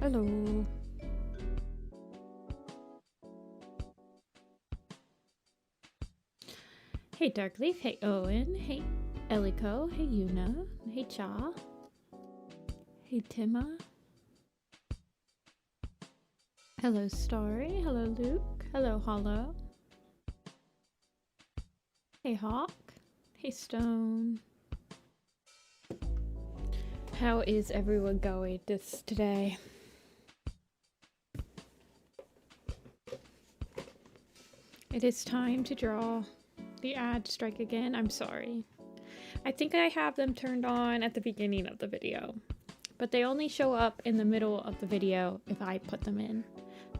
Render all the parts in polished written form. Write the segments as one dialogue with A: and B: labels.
A: Hello. Hey Darkleaf, hey Owen, hey Eliko, hey Yuna, hey Cha, hey Tima. Hello Starry, hello Luke, hello Hollow. Hey Hawk, hey Stone. How is everyone going today? It is time to draw the ad strike again. I'm sorry. I think I have them turned on at the beginning of the video, but they only show up in the middle of the video if I put them in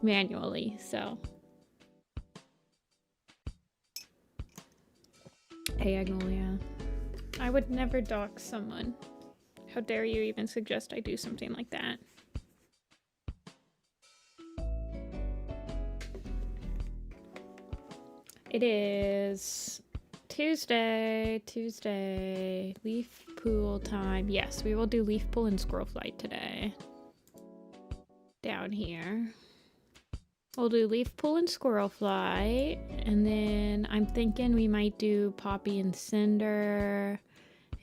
A: manually, so. Hey Agnolia. I would never dox someone. How dare you even suggest I do something like that? It is Tuesday, leaf pool time. Yes, we will do leaf pool and squirrel flight today. Down here. We'll do leaf pool and squirrel flight, and then I'm thinking we might do Poppy and Cinder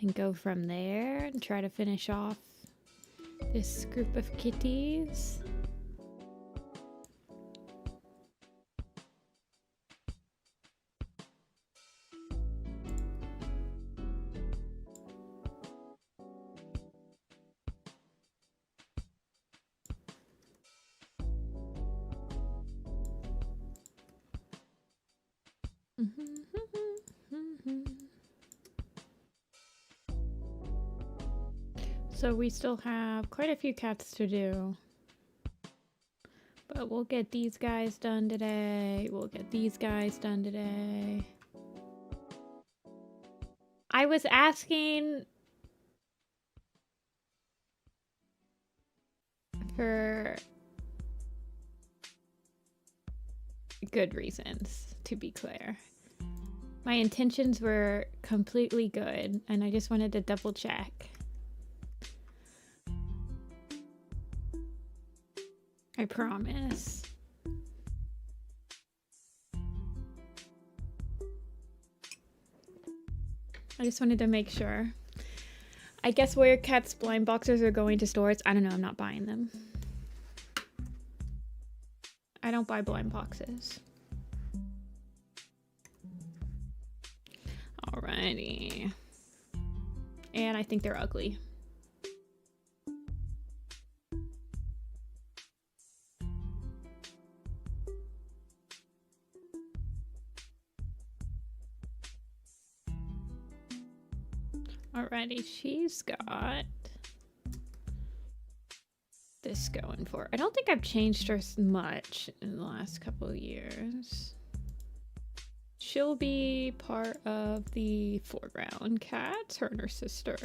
A: and go from there and try to finish off this group of kitties. So we still have quite a few cats to do. But we'll get these guys done today. We'll get these guys done today. I was asking for good reasons, to be clear. My intentions were completely good, and I just wanted to double check. I promise. I just wanted to make sure. I guess where cats' blind boxes are going to stores, I don't know, I'm not buying them. I don't buy blind boxes. Alrighty. And I think they're ugly. Alrighty, she's got this going for her. I don't think I've changed her much in the last couple of years. She'll be part of the foreground cats, her and her sister.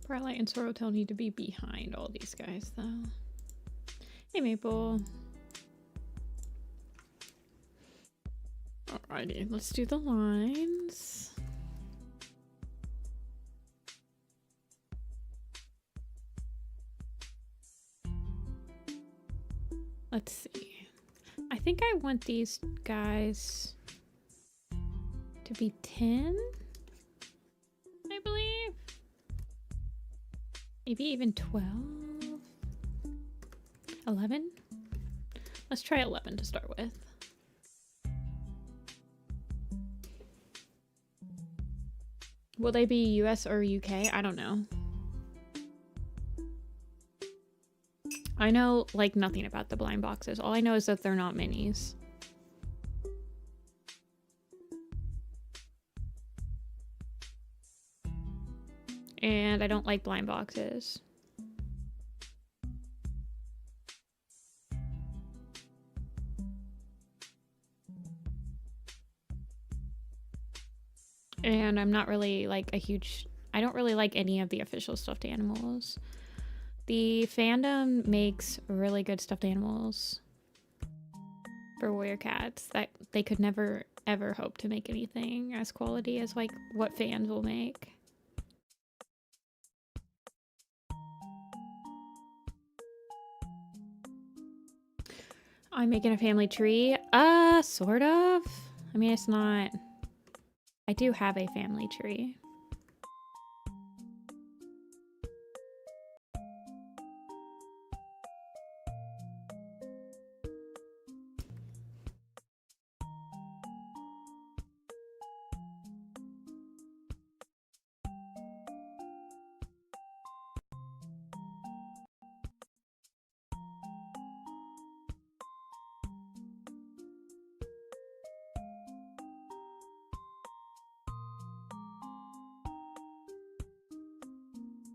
A: Starlight and Sorrowtail need to be behind all these guys, though. Hey, Maple. Alrighty, let's do the lines. Let's see. I think I want these guys to be 10, I believe. Maybe even 12? 11? Let's try 11 to start with. Will they be US or UK? I don't know. I know, like, nothing about the blind boxes. All I know is that they're not minis. And I don't like blind boxes. And I'm not really like a huge... I don't really like any of the official stuffed animals. The fandom makes really good stuffed animals for warrior cats that they could never ever hope to make anything as quality as like what fans will make. I'm making a family tree. Sort of. I mean, it's not... I do have a family tree.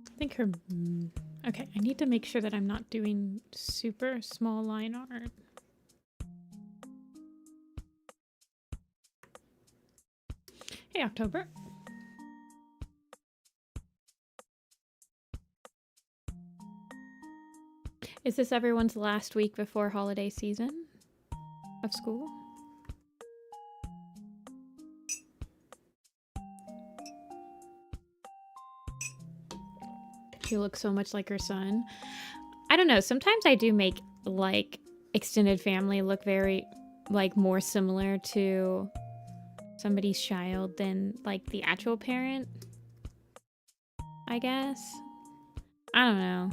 A: I think her... Okay, I need to make sure that I'm not doing super small line art. Hey, October. Is this everyone's last week before holiday season of school? She looks so much like her son. I don't know. Sometimes I do make, like, extended family look very, like, more similar to somebody's child than, like, the actual parent, I guess. I don't know.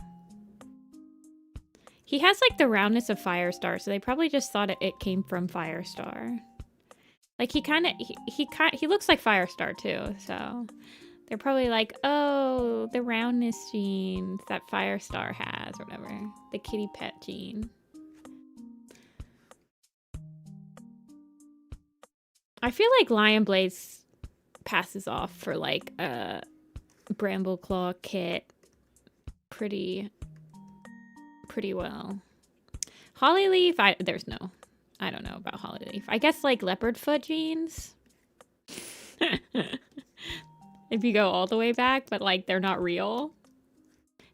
A: He has, like, the roundness of Firestar, so they probably just thought it came from Firestar. Like, he looks like Firestar, too, so... They're probably like, oh, the roundness gene that Firestar has, or whatever. The kitty pet gene. I feel like Lion Blaze passes off for like a Bramble-Claw kit pretty well. Hollyleaf, I don't know about Hollyleaf. I guess like Leopard Foot genes. If you go all the way back, but like they're not real.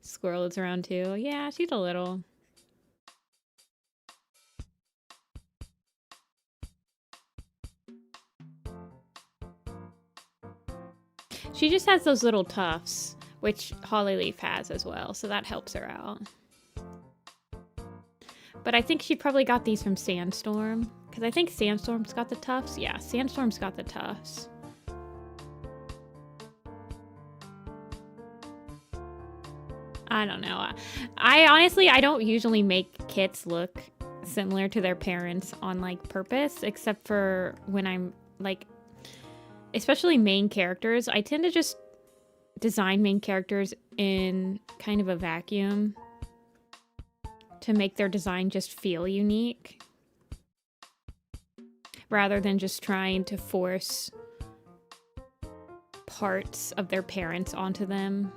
A: Squirrel is around too. Yeah, she's a little. She just has those little tufts, which Hollyleaf has as well, so that helps her out. But I think she probably got these from Sandstorm, because I think Sandstorm's got the tufts. Yeah, Sandstorm's got the tufts. I don't know. I honestly don't usually make kits look similar to their parents on like purpose, except for when I'm like, especially main characters. I tend to just design main characters in kind of a vacuum to make their design just feel unique, rather than just trying to force parts of their parents onto them.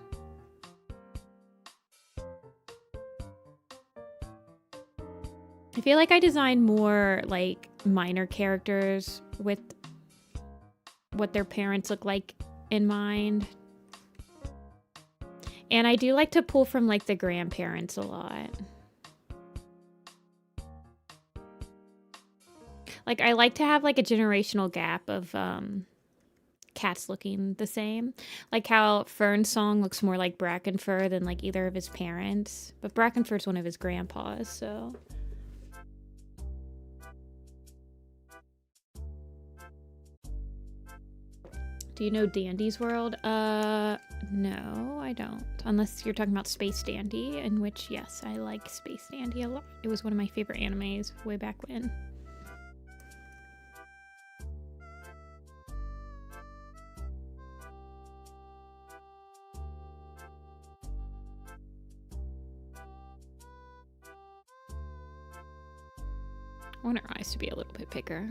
A: I feel like I design more like minor characters with what their parents look like in mind. And I do like to pull from like the grandparents a lot. Like I like to have like a generational gap of cats looking the same. Like how Fern's song looks more like Brackenfur than like either of his parents. But Brackenfur's one of his grandpas, so... Do you know Dandy's World? No, I don't. Unless you're talking about Space Dandy, in which, yes, I like Space Dandy a lot. It was one of my favorite animes way back when. I want her eyes to be a little bit bigger.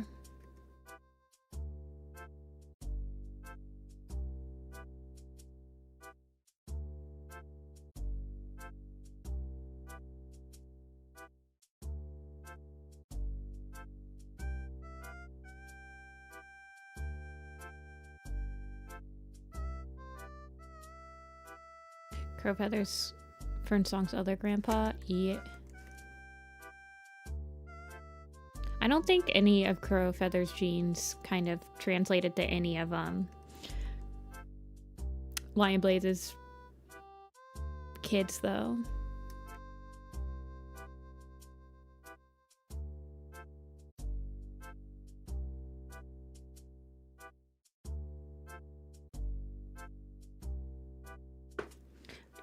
A: Crow Feathers, Fernsong's other grandpa? Yeah. I don't think any of Crow Feathers' genes kind of translated to any of Lion Blaze's kids, though.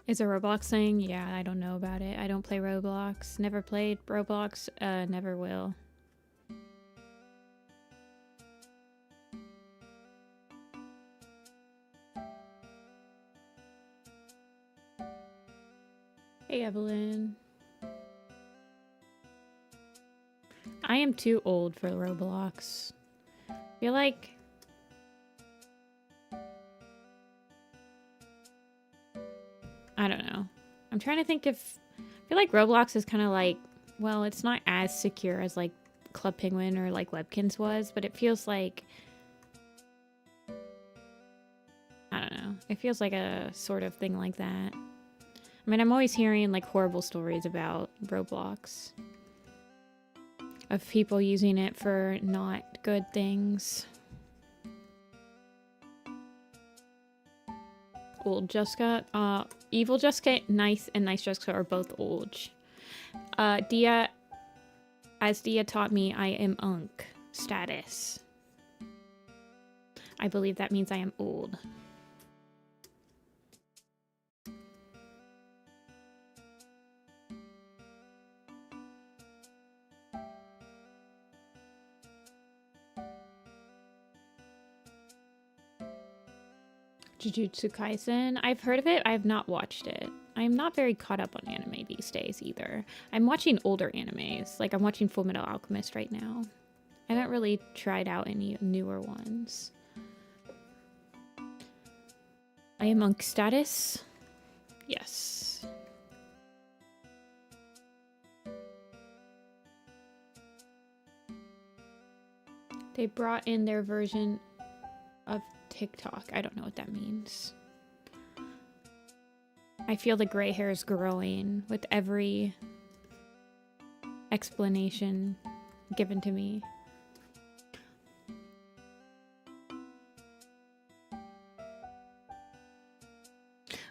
A: Is a Roblox thing? Yeah, I don't know about it. I don't play Roblox. Never played Roblox. Never will. Hey, Evelyn. I am too old for Roblox. I feel like... I don't know. I'm trying to think if... I feel like Roblox is kind of like... Well, it's not as secure as like Club Penguin or like Webkins was, but it feels like... I don't know. It feels like a sort of thing like that. I mean, I'm always hearing like horrible stories about Roblox. Of people using it for not good things. Old Jessica, Evil Jessica, Nice, and Nice Jessica are both old. Dia, as Dia taught me, I am Unk status. I believe that means I am old. Jujutsu Kaisen. I've heard of it. I have not watched it. I'm not very caught up on anime these days either. I'm watching older animes. Like I'm watching Fullmetal Alchemist right now. I haven't really tried out any newer ones. I am Unk status. Yes. They brought in their version of TikTok. I don't know what that means. I feel the gray hair is growing with every explanation given to me.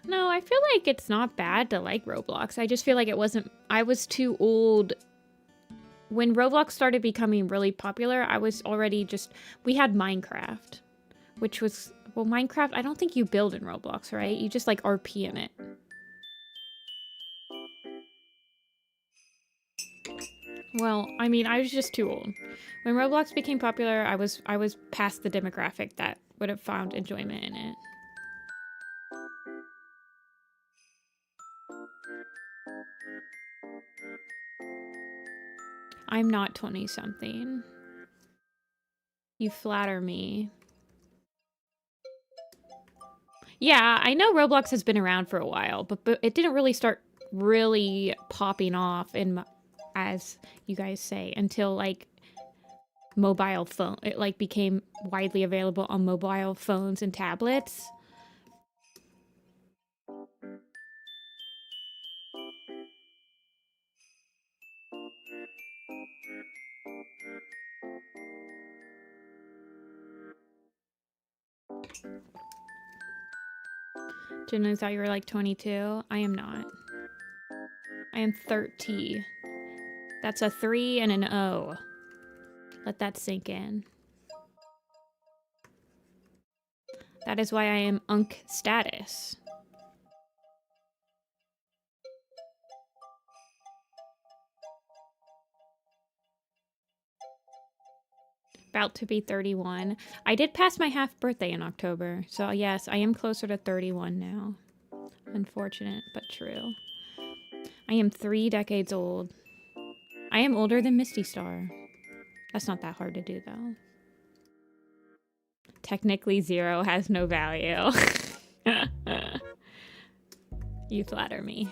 A: No, I feel like it's not bad to like Roblox. I just feel like it wasn't... I was too old. When Roblox started becoming really popular, I was already just... We had Minecraft. Which was, well, Minecraft, I don't think you build in Roblox, right? You just like RP in it. Well, I mean, I was just too old. When Roblox became popular, I was past the demographic that would have found enjoyment in it. I'm not 20-something. You flatter me. Yeah, I know Roblox has been around for a while, but it didn't really start really popping off in, as you guys say, until like mobile phone. It like became widely available on mobile phones and tablets. Generally thought you were like 22. I am not. I am 30. That's a 3 and an O. Let that sink in. That is why I am Unk status. About to be 31. I did pass my half birthday in October. So yes, I am closer to 31 now. Unfortunate, but true. I am 3 decades old. I am older than Misty Star. That's not that hard to do, though. Technically, 0 has no value. You flatter me.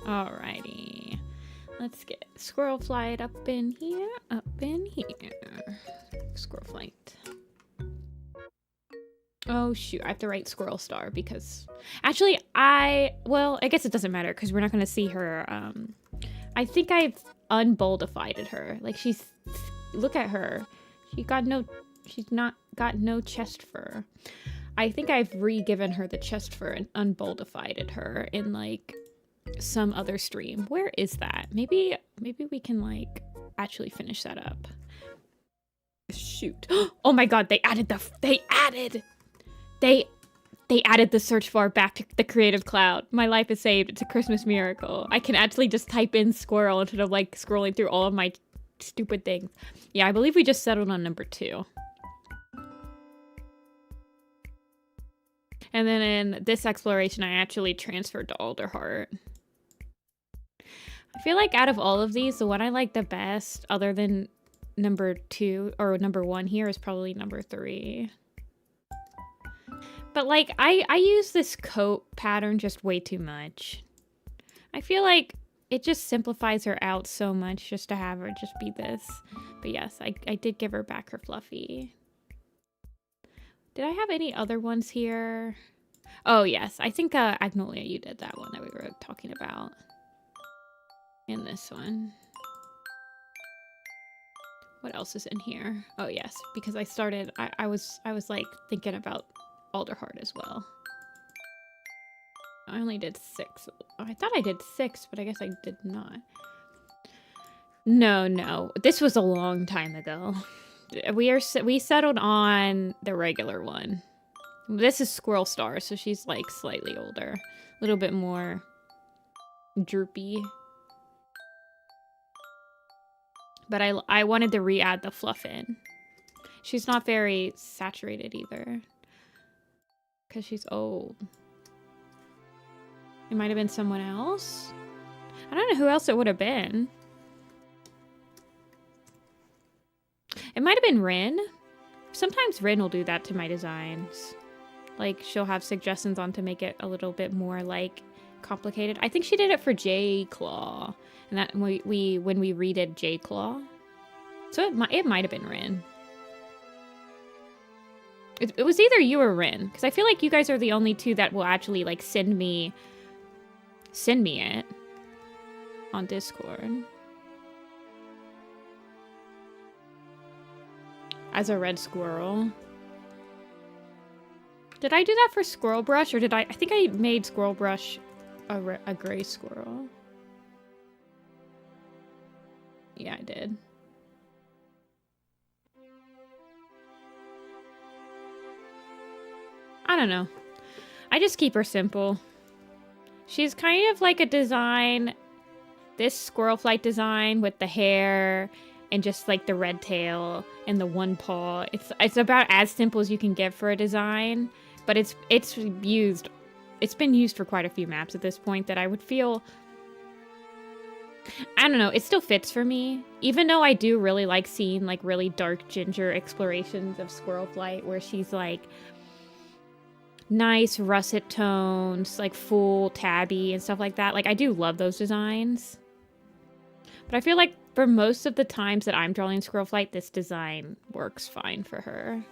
A: Alrighty. Let's get Squirrel Flight up in here, Squirrel Flight. Oh shoot, I have to write Squirrel Star because... Actually, well, I guess it doesn't matter because we're not going to see her. I think I've unboldified her. Like she's... Look at her. She's not got no chest fur. I think I've re-given her the chest fur and unboldified her in like some other stream. Where is that? Maybe we can like actually finish that up. Shoot. Oh my god, they added They added the search bar back to the Creative Cloud. My life is saved. It's a Christmas miracle. I can actually just type in squirrel instead of like scrolling through all of my stupid things. Yeah, I believe we just settled on number 2. And then in this exploration, I actually transferred to Alderheart. I feel like out of all of these, the one I like the best, other than number 2 or number 1 here, is probably number 3. But like, I use this coat pattern just way too much. I feel like it just simplifies her out so much just to have her just be this. But yes, I did give her back her fluffy. Did I have any other ones here? Oh yes, I think Agnolia, you did that one that we were talking about. In this one. What else is in here? Oh yes, because I started, I was like thinking about Alderheart as well. I only did 6. I thought I did 6, but I guess I did not. No. This was a long time ago. We settled on the regular one. This is Squirrel Star, so she's like slightly older. A little bit more droopy. But I wanted to re-add the fluff in. She's not very saturated either. Because she's old. It might have been someone else. I don't know who else it would have been. It might have been Rin. Sometimes Rin will do that to my designs. Like, she'll have suggestions on to make it a little bit more, like, complicated. I think she did it for J-Claw. And that when we redid J-Claw. So it might have been Rin. It was either you or Rin, because I feel like you guys are the only two that will actually like send me it on Discord as a red squirrel. Did I do that for Squirrel Brush, or did I think I made Squirrel Brush a gray squirrel? Yeah, I did. I don't know. I just keep her simple. She's kind of like a design, this squirrel flight design with the hair and just like the red tail and the one paw. It's about as simple as you can get for a design, but it's been used for quite a few maps at this point that I would feel, I don't know, it still fits for me. Even though I do really like seeing like really dark ginger explorations of squirrel flight where she's like nice russet tones, like full tabby and stuff like that. Like, I do love those designs. But I feel like for most of the times that I'm drawing Squirrel Flight, this design works fine for her.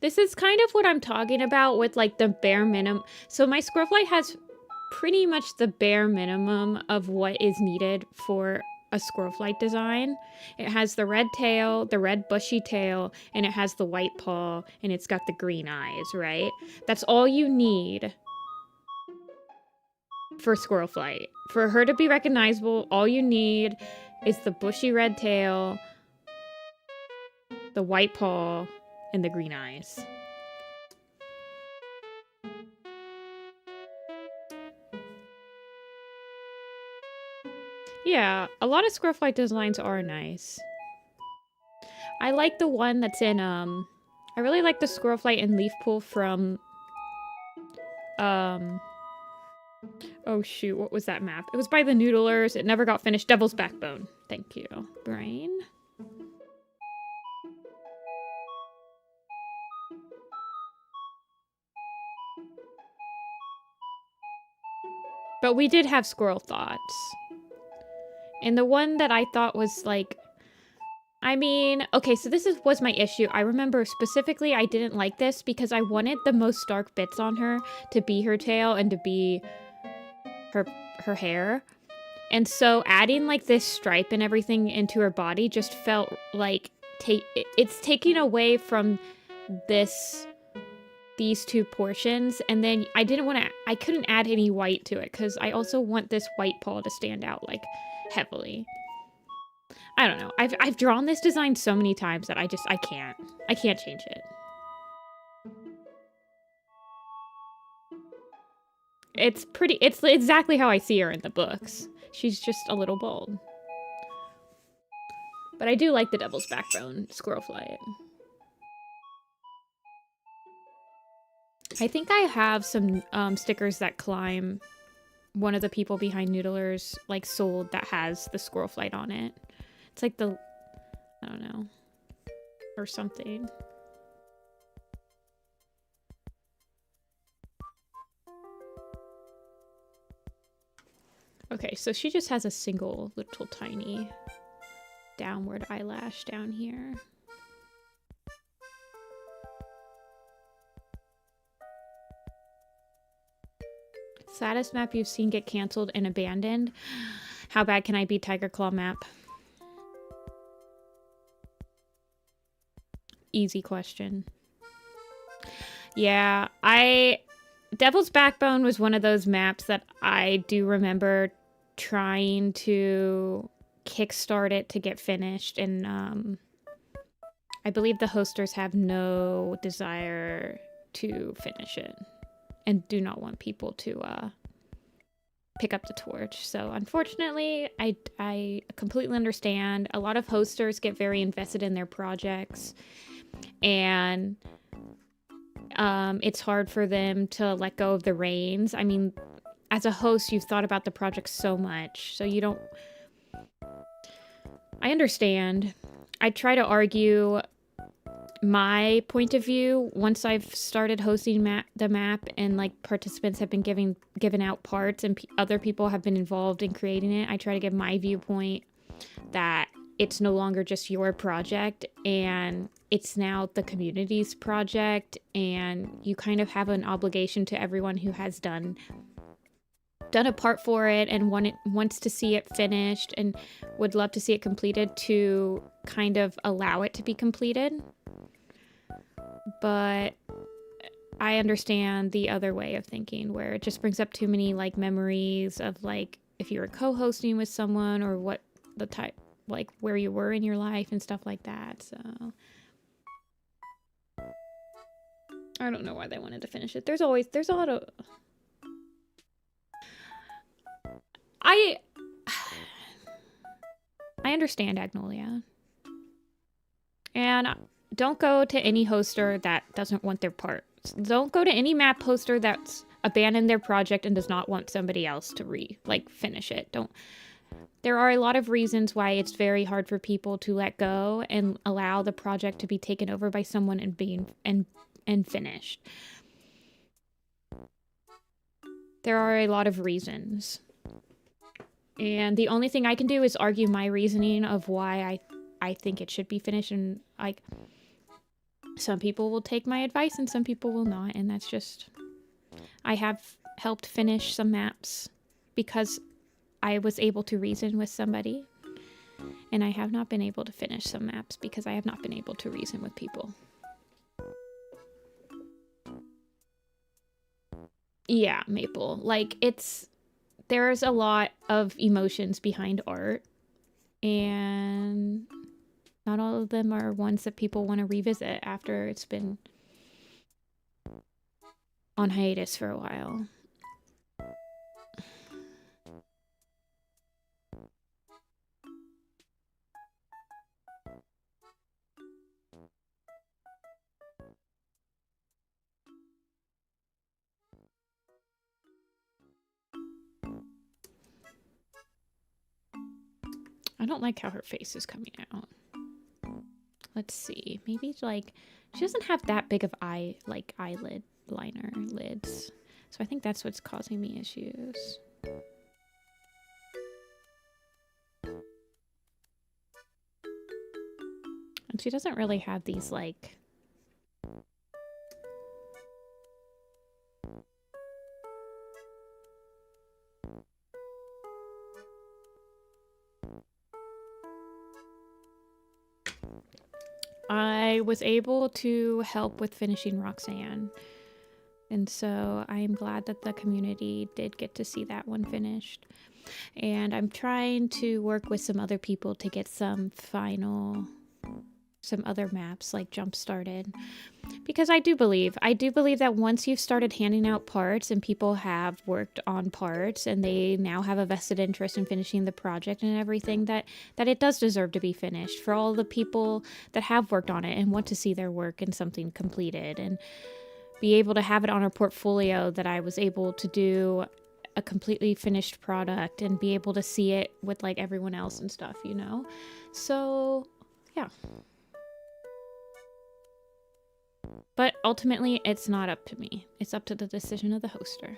A: This is kind of what I'm talking about with like the bare minimum. So my Squirrel Flight has pretty much the bare minimum of what is needed for a squirrel flight design. It has the red tail, the red bushy tail, and it has the white paw, and it's got the green eyes, right? That's all you need for squirrel flight. For her to be recognizable, all you need is the bushy red tail, the white paw, and the green eyes. Yeah, a lot of squirrel flight designs are nice. I like the one that's in, I really like the squirrel flight in Leaf Pool from, oh shoot, what was that map? It was by the Noodlers. It never got finished. Devil's Backbone. Thank you, Brain. But we did have squirrel thoughts. And the one that I thought was like, I mean, okay, so this was my issue. I remember specifically I didn't like this because I wanted the most dark bits on her to be her tail and to be her hair. And so adding like this stripe and everything into her body just felt like it's taking away from this these two portions, and then I couldn't add any white to it because I also want this white paw to stand out like heavily. I don't know. I've drawn this design so many times that I can't change it. It's exactly how I see her in the books. She's just a little bold. But I do like the Devil's Backbone squirrel flight. I think I have some stickers that climb one of the people behind Noodlers like sold that has the squirrel flight on it. It's like the, I don't know, or something. Okay, so she just has a single little tiny downward eyelash down here. Saddest map you've seen get canceled and abandoned? How bad can I be, Tiger Claw map? Easy question. Yeah, Devil's Backbone was one of those maps that I do remember trying to kickstart it to get finished, and I believe the hosters have no desire to finish it and do not want people to pick up the torch. So unfortunately, I completely understand. A lot of hosters get very invested in their projects, and it's hard for them to let go of the reins. I mean, as a host, you've thought about the project so much, so you don't... I understand. I try to argue my point of view once I've started hosting the map, and like participants have been given out parts, and other people have been involved in creating it. I try to give my viewpoint that it's no longer just your project, and it's now the community's project, and you kind of have an obligation to everyone who has done a part for it and wants to see it finished and would love to see it completed, to kind of allow it to be completed. But I understand the other way of thinking, where it just brings up too many like memories of like if you were co-hosting with someone, or what the type, like where you were in your life and stuff like that. So I don't know why they wanted to finish it. There's a lot of... I understand, Agnolia. And don't go to any hoster that doesn't want their parts. Don't go to any map hoster that's abandoned their project and does not want somebody else to finish it. Don't. There are a lot of reasons why it's very hard for people to let go and allow the project to be taken over by someone and finished. There are a lot of reasons. And the only thing I can do is argue my reasoning of why I think it should be finished, and like some people will take my advice and some people will not, and that's just... I have helped finish some maps because I was able to reason with somebody, and I have not been able to finish some maps because I have not been able to reason with people. Yeah, Maple. Like, there's a lot of emotions behind art, and not all of them are ones that people want to revisit after it's been on hiatus for a while. I don't like how her face is coming out. Let's see. Maybe like she doesn't have that big of eyelid liner lids. So I think that's what's causing me issues. And she doesn't really have these like... I was able to help with finishing Roxanne And so I am glad that the community did get to see that one finished. And I'm trying to work with some other people to get some other maps like jump started. Because I do believe that once you've started handing out parts and people have worked on parts and they now have a vested interest in finishing the project and everything, that it does deserve to be finished for all the people that have worked on it and want to see their work and something completed and be able to have it on our portfolio, that I was able to do a completely finished product and be able to see it with like everyone else and stuff, you know? So, yeah. But ultimately, it's not up to me. It's up to the decision of the hoster.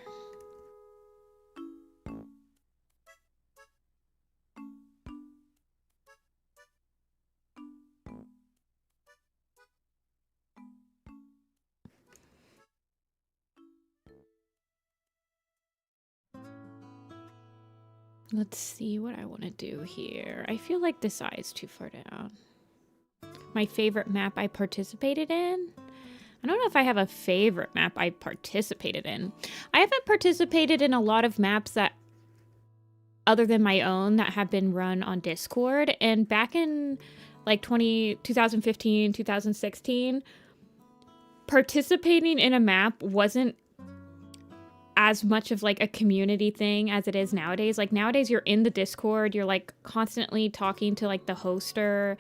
A: Let's see what I want to do here. I feel like this eye is too far down. My favorite map I participated in? I don't know if I have a favorite map I participated in. I haven't participated in a lot of maps that, other than my own, that have been run on Discord. And back in like 2015, 2016, participating in a map wasn't as much of like a community thing as it is nowadays. Like nowadays you're in the Discord, you're like constantly talking to like the hoster,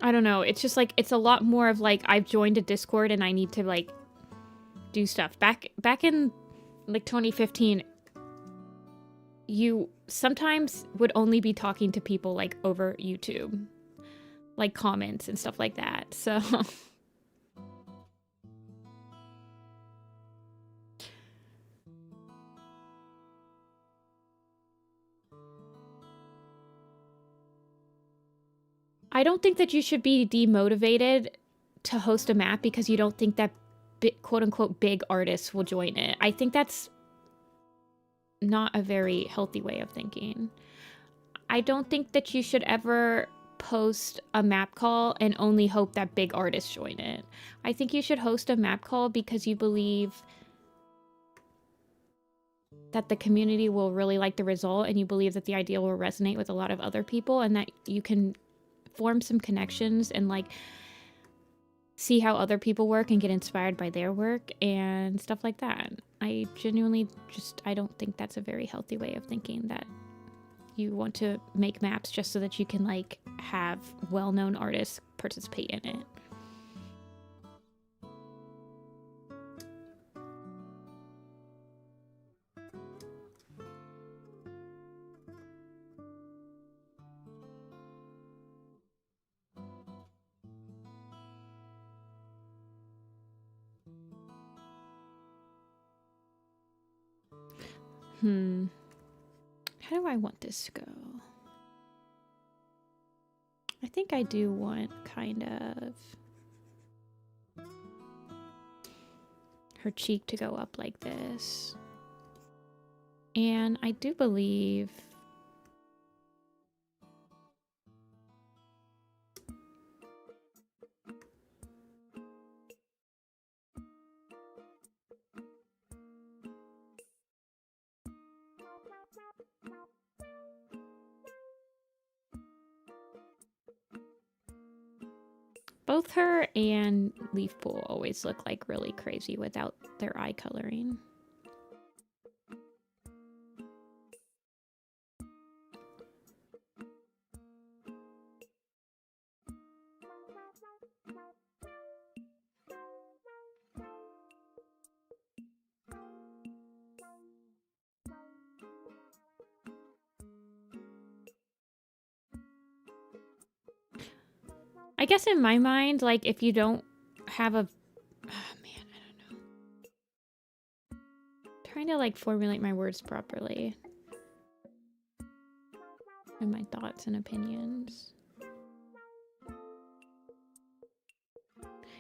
A: I don't know, it's just like it's a lot more of like I've joined a Discord and I need to like do stuff. Back in like 2015, you sometimes would only be talking to people like over YouTube, like comments and stuff like that. So I don't think that you should be demotivated to host a map because you don't think that quote-unquote big artists will join it. I think that's not a very healthy way of thinking. I don't think that you should ever post a map call and only hope that big artists join it. I think you should host a map call because you believe that the community will really like the result and you believe that the idea will resonate with a lot of other people and that you can form some connections and like see how other people work and get inspired by their work and stuff like that. I genuinely I don't think that's a very healthy way of thinking, that you want to make maps just so that you can like have well-known artists participate in it. How do I want this to go? I think I do want kind of her cheek to go up like this. And I do believe both her and Leaf Pool always look like really crazy without their eye coloring. I guess in my mind, like, if you don't have a... Oh, man, I don't know. Trying to, like, formulate my words properly. And my thoughts and opinions.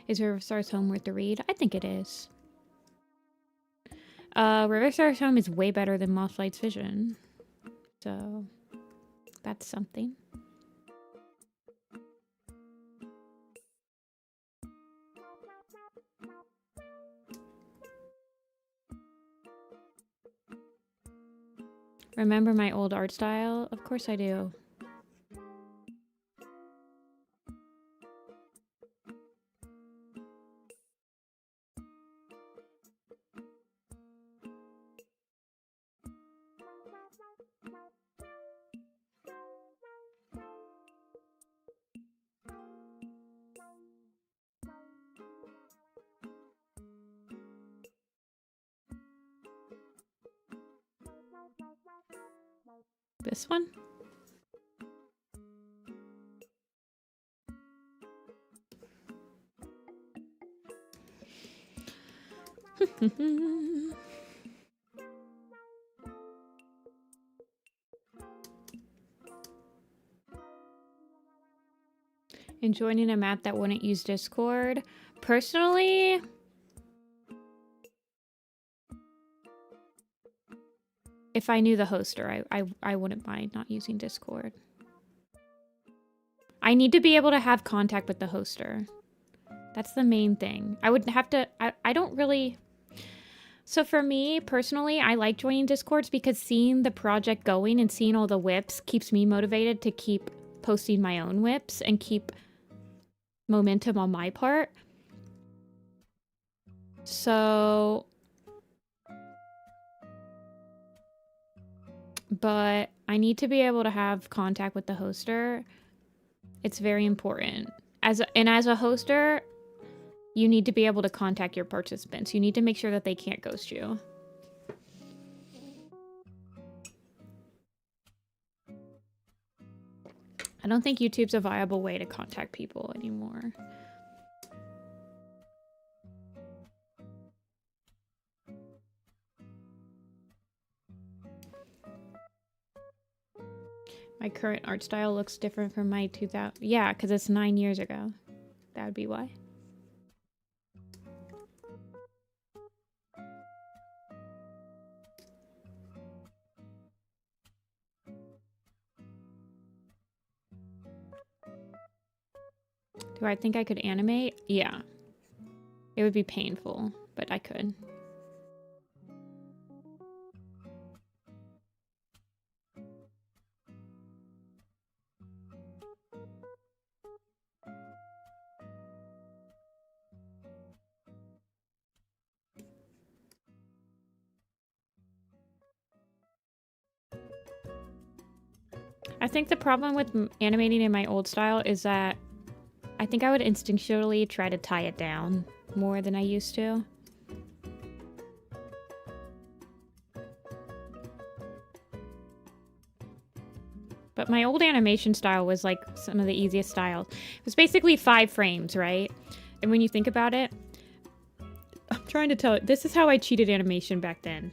A: Is River Star's Home worth the read? I think it is. River Star's Home is way better than Mothlight's Vision. So, that's something. Remember my old art style? Of course I do. This one? And joining a map that wouldn't use Discord. Personally, if I knew the hoster, I wouldn't mind not using Discord. I need to be able to have contact with the hoster. That's the main thing. I would have to, I don't really... So for me, personally, I like joining Discords because seeing the project going and seeing all the whips keeps me motivated to keep posting my own whips and keep momentum on my part. So... But I need to be able to have contact with the hoster. It's very important. As a hoster, you need to be able to contact your participants. You need to make sure that they can't ghost you. I don't think YouTube's a viable way to contact people anymore. My current art style looks different from my 2000... Yeah, because it's 9 years ago. That would be why. Do I think I could animate? Yeah. It would be painful, but I could. I think the problem with animating in my old style is that I think I would instinctually try to tie it down more than I used to. But my old animation style was like some of the easiest styles. It was basically 5 frames, right? And when you think about it, I'm trying to tell it, this is how I cheated animation back then.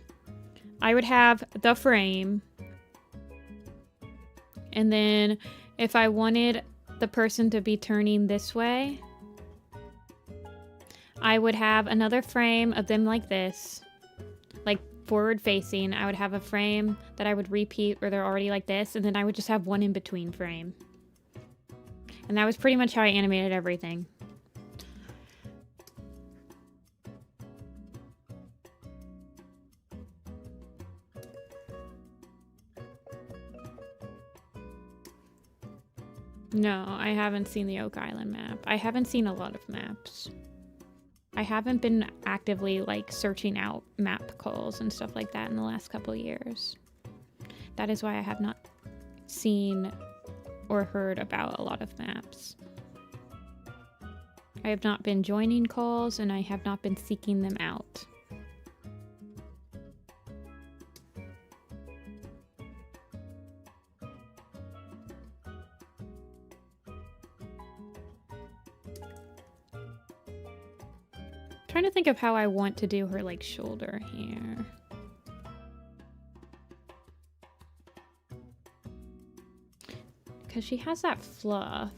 A: I would have the frame, and then if I wanted the person to be turning this way, I would have another frame of them like this, like forward facing. I would have a frame that I would repeat where they're already like this, and then I would just have one in between frame. And that was pretty much how I animated everything. No, I haven't seen the Oak Island map. I haven't seen a lot of maps. I haven't been actively like searching out map calls and stuff like that in the last couple of years. That is why I have not seen or heard about a lot of maps. I have not been joining calls and I have not been seeking them out. Trying to think of how I want to do her like shoulder here. Because she has that fluff.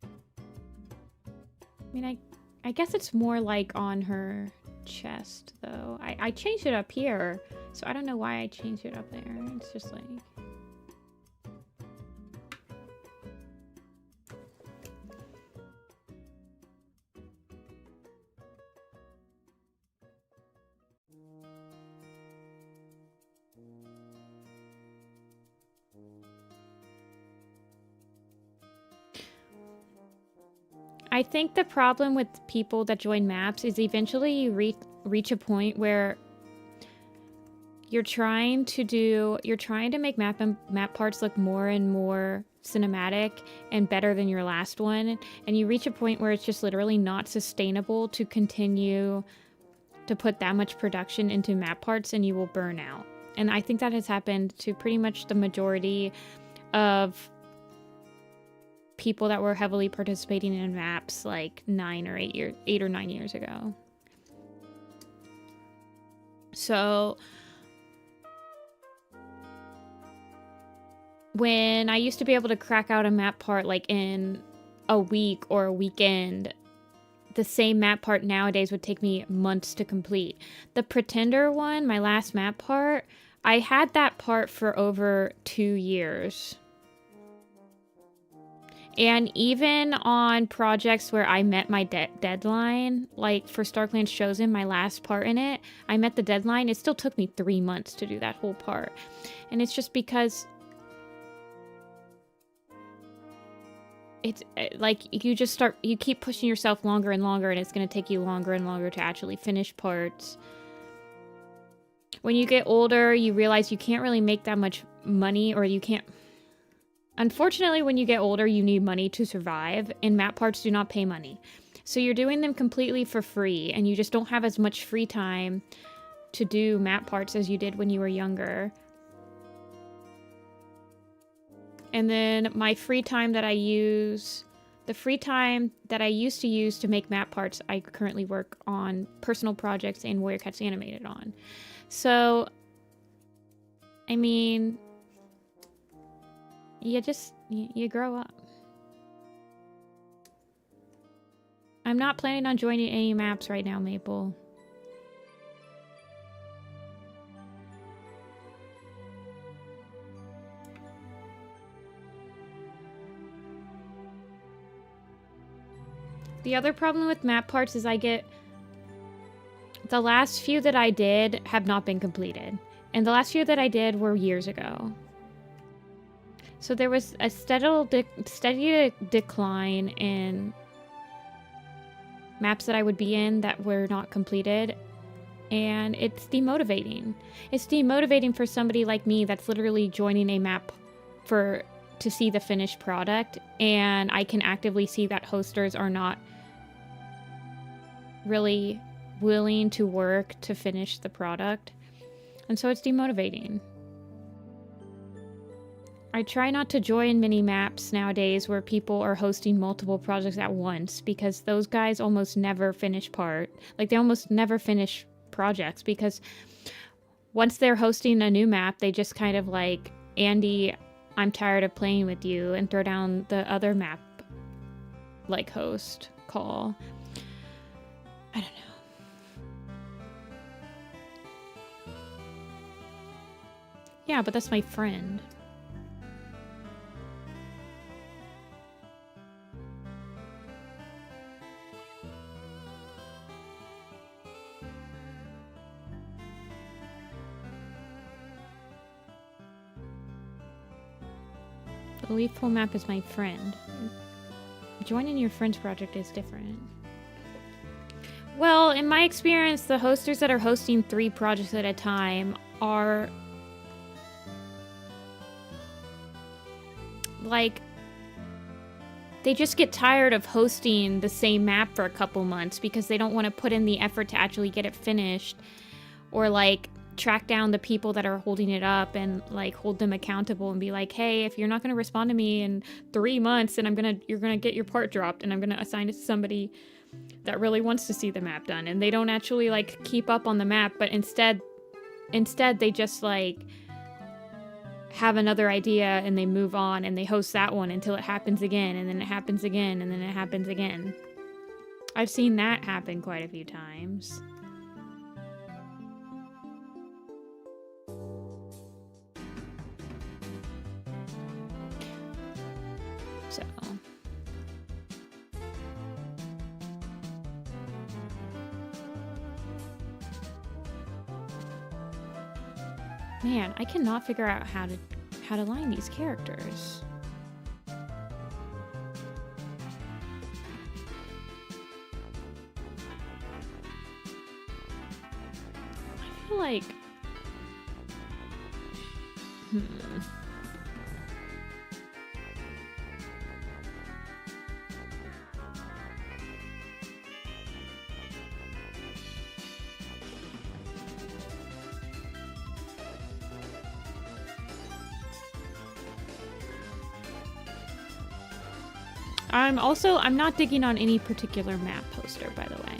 A: I mean, I guess it's more like on her chest though. I changed it up here, so I don't know why I changed it up there. It's just like... I think the problem with people that join maps is eventually you reach a point where you're trying to make map parts look more and more cinematic and better than your last one, and you reach a point where it's just literally not sustainable to continue to put that much production into map parts, and you will burn out. And I think that has happened to pretty much the majority of people that were heavily participating in maps like 8 or 9 years ago. So when I used to be able to crack out a map part like in a week or a weekend, the same map part nowadays would take me months to complete. The Pretender one, my last map part, I had that part for over 2 years. And even on projects where I met my deadline, like for StarClan's Chosen, my last part in it, I met the deadline. It still took me 3 months to do that whole part. And it's just because it's like you keep pushing yourself longer and longer, and it's going to take you longer and longer to actually finish parts. When you get older, you realize you can't really make that much money, or you can't... Unfortunately, when you get older, you need money to survive, and map parts do not pay money. So you're doing them completely for free, and you just don't have as much free time to do map parts as you did when you were younger. And then my free time that I use... The free time that I used to use to make map parts, I currently work on personal projects and Warrior Cats Animated on. So, I mean... You grow up. I'm not planning on joining any maps right now, Maple. The other problem with map parts is the last few that I did have not been completed. And the last few that I did were years ago. So there was a steady decline in maps that I would be in that were not completed, and it's demotivating. It's demotivating for somebody like me that's literally joining a map to see the finished product, and I can actively see that hosters are not really willing to work to finish the product, and so it's demotivating. I try not to join many maps nowadays where people are hosting multiple projects at once, because those guys almost never finish they almost never finish projects, because once they're hosting a new map, they just kind of like, Andy, I'm tired of playing with you, and throw down the other map like host call. I don't know. Yeah, but that's my friend. The leaf pool map is my friend. Joining your friend's project is different. Well, in my experience, the hosters that are hosting 3 projects at a time are... like... they just get tired of hosting the same map for a couple months because they don't want to put in the effort to actually get it finished. Or, like, track down the people that are holding it up and, like, hold them accountable and be like, hey, if you're not going to respond to me in 3 months, then you're gonna get your part dropped, and I'm gonna assign it to somebody that really wants to see the map done. And they don't actually, like, keep up on the map, but instead they just, like, have another idea and they move on and they host that one until it happens again, and then it happens again, and then it happens again. I've seen that happen quite a few times. So... man, I cannot figure out how to line these characters. like... I'm not digging on any particular map poster, by the way.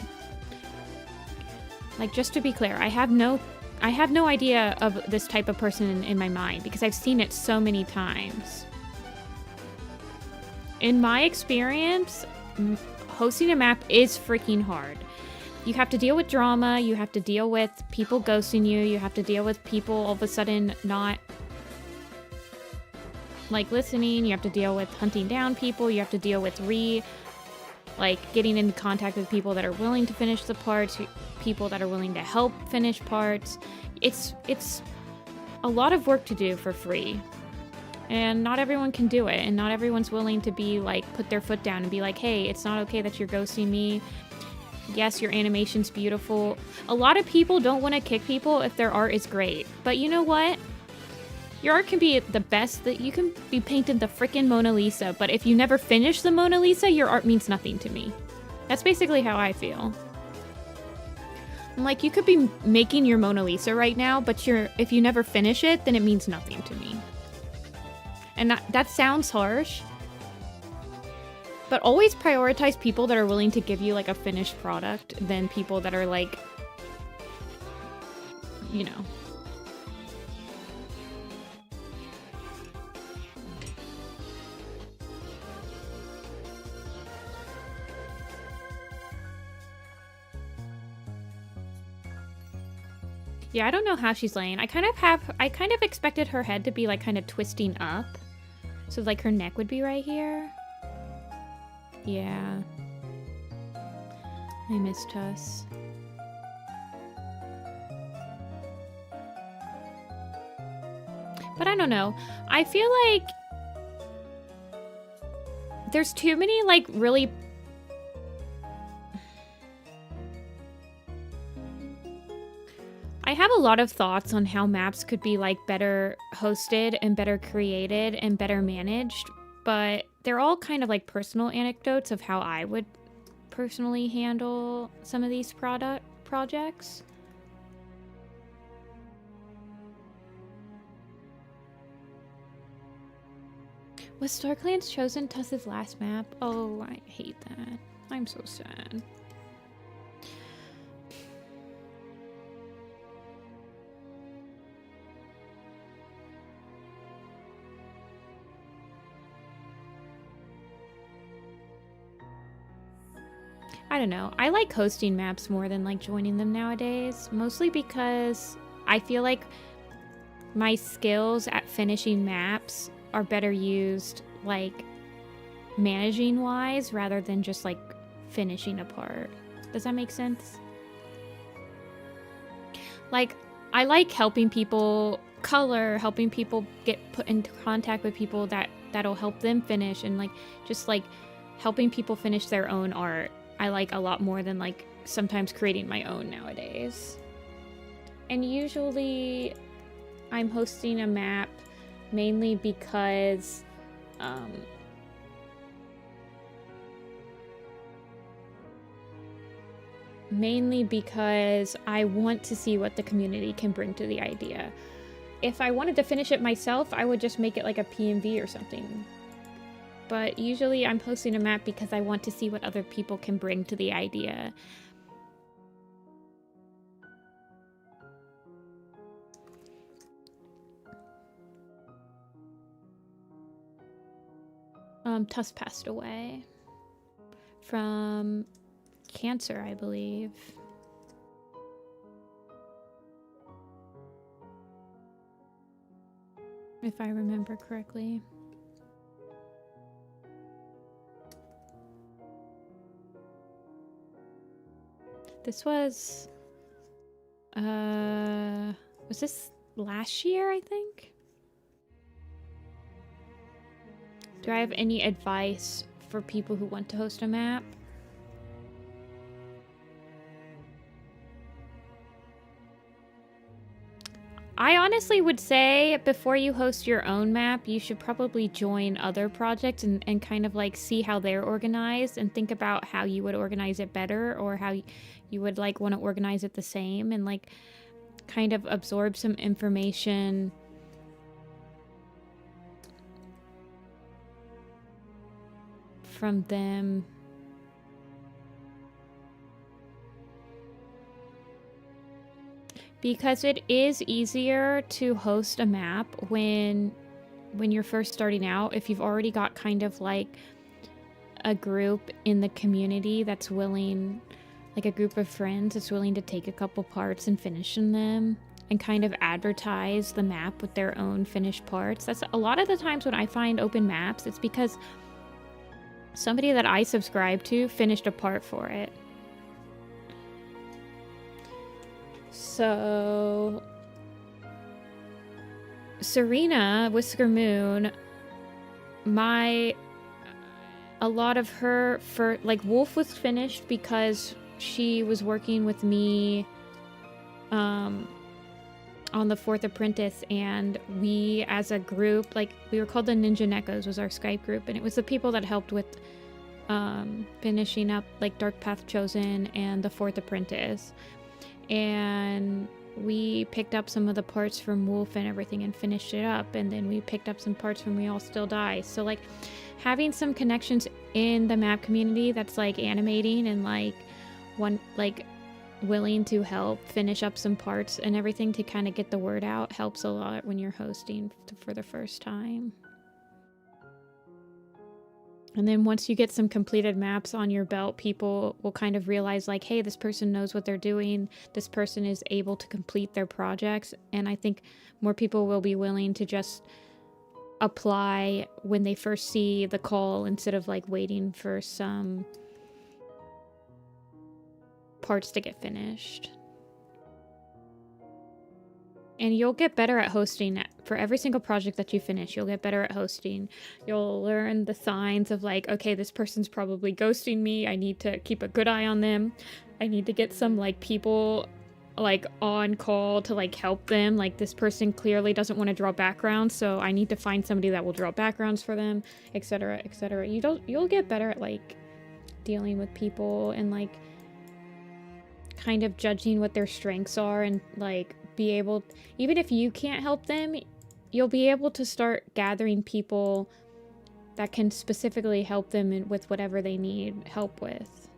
A: Like, just to be clear, I have no idea of this type of person in my mind because I've seen it so many times. In my experience, hosting a map is freaking hard. You have to deal with drama, you have to deal with people ghosting you, you have to deal with people all of a sudden not like listening, you have to deal with hunting down people, you have to deal with getting into contact with people that are willing to finish the parts, people that are willing to help finish parts. It's a lot of work to do for free. And not everyone can do it, and not everyone's willing to be like, put their foot down and be like, hey, it's not okay that you're ghosting me. Yes, your animation's beautiful. A lot of people don't want to kick people if their art is great. But you know what? Your art can be the best, that you can be painting the freaking Mona Lisa, but if you never finish the Mona Lisa, your art means nothing to me. That's basically how I feel. I'm like, you could be making your Mona Lisa right now, but if you never finish it, then it means nothing to me. And that sounds harsh, but always prioritize people that are willing to give you like a finished product than people that are like, you know. Yeah, I don't know how she's laying. I kind of expected her head to be like kind of twisting up. So like her neck would be right here. Yeah. I miss Tuss. But I don't know. I feel like there's too many like really... I have a lot of thoughts on how maps could be like better hosted and better created and better managed, but they're all kind of like personal anecdotes of how I would personally handle some of these projects. Was StarClan's chosen Tuss's last map? Oh, I hate that. I'm so sad. I don't know. I like hosting maps more than like joining them nowadays, mostly because I feel like my skills at finishing maps are better used like managing wise rather than just like finishing a part. Does that make sense? Like, I like helping people color, helping people get put into contact with people that'll help them finish, and like just like helping people finish their own art. I like a lot more than like sometimes creating my own nowadays. And usually I'm hosting a map mainly because I want to see what the community can bring to the idea. If I wanted to finish it myself, I would just make it like a PMV or something. But usually I'm posting a map because I want to see what other people can bring to the idea. Tuss passed away from cancer, I believe. If I remember correctly. This was this last year, I think? Do I have any advice for people who want to host a map? I honestly would say before you host your own map, you should probably join other projects and kind of like see how they're organized and think about how you would organize it better or how you would like want to organize it the same and like kind of absorb some information from them. Because it is easier to host a map when you're first starting out, if you've already got kind of like a group in the community that's willing, like a group of friends that's willing to take a couple parts and finish them and kind of advertise the map with their own finished parts. That's a lot of the times when I find open maps, it's because somebody that I subscribe to finished a part for it. So Serena, Whisker Moon, a lot of her, like Wolf was finished because she was working with me on the Fourth Apprentice, and we as a group, like we were called the Ninja Neckos was our Skype group, and it was the people that helped with finishing up like Dark Path Chosen and the Fourth Apprentice. And we picked up some of the parts from Wolf and everything and finished it up, and then we picked up some parts from We All Still Die. So like having some connections in the map community that's like animating and like willing to help finish up some parts and everything to kind of get the word out helps a lot when you're hosting for the first time. And then once you get some completed maps on your belt, people will kind of realize like, hey, this person knows what they're doing. This person is able to complete their projects. And I think more people will be willing to just apply when they first see the call instead of like waiting for some parts to get finished. And you'll get better at hosting. For every single project that you finish, you'll get better at hosting. You'll learn the signs of like, okay, this person's probably ghosting me. I need to keep a good eye on them. I need to get some like people like on call to like help them. Like this person clearly doesn't want to draw backgrounds, so I need to find somebody that will draw backgrounds for them, etc., etc. You'll get better at like dealing with people and like kind of judging what their strengths are and like be able, even if you can't help them, you'll be able to start gathering people that can specifically help them with whatever they need help with.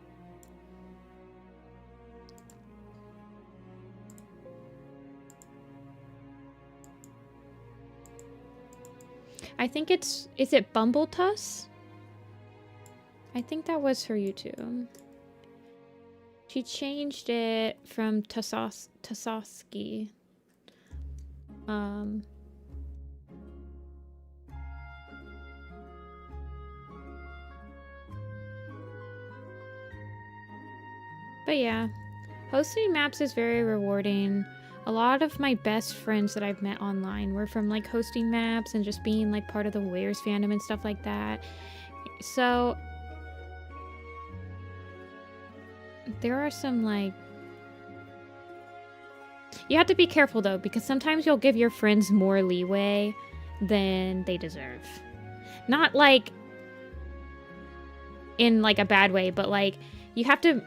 A: I think is it Bumbletuss? I think that was her YouTube. She changed it from Tasowski. But yeah, hosting maps is very rewarding. A lot of my best friends that I've met online were from like hosting maps and just being like part of the Warriors fandom and stuff like that. So there are some like, you have to be careful though, because sometimes you'll give your friends more leeway than they deserve. Not like in like a bad way, but like you have to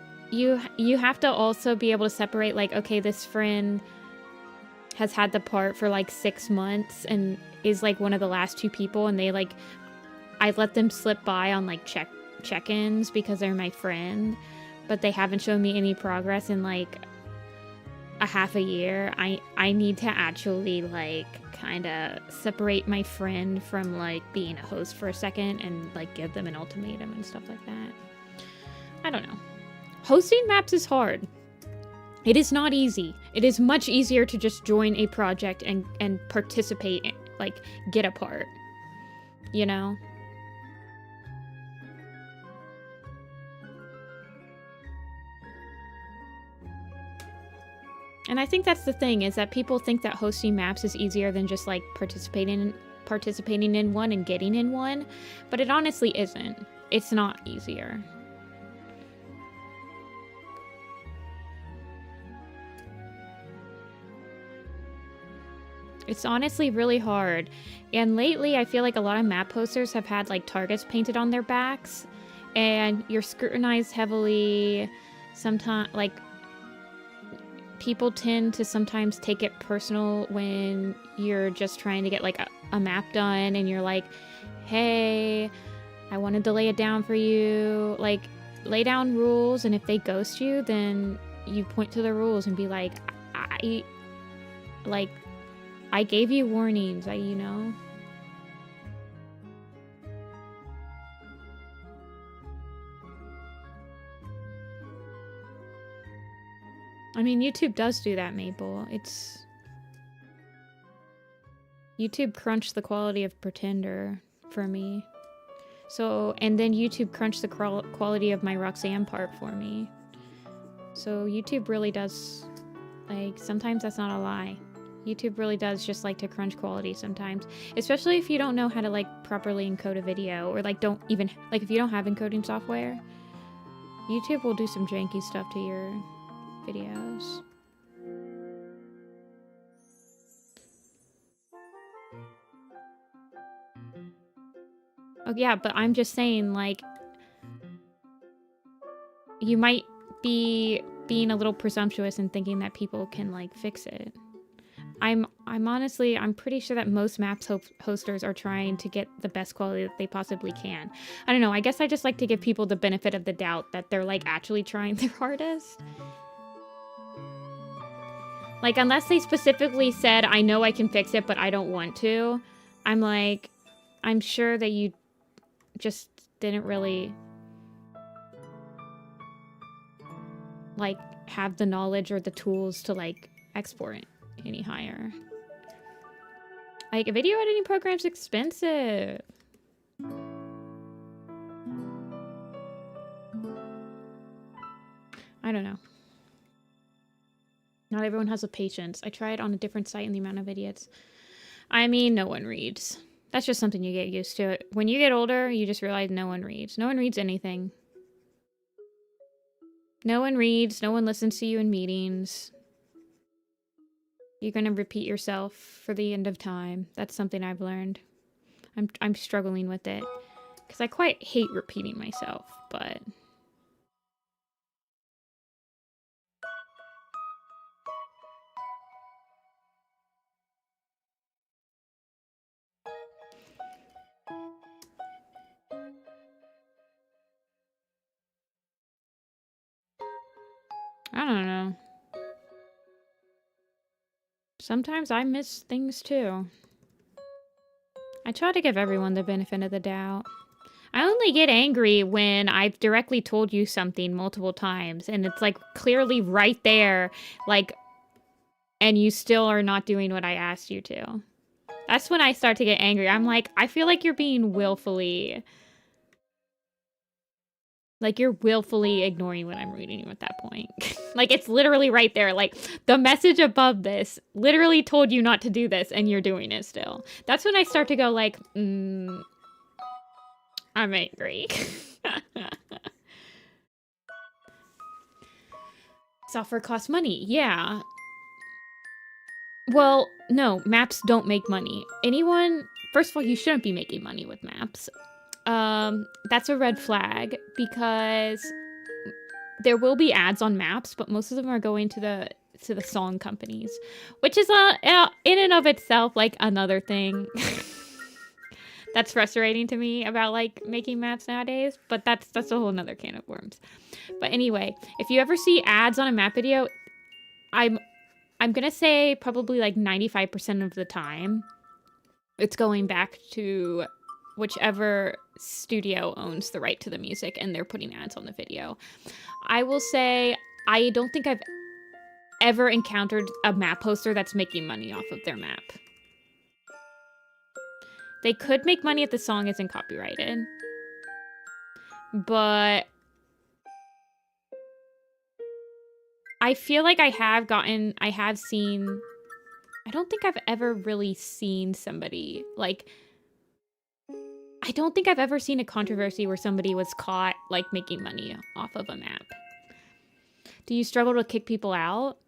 A: also be able to separate like, okay, this friend has had the part for like 6 months and is like one of the last 2 people, and they like, I let them slip by on like check-ins because they're my friend, but they haven't shown me any progress in like a half a year. I need to actually like kind of separate my friend from like being a host for a second and like give them an ultimatum and stuff like that. I don't know. Hosting maps is hard. It is not easy. It is much easier to just join a project and participate, like get a part, you know? And I think that's the thing, is that people think that hosting maps is easier than just like participating in one and getting in one, but it honestly isn't. It's not easier. It's honestly really hard. And lately, I feel like a lot of map posters have had like targets painted on their backs, and you're scrutinized heavily. Sometimes, like, people tend to sometimes take it personal when you're just trying to get like a map done, and you're like, hey, I wanted to lay it down for you. Like, lay down rules, and if they ghost you, then you point to the rules and be like, I gave you warnings, you know? I mean, YouTube does do that, Maple. It's... YouTube crunched the quality of Pretender for me. So, and then YouTube crunched the quality of my Roxanne part for me. So YouTube really does, like, sometimes that's not a lie. YouTube really does just like to crunch quality sometimes. Especially if you don't know how to, like, properly encode a video, or, like, don't even, like, if you don't have encoding software, YouTube will do some janky stuff to your videos. Oh, yeah, but I'm just saying, like, you might be being a little presumptuous and thinking that people can, like, fix it. I'm honestly, I'm pretty sure that most maps hosters are trying to get the best quality that they possibly can. I don't know, I guess I just like to give people the benefit of the doubt that they're, like, actually trying their hardest. Like, unless they specifically said, I know I can fix it, but I don't want to, I'm like, I'm sure that you just didn't really, like, have the knowledge or the tools to, like, export it any higher. Like, a video editing program's expensive. I don't know. Not everyone has the patience. I tried on a different site and the amount of idiots. I mean, no one reads. That's just something you get used to. When you get older, you just realize no one reads. No one reads anything. No one reads. No one listens to you in meetings. You're gonna repeat yourself for the end of time. That's something I've learned. I'm struggling with it. Because I quite hate repeating myself, but... I don't know. Sometimes I miss things too. I try to give everyone the benefit of the doubt. I only get angry when I've directly told you something multiple times and it's, like, clearly right there, like, and you still are not doing what I asked you to. That's when I start to get angry. I'm like, I feel like you're being willfully... Like, you're willfully ignoring what I'm reading you at that point. Like, it's literally right there. Like, the message above this literally told you not to do this, and you're doing it still. That's when I start to go, like, I'm angry. Software costs money. Yeah. Well, no, maps don't make money. First of all, you shouldn't be making money with maps. That's a red flag, because there will be ads on maps, but most of them are going to the song companies, which is in and of itself, like, another thing that's frustrating to me about, like, making maps nowadays. But that's a whole nother can of worms. But anyway, if you ever see ads on a map video, I'm gonna say probably like 95% of the time, it's going back to whichever studio owns the right to the music, and they're putting ads on the video. I will say, I don't think I've ever encountered a map poster that's making money off of their map. They could make money if the song isn't copyrighted, but I feel like I have seen, I don't think I've ever really seen somebody, like, I don't think I've ever seen a controversy where somebody was caught, like, making money off of a map. Do you struggle to kick people out?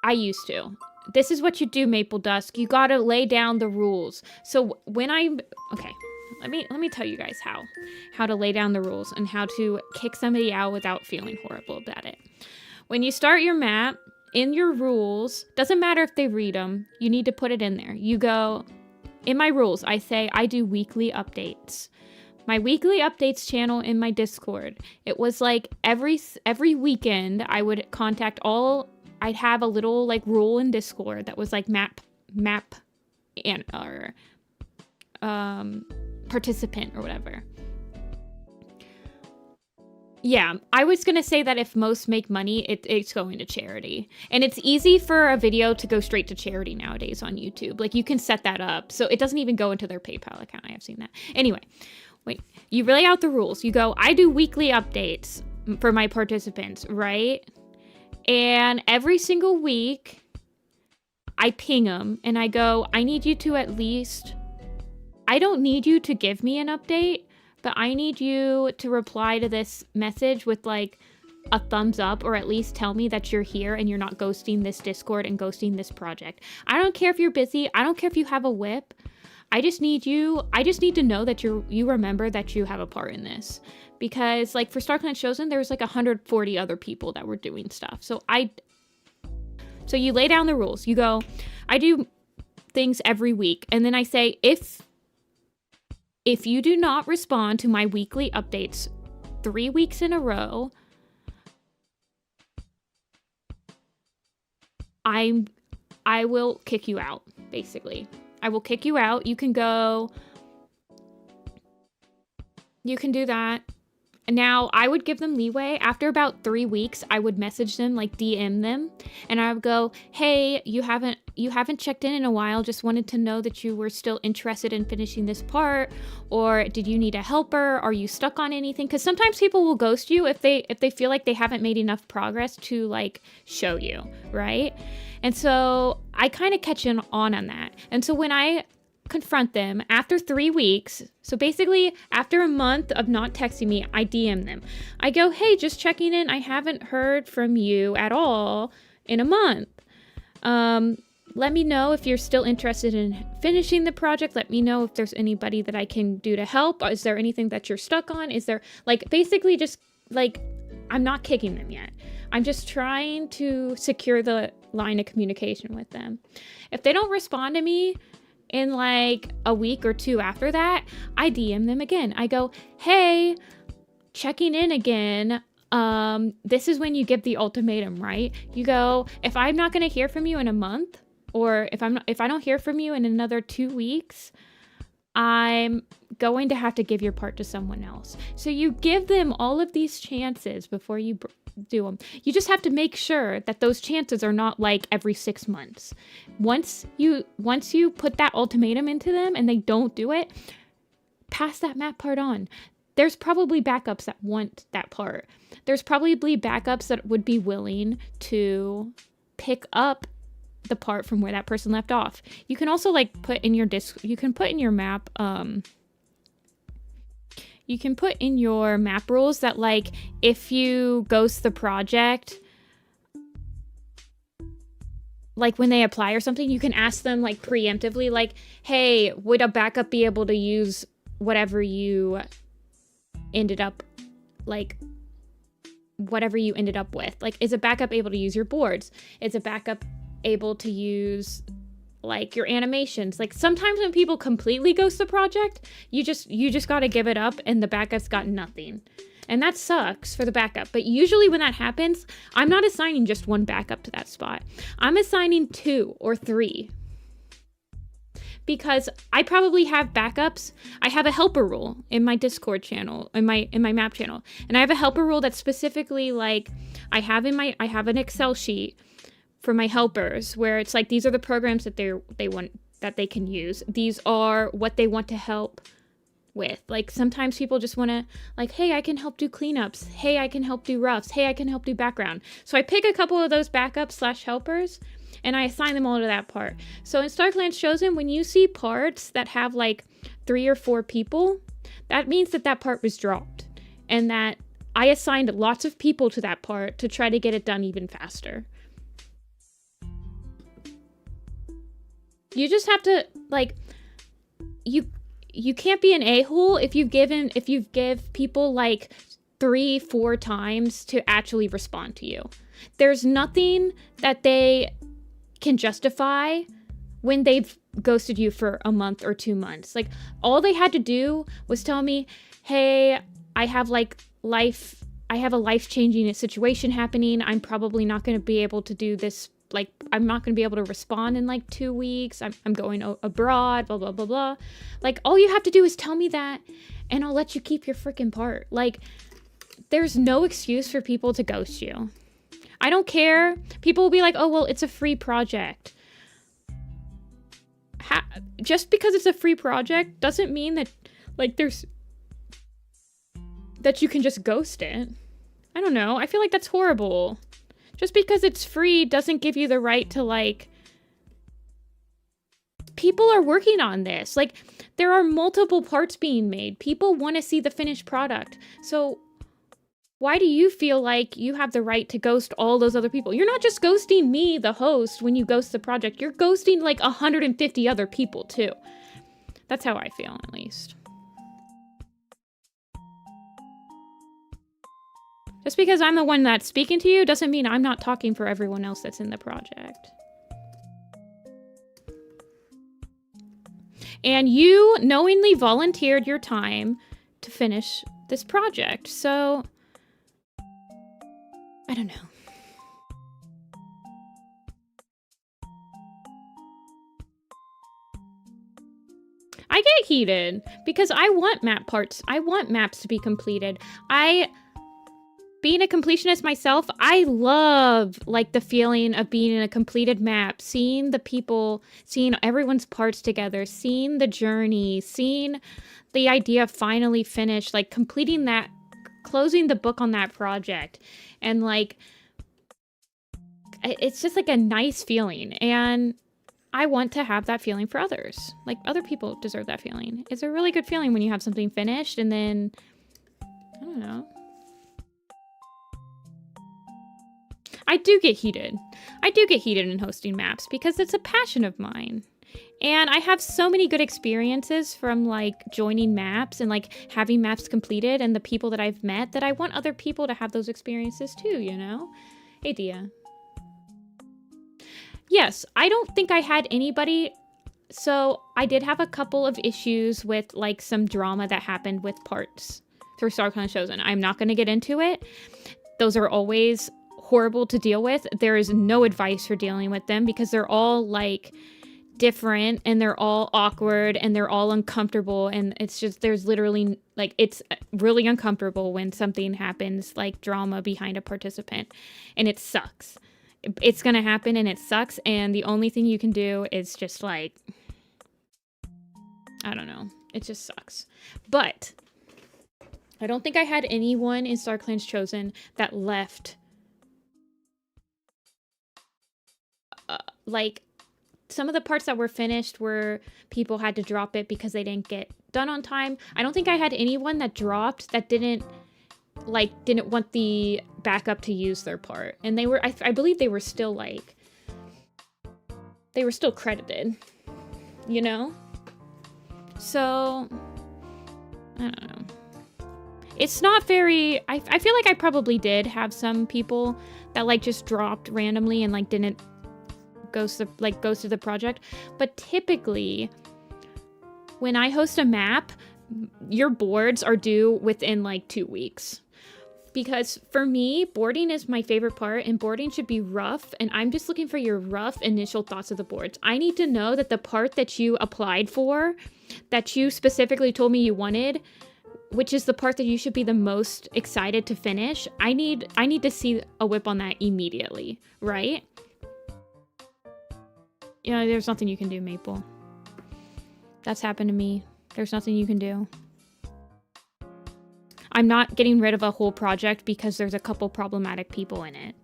A: I used to. This is what you do, Maple Dusk. You gotta lay down the rules. So when okay, let me tell you guys how to lay down the rules and how to kick somebody out without feeling horrible about it. When you start your map, in your rules, doesn't matter if they read them, you need to put it in there. You go, in my rules, I say I do weekly updates. My weekly updates channel in my Discord, it was like every weekend I would contact I'd have a little like rule in Discord that was like map and or participant or whatever. Yeah, I was gonna say that if most make money, it's going to charity. And it's easy for a video to go straight to charity nowadays on YouTube. Like, you can set that up, so it doesn't even go into their PayPal account. I have seen that. Anyway, wait, you lay out the rules. You go, I do weekly updates for my participants, right? And every single week, I ping them, and I go, I need you to at least... I don't need you to give me an update, but I need you to reply to this message with like a thumbs up, or at least tell me that you're here and you're not ghosting this Discord and ghosting this project. I don't care if you're busy. I don't care if you have a whip. I just need to know that you remember that you have a part in this. Because like for ThunderClan Chosen, there was like 140 other people that were doing stuff. So you lay down the rules. You go, I do things every week. And then I say, if you do not respond to my weekly updates 3 weeks in a row, I will kick you out, basically. I will kick you out. You can do that. Now, I would give them leeway. After about 3 weeks, I would message them, like DM them, and I would go, hey, you haven't checked in a while. Just wanted to know that you were still interested in finishing this part, or did you need a helper? Are you stuck on anything? Because sometimes people will ghost you if they feel like they haven't made enough progress to like show you, right? And so I kind of catch on that. And so when I confront them after 3 weeks, so basically after a month of not texting me, I DM them. I go, hey, just checking in. I haven't heard from you at all in a month. Let me know if you're still interested in finishing the project. Let me know if there's anybody that I can do to help. Is there anything that you're stuck on? Is there, like, basically just like, I'm not kicking them yet. I'm just trying to secure the line of communication with them. If they don't respond to me in like a week or two after that, I DM them again. I go, hey, checking in again. This is when you give the ultimatum, right? You go, if I'm not going to hear from you in a month, or if I don't hear from you in another 2 weeks, I'm going to have to give your part to someone else. So you give them all of these chances before you do them. You just have to make sure that those chances are not like every 6 months. Once you put that ultimatum into them and they don't do it, pass that map part on. There's probably backups that want that part. There's probably backups that would be willing to pick up the part from where that person left off. You can also like put in your map, you can put in your map rules that like if you ghost the project, like when they apply or something, you can ask them like preemptively, like, hey, would a backup be able to use whatever you ended up with? Like, is a backup able to use your boards? Is a backup able to use like your animations? Like sometimes when people completely ghost the project, you just got to give it up and the backup's got nothing. And that sucks for the backup. But usually when that happens, I'm not assigning just one backup to that spot. I'm assigning 2 or 3. Because I probably have backups. I have a helper rule in my Discord channel, in my map channel. And I have a helper rule that's specifically like I have an Excel sheet for my helpers where it's like these are the programs that they want that they can use. These are what they want to help with. Like sometimes people just want to like, hey, I can help do cleanups. Hey, I can help do roughs. Hey, I can help do background. So I pick a couple of those backups / helpers and I assign them all to that part. So in ThunderClan Chosen, when you see parts that have like 3 or 4 people, that means that part was dropped and that I assigned lots of people to that part to try to get it done even faster. You just have to, like, you can't be an a-hole if you give people like 3-4 times to actually respond to you. There's nothing that they can justify when they've ghosted you for a month or 2 months. Like, all they had to do was tell me, hey, I have a life-changing situation happening. I'm probably not going to be able to do this. Like, I'm not going to be able to respond in like 2 weeks. I'm going abroad, blah, blah, blah, blah. Like, all you have to do is tell me that, and I'll let you keep your freaking part. Like, there's no excuse for people to ghost you. I don't care. People will be like, oh, well, it's a free project. Just because it's a free project doesn't mean that, like, that you can just ghost it. I don't know. I feel like that's horrible. Just because it's free doesn't give you the right to, like... People are working on this. Like, there are multiple parts being made. People want to see the finished product. So, why do you feel like you have the right to ghost all those other people? You're not just ghosting me, the host, when you ghost the project. You're ghosting, like, 150 other people, too. That's how I feel, at least. Just because I'm the one that's speaking to you doesn't mean I'm not talking for everyone else that's in the project. And you knowingly volunteered your time to finish this project, so... I don't know. I get heated because I want map parts. I want maps to be completed. Being a completionist myself, I love, like, the feeling of being in a completed map, seeing the people, seeing everyone's parts together, seeing the journey, seeing the idea finally finished, like, completing that, closing the book on that project. And, like, it's just, like, a nice feeling. And I want to have that feeling for others. Like, other people deserve that feeling. It's a really good feeling when you have something finished and then, I don't know. I do get heated. I do get heated in hosting maps because it's a passion of mine. And I have so many good experiences from, like, joining maps and, like, having maps completed and the people that I've met that I want other people to have those experiences too, you know? Hey, Dia. Yes, I don't think I had anybody... So, I did have a couple of issues with, like, some drama that happened with parts through ThunderClan Chosen. I'm not going to get into it. Those are always horrible to deal with. There is no advice for dealing with them because they're all, like, different and they're all awkward and they're all uncomfortable, and it's just, there's literally, like, it's really uncomfortable when something happens, like drama behind a participant, and it sucks. It's gonna happen and it sucks, and the only thing you can do is just, like, I don't know, it just sucks. But I don't think I had anyone in ThunderClan Chosen that left like, some of the parts that were finished were people had to drop it because they didn't get done on time. I don't think I had anyone that dropped that didn't want the backup to use their part. And they were, I believe they were still, like, they were still credited, you know? So, I don't know. It's not very, I feel like I probably did have some people that, like, just dropped randomly and, like, didn't ghosted the project, but typically when I host a map, your boards are due within, like, 2 weeks. Because for me, boarding is my favorite part, and boarding should be rough, and I'm just looking for your rough initial thoughts of the boards. I need to know that the part that you applied for, that you specifically told me you wanted, which is the part that you should be the most excited to finish, I need to see a whip on that immediately, right? You know, there's nothing you can do, Maple. That's happened to me. There's nothing you can do. I'm not getting rid of a whole project because there's a couple problematic people in it.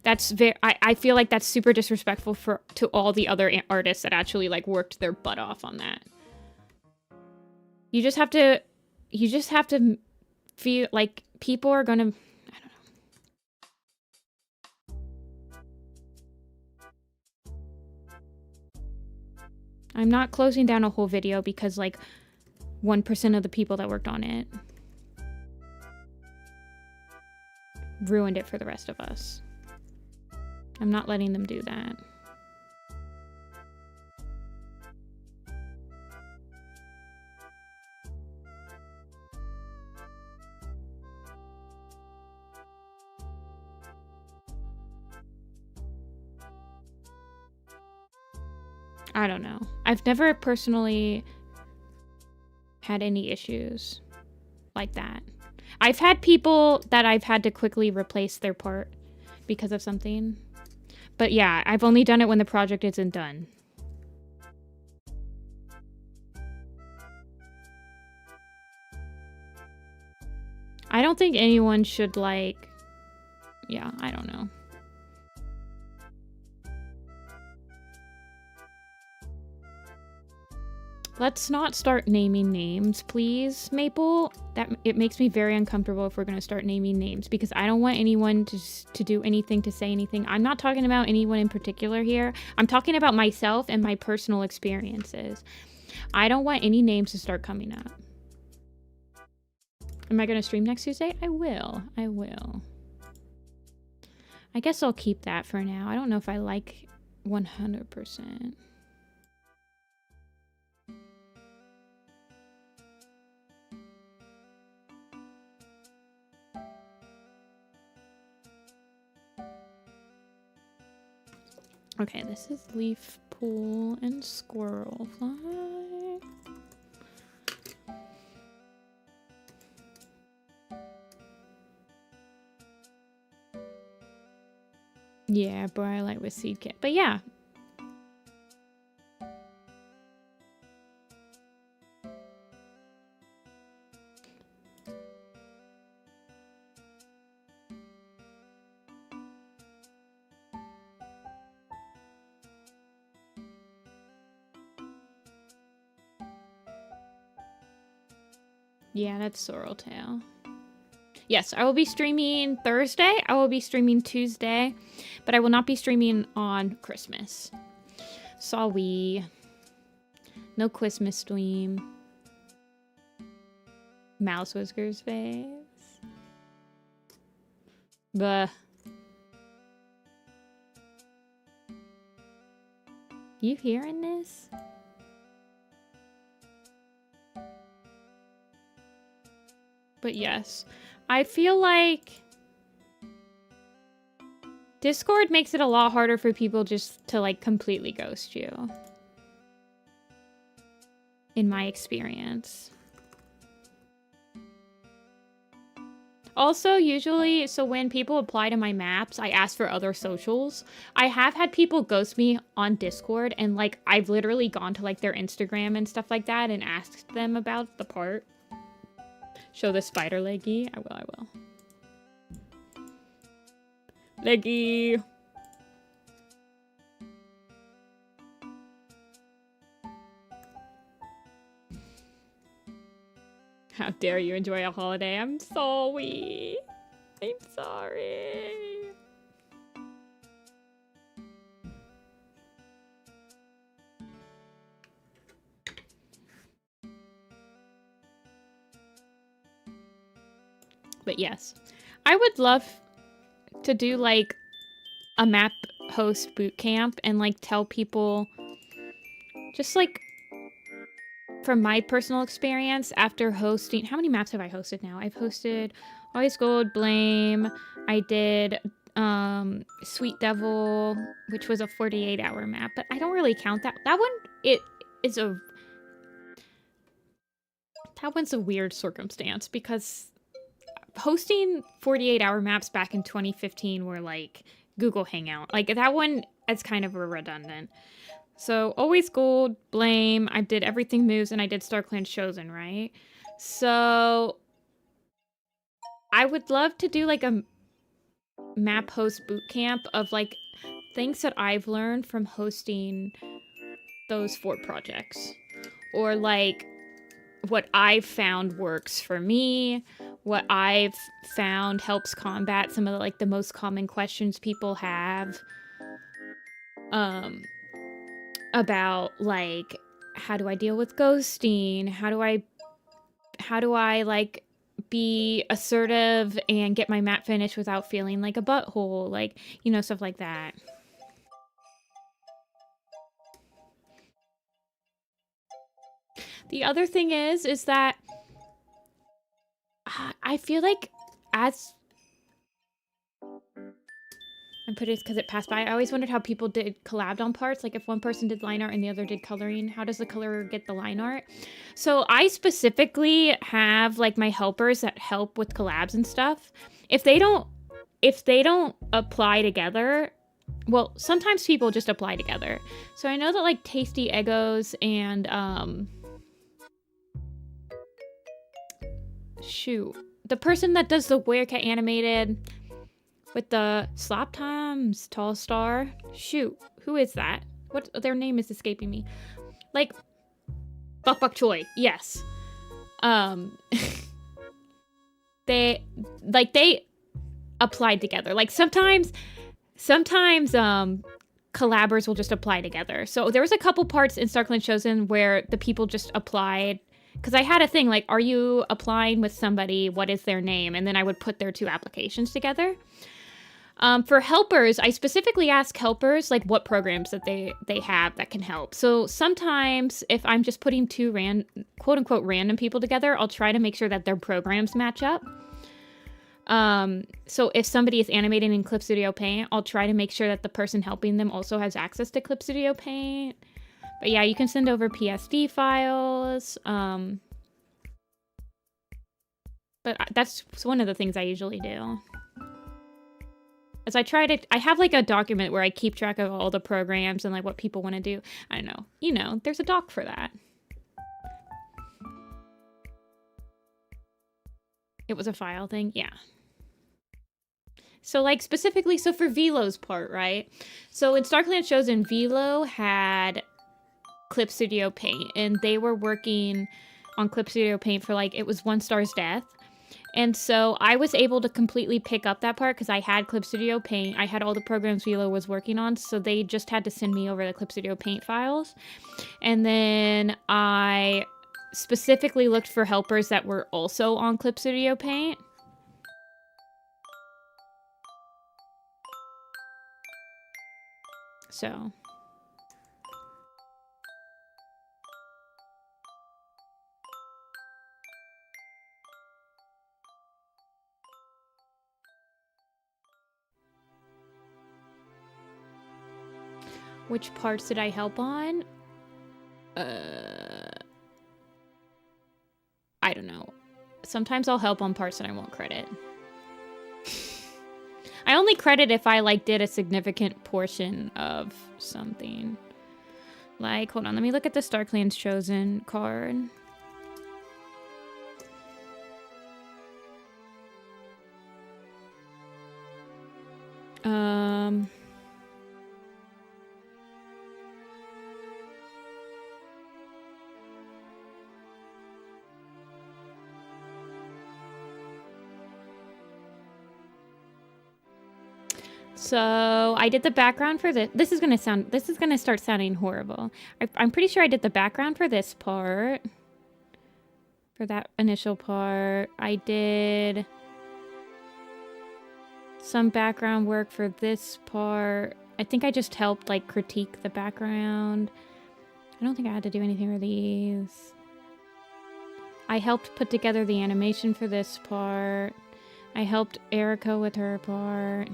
A: That's I feel like that's super disrespectful to all the other artists that actually, like, worked their butt off on that. You just have to feel like people are gonna, I don't know. I'm not closing down a whole video because like 1% of the people that worked on it ruined it for the rest of us. I'm not letting them do that. I don't know. I've never personally had any issues like that. I've had people that I've had to quickly replace their part because of something. But yeah, I've only done it when the project isn't done. I don't think anyone should like... Yeah, I don't know. Let's not start naming names, please, Maple. It makes me very uncomfortable if we're going to start naming names because I don't want anyone to do anything, to say anything. I'm not talking about anyone in particular here. I'm talking about myself and my personal experiences. I don't want any names to start coming up. Am I going to stream next Tuesday? I will. I will. I guess I'll keep that for now. I don't know if I like 100%. Okay, this is leaf pool and squirrel fly. Yeah, Briarlight with seed kit. But yeah. Yeah, that's Sorreltail. Yes, I will be streaming Thursday. I will be streaming Tuesday, but I will not be streaming on Christmas. Sorry. No Christmas stream. Mouse Whiskers face. Buh. You hearing this? But yes, I feel like Discord makes it a lot harder for people just to like completely ghost you. In my experience. Also, usually, so when people apply to my maps, I ask for other socials. I have had people ghost me on Discord and like I've literally gone to like their Instagram and stuff like that and asked them about the part. Show the spider leggy. I will. Leggy. How dare you enjoy a holiday? I'm sorry. I'm sorry. But yes, I would love to do like a map host boot camp and like tell people just like from my personal experience after hosting, how many maps have I hosted now? I've hosted Always Gold, Blame. I did Sweet Devil, which was a 48-hour map, but I don't really count that. That one's a weird circumstance because hosting 48-hour maps back in 2015 were like Google Hangout. Like that one is kind of a redundant. So Always Gold, Blame, I did Everything Moves, and I did StarClan Chosen, right? So I would love to do like a map host boot camp of like things that I've learned from hosting those 4 projects. Or like what I've found works for me, what I've found helps combat some of the, like the most common questions people have. about like, how do I deal with ghosting? How do I like be assertive and get my mat finished without feeling like a butthole? Like, you know, stuff like that. The other thing is that I feel like as I put it because it passed by. I always wondered how people did collabed on parts. Like if one person did line art and the other did coloring, how does the colorer get the line art? So I specifically have like my helpers that help with collabs and stuff. If they don't apply together, well, sometimes people just apply together. So I know that like Tasty Egos and shoot, the person that does the Werecat animated with the Slop Times Tall Star. Shoot, who is that? What their name is escaping me. Like Buk Choi. Yes. They applied together. Like sometimes collabers will just apply together. So there was a couple parts in StarClan Chosen where the people just applied. Because I had a thing like, are you applying with somebody? What is their name? And then I would put their two applications together. For helpers, I specifically ask helpers like what programs that they have that can help. So sometimes if I'm just putting two quote unquote random people together, I'll try to make sure that their programs match up. So if somebody is animating in Clip Studio Paint, I'll try to make sure that the person helping them also has access to Clip Studio Paint. But yeah, you can send over PSD files. But that's one of the things I usually do. As I have like a document where I keep track of all the programs and like what people want to do. I don't know. You know, there's a doc for that. It was a file thing? Yeah. So like specifically, so for Velo's part, right? So in StarClan Chosen, Velo had Clip Studio Paint and they were working on Clip Studio Paint for like, it was One Star's death. And so I was able to completely pick up that part because I had Clip Studio Paint. I had all the programs Velo was working on, so they just had to send me over the Clip Studio Paint files. And then I specifically looked for helpers that were also on Clip Studio Paint. So... Which parts did I help on? I don't know. Sometimes I'll help on parts that I won't credit. I only credit if I like did a significant portion of something. Like, hold on, let me look at the StarClan's Chosen card. So I did the background for this. This is gonna start sounding horrible. I'm pretty sure I did the background for this part. For that initial part. I did some background work for this part. I think I just helped like critique the background. I don't think I had to do anything with these. I helped put together the animation for this part. I helped Erica with her part.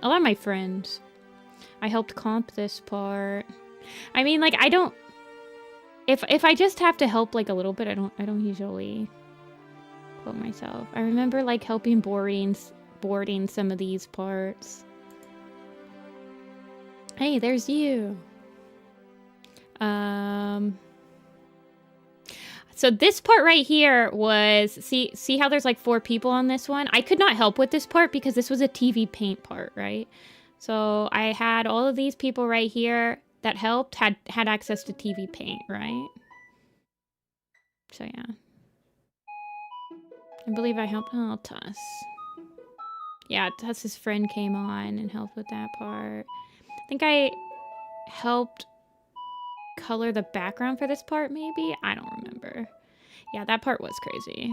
A: A lot of my friends. I helped comp this part. I mean, like, I don't... If I just have to help, like, a little bit, I don't usually quote myself. I remember, like, helping boarding some of these parts. Hey, there's you! So this part right here was, see how there's like 4 people on this one? I could not help with this part because this was a TV paint part, right? So I had all of these people right here that helped, had access to TV paint, right? So yeah. I believe I helped, oh, Tuss. Yeah, Tuss's friend came on and helped with that part. I think I helped color the background for this part, maybe? I don't remember. Yeah, that part was crazy.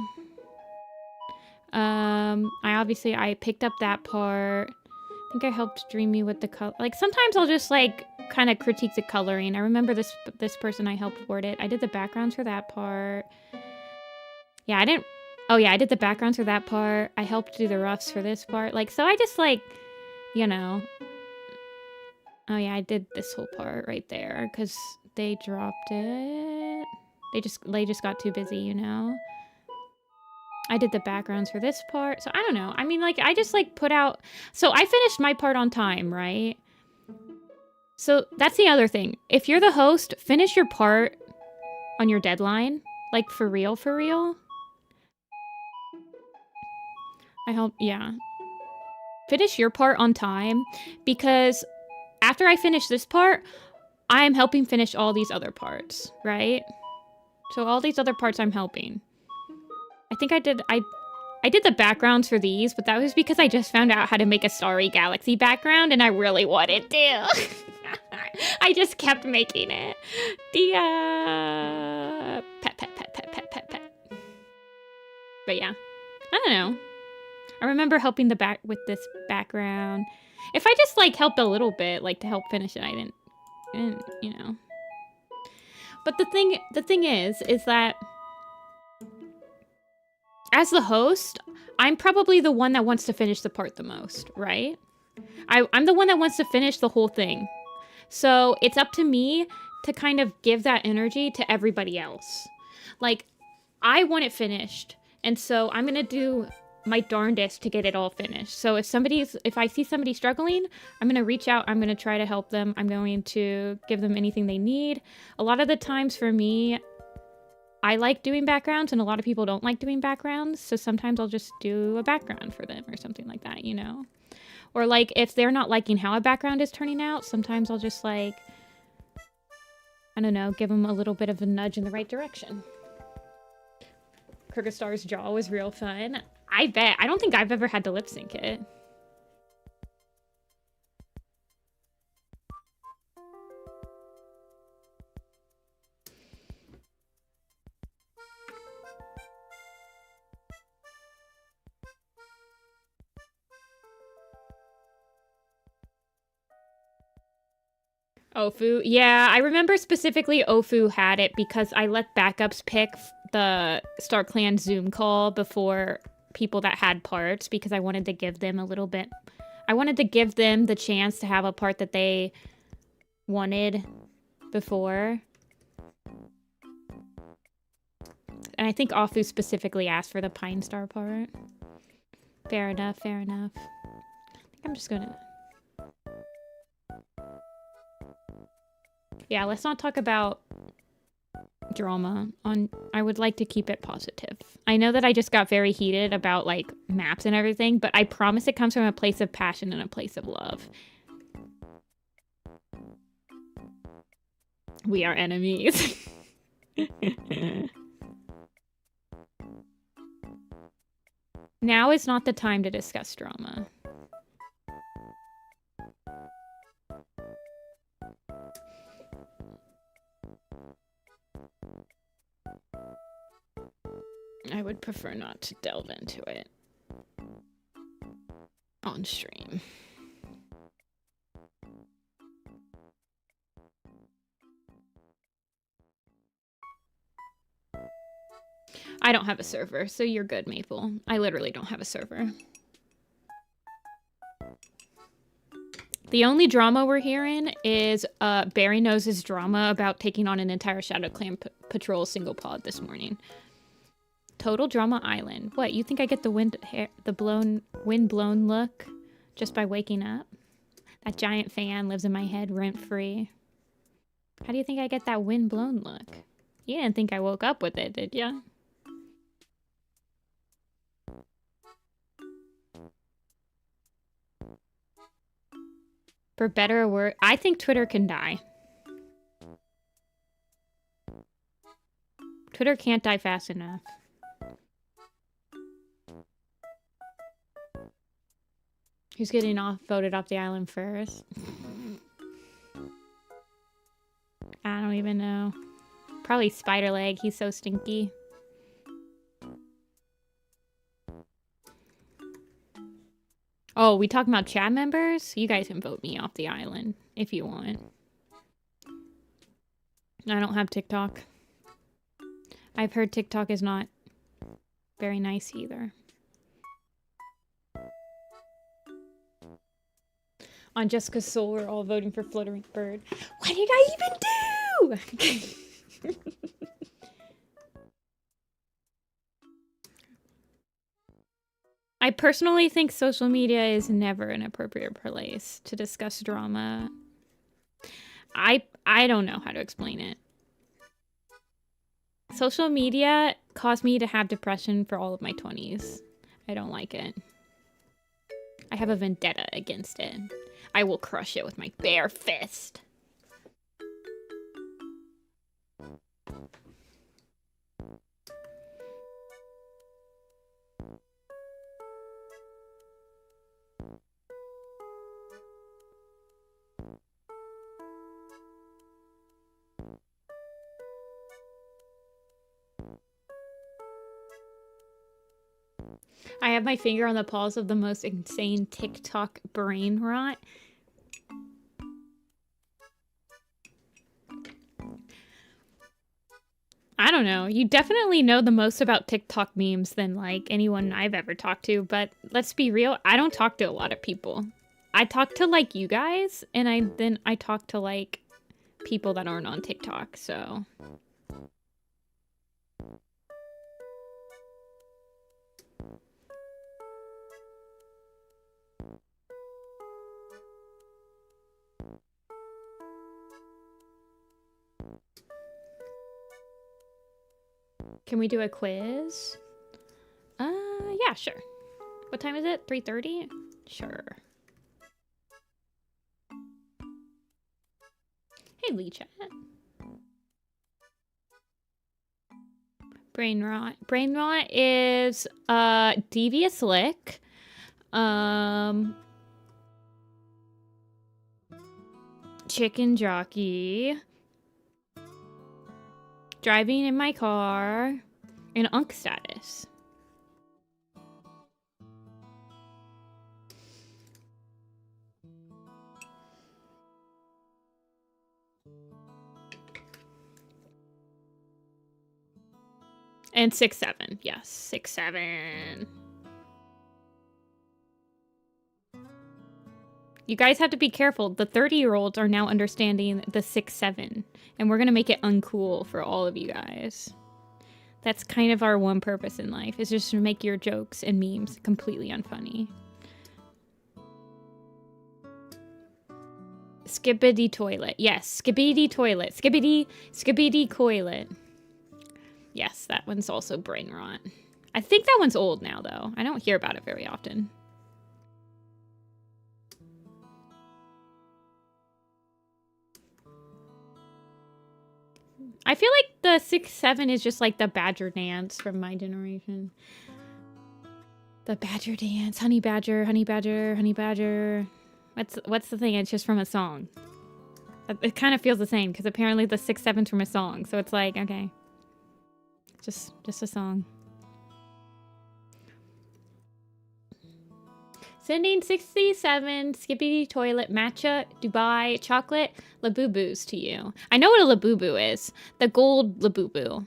A: I picked up that part. I think I helped Dreamy with the color. Like, sometimes I'll just, like, kind of critique the coloring. I remember this person I helped word it. I did the backgrounds for that part. Yeah, I didn't... Oh, yeah, I did the backgrounds for that part. I helped do the roughs for this part. Like, so I just, like, you know... Oh, yeah, I did this whole part right there, because they dropped it. They just got too busy, you know? I did the backgrounds for this part. So I don't know. I mean, like, I just, like, put out... So I finished my part on time, right? So that's the other thing. If you're the host, finish your part on your deadline. Like, for real, for real. Yeah. Finish your part on time, because after I finish this part, I'm helping finish all these other parts, right? So all these other parts I'm helping. I think I did the backgrounds for these, but that was because I just found out how to make a Starry Galaxy background, and I really wanted to. I just kept making it. Pet. But yeah, I don't know. I remember helping with this background. If I just, like, helped a little bit, like, to help finish it, I didn't, you know. But the thing is that as the host, I'm probably the one that wants to finish the part the most, right? I'm the one that wants to finish the whole thing. So it's up to me to kind of give that energy to everybody else. Like, I want it finished, and so I'm gonna do my darndest to get it all finished. So if I see somebody struggling, I'm gonna reach out, I'm gonna try to help them, I'm going to give them anything they need. A lot of the times for me, I like doing backgrounds, and a lot of people don't like doing backgrounds, so sometimes I'll just do a background for them or something like that, you know? Or, like, if they're not liking how a background is turning out, sometimes I'll just, like, I don't know, give them a little bit of a nudge in the right direction. Kyrgyzstar's jaw was real fun. I bet. I don't think I've ever had to lip sync it. Ofu. Yeah, I remember specifically Ofu had it because I let backups pick the ThunderClan Zoom call before people that had parts, because I wanted to give them a little bit... I wanted to give them the chance to have a part that they wanted before. And I think Ofu specifically asked for the Pine Star part. Fair enough, fair enough. I think I'm just gonna... Yeah, let's not talk about drama. I would like to keep it positive. I know that I just got very heated about, like, maps and everything, but I promise it comes from a place of passion and a place of love. We are enemies. Now is not the time to discuss drama. I would prefer not to delve into it on stream. I don't have a server, so you're good, Maple. I literally don't have a server. The only drama we're hearing is Barry Nose's drama about taking on an entire Shadow Clan patrol single pod this morning. Total Drama Island. What, you think I get the wind blown look just by waking up? That giant fan lives in my head rent-free. How do you think I get that wind blown look? You didn't think I woke up with it, did ya? For better or worse, I think Twitter can die. Twitter can't die fast enough. Who's getting voted off the island first? I don't even know. Probably Spider Leg. He's so stinky. Oh, we talking about chat members? You guys can vote me off the island if you want. I don't have TikTok. I've heard TikTok is not very nice either. On Jessica's Soul, we're all voting for Fluttering Bird. What did I even do? I personally think social media is never an appropriate place to discuss drama. I don't know how to explain it. Social media caused me to have depression for all of my 20s. I don't like it. I have a vendetta against it. I will crush it with my bare fist. I have my finger on the pulse of the most insane TikTok brain rot. I don't know. You definitely know the most about TikTok memes than like anyone I've ever talked to, but let's be real, I don't talk to a lot of people. I talk to like you guys, and I talk to like people that aren't on TikTok, so. Can we do a quiz? Yeah, sure. What time is it? 3:30? Sure. Hey, Lee Chat. Brain rot. Brain rot is devious lick. Chicken jockey. Driving in my car. And unk status. And 6'7". Yes, 6'7". You guys have to be careful. The 30-year-olds are now understanding the 6'7", and we're gonna make it uncool for all of you guys. That's kind of our one purpose in life, is just to make your jokes and memes completely unfunny. Skibbity toilet. Yes, skibbity toilet. Skibbity toilet. Yes, that one's also brain rot. I think that one's old now, though. I don't hear about it very often. I feel like the 6'7" is just like the badger dance from my generation. The badger dance. Honey badger, honey badger, honey badger. What's the thing? It's just from a song. It kind of feels the same, because apparently the 6'7's from a song. So it's like, okay. Just a song. Sending 67 Skippy Toilet Matcha Dubai Chocolate Labubus to you. I know what a Labubu is. The gold Labubu.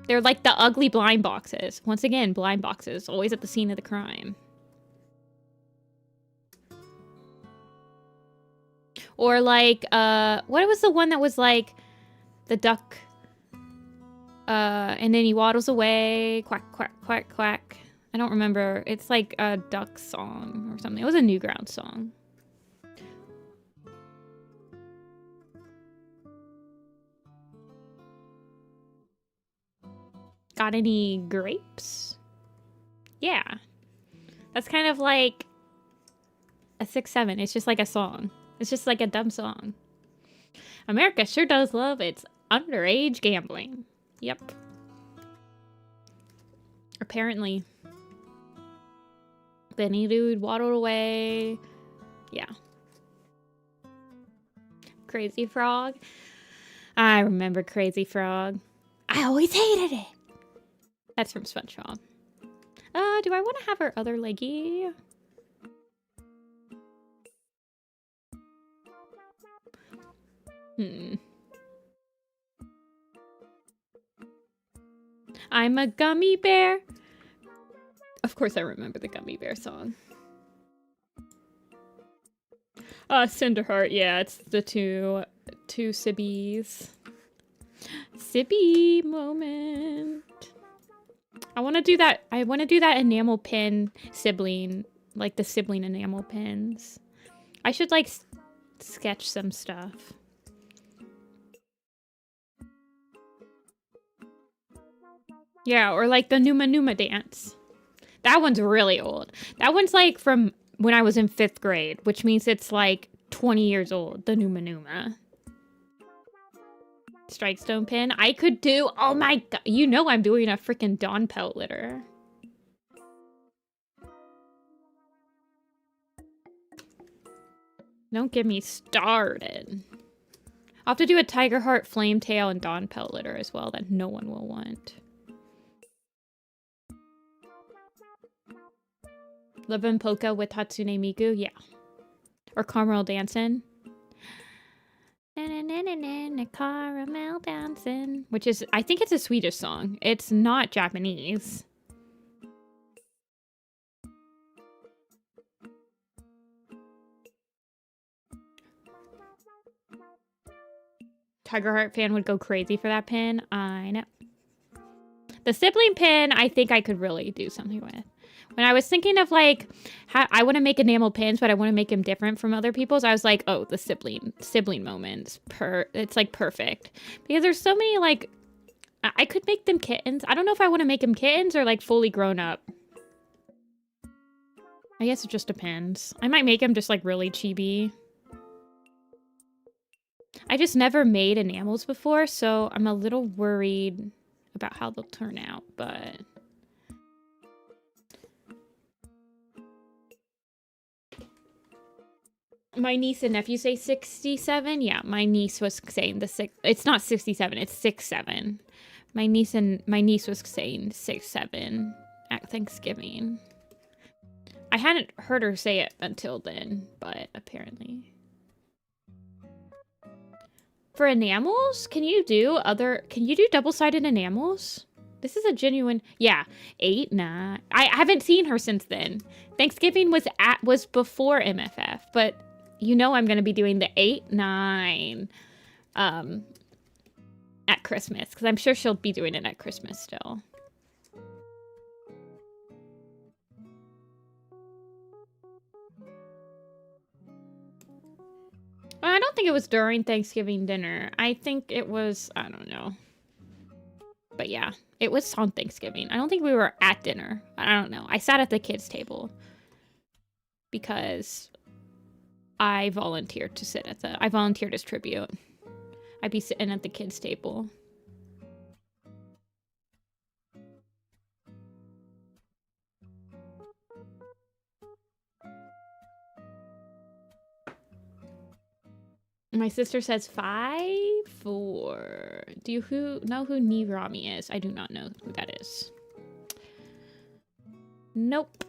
A: They're like the ugly blind boxes. Once again, blind boxes. Always at the scene of the crime. Or like, what was the one that was like the duck? And then he waddles away. Quack, quack, quack, quack. I don't remember. It's like a duck song or something. It was a Newgrounds song. Got any grapes? Yeah. That's kind of like a 6'7". It's just like a song. It's just like a dumb song. America sure does love its underage gambling. Yep. Apparently. Benny dude waddled away. Yeah. Crazy frog. I remember Crazy Frog. I always hated it. That's from SpongeBob. Do I want to have our other leggy? I'm a gummy bear. Of course I remember the gummy bear song. Cinderheart, yeah, it's the two Sibbies. Sibby moment. I want to do that enamel pin sibling, like the sibling enamel pins. I should like sketch some stuff. Yeah, or like the Numa Numa dance. That one's really old. That one's like from when I was in 5th grade, which means it's like 20 years old, the Numa Numa. Strike stone pin. I could do, oh my god, you know I'm doing a freaking Dawn pelt litter. Don't get me started. I'll have to do a Tiger Heart, Flame Tail, and Dawn pelt litter as well that no one will want. Live in Polka with Hatsune Miku, yeah. Or Caramel Dancing. Caramel Dancing. Which is, I think it's a Swedish song. It's not Japanese. Tiger Heart fan would go crazy for that pin. I know. The sibling pin, I think I could really do something with. When I was thinking of like, how I want to make enamel pins, but I want to make them different from other people's, I was like, oh, the sibling moments. It's like perfect. Because there's so many like, I could make them kittens. I don't know if I want to make them kittens or like fully grown up. I guess it just depends. I might make them just like really chibi. I just never made enamels before, so I'm a little worried about how they'll turn out, but... My niece and nephew say 67. Yeah, my niece was saying it's not 67, it's 67. My niece was saying 67 at Thanksgiving. I hadn't heard her say it until then, but apparently. For enamels, can you do double-sided enamels? This is a genuine, yeah, 8, 9. I haven't seen her since then. Thanksgiving was before MFF, but you know I'm going to be doing the 8, 9 at Christmas, because I'm sure she'll be doing it at Christmas still. Well, I don't think it was during Thanksgiving dinner. I think it was, I don't know. But yeah, it was on Thanksgiving. I don't think we were at dinner. I don't know. I sat at the kids' table because I volunteered to sit I volunteered as tribute. I'd be sitting at the kids' table. My sister says 5, 4. Do you know who Nirami is? I do not know who that is. Nope.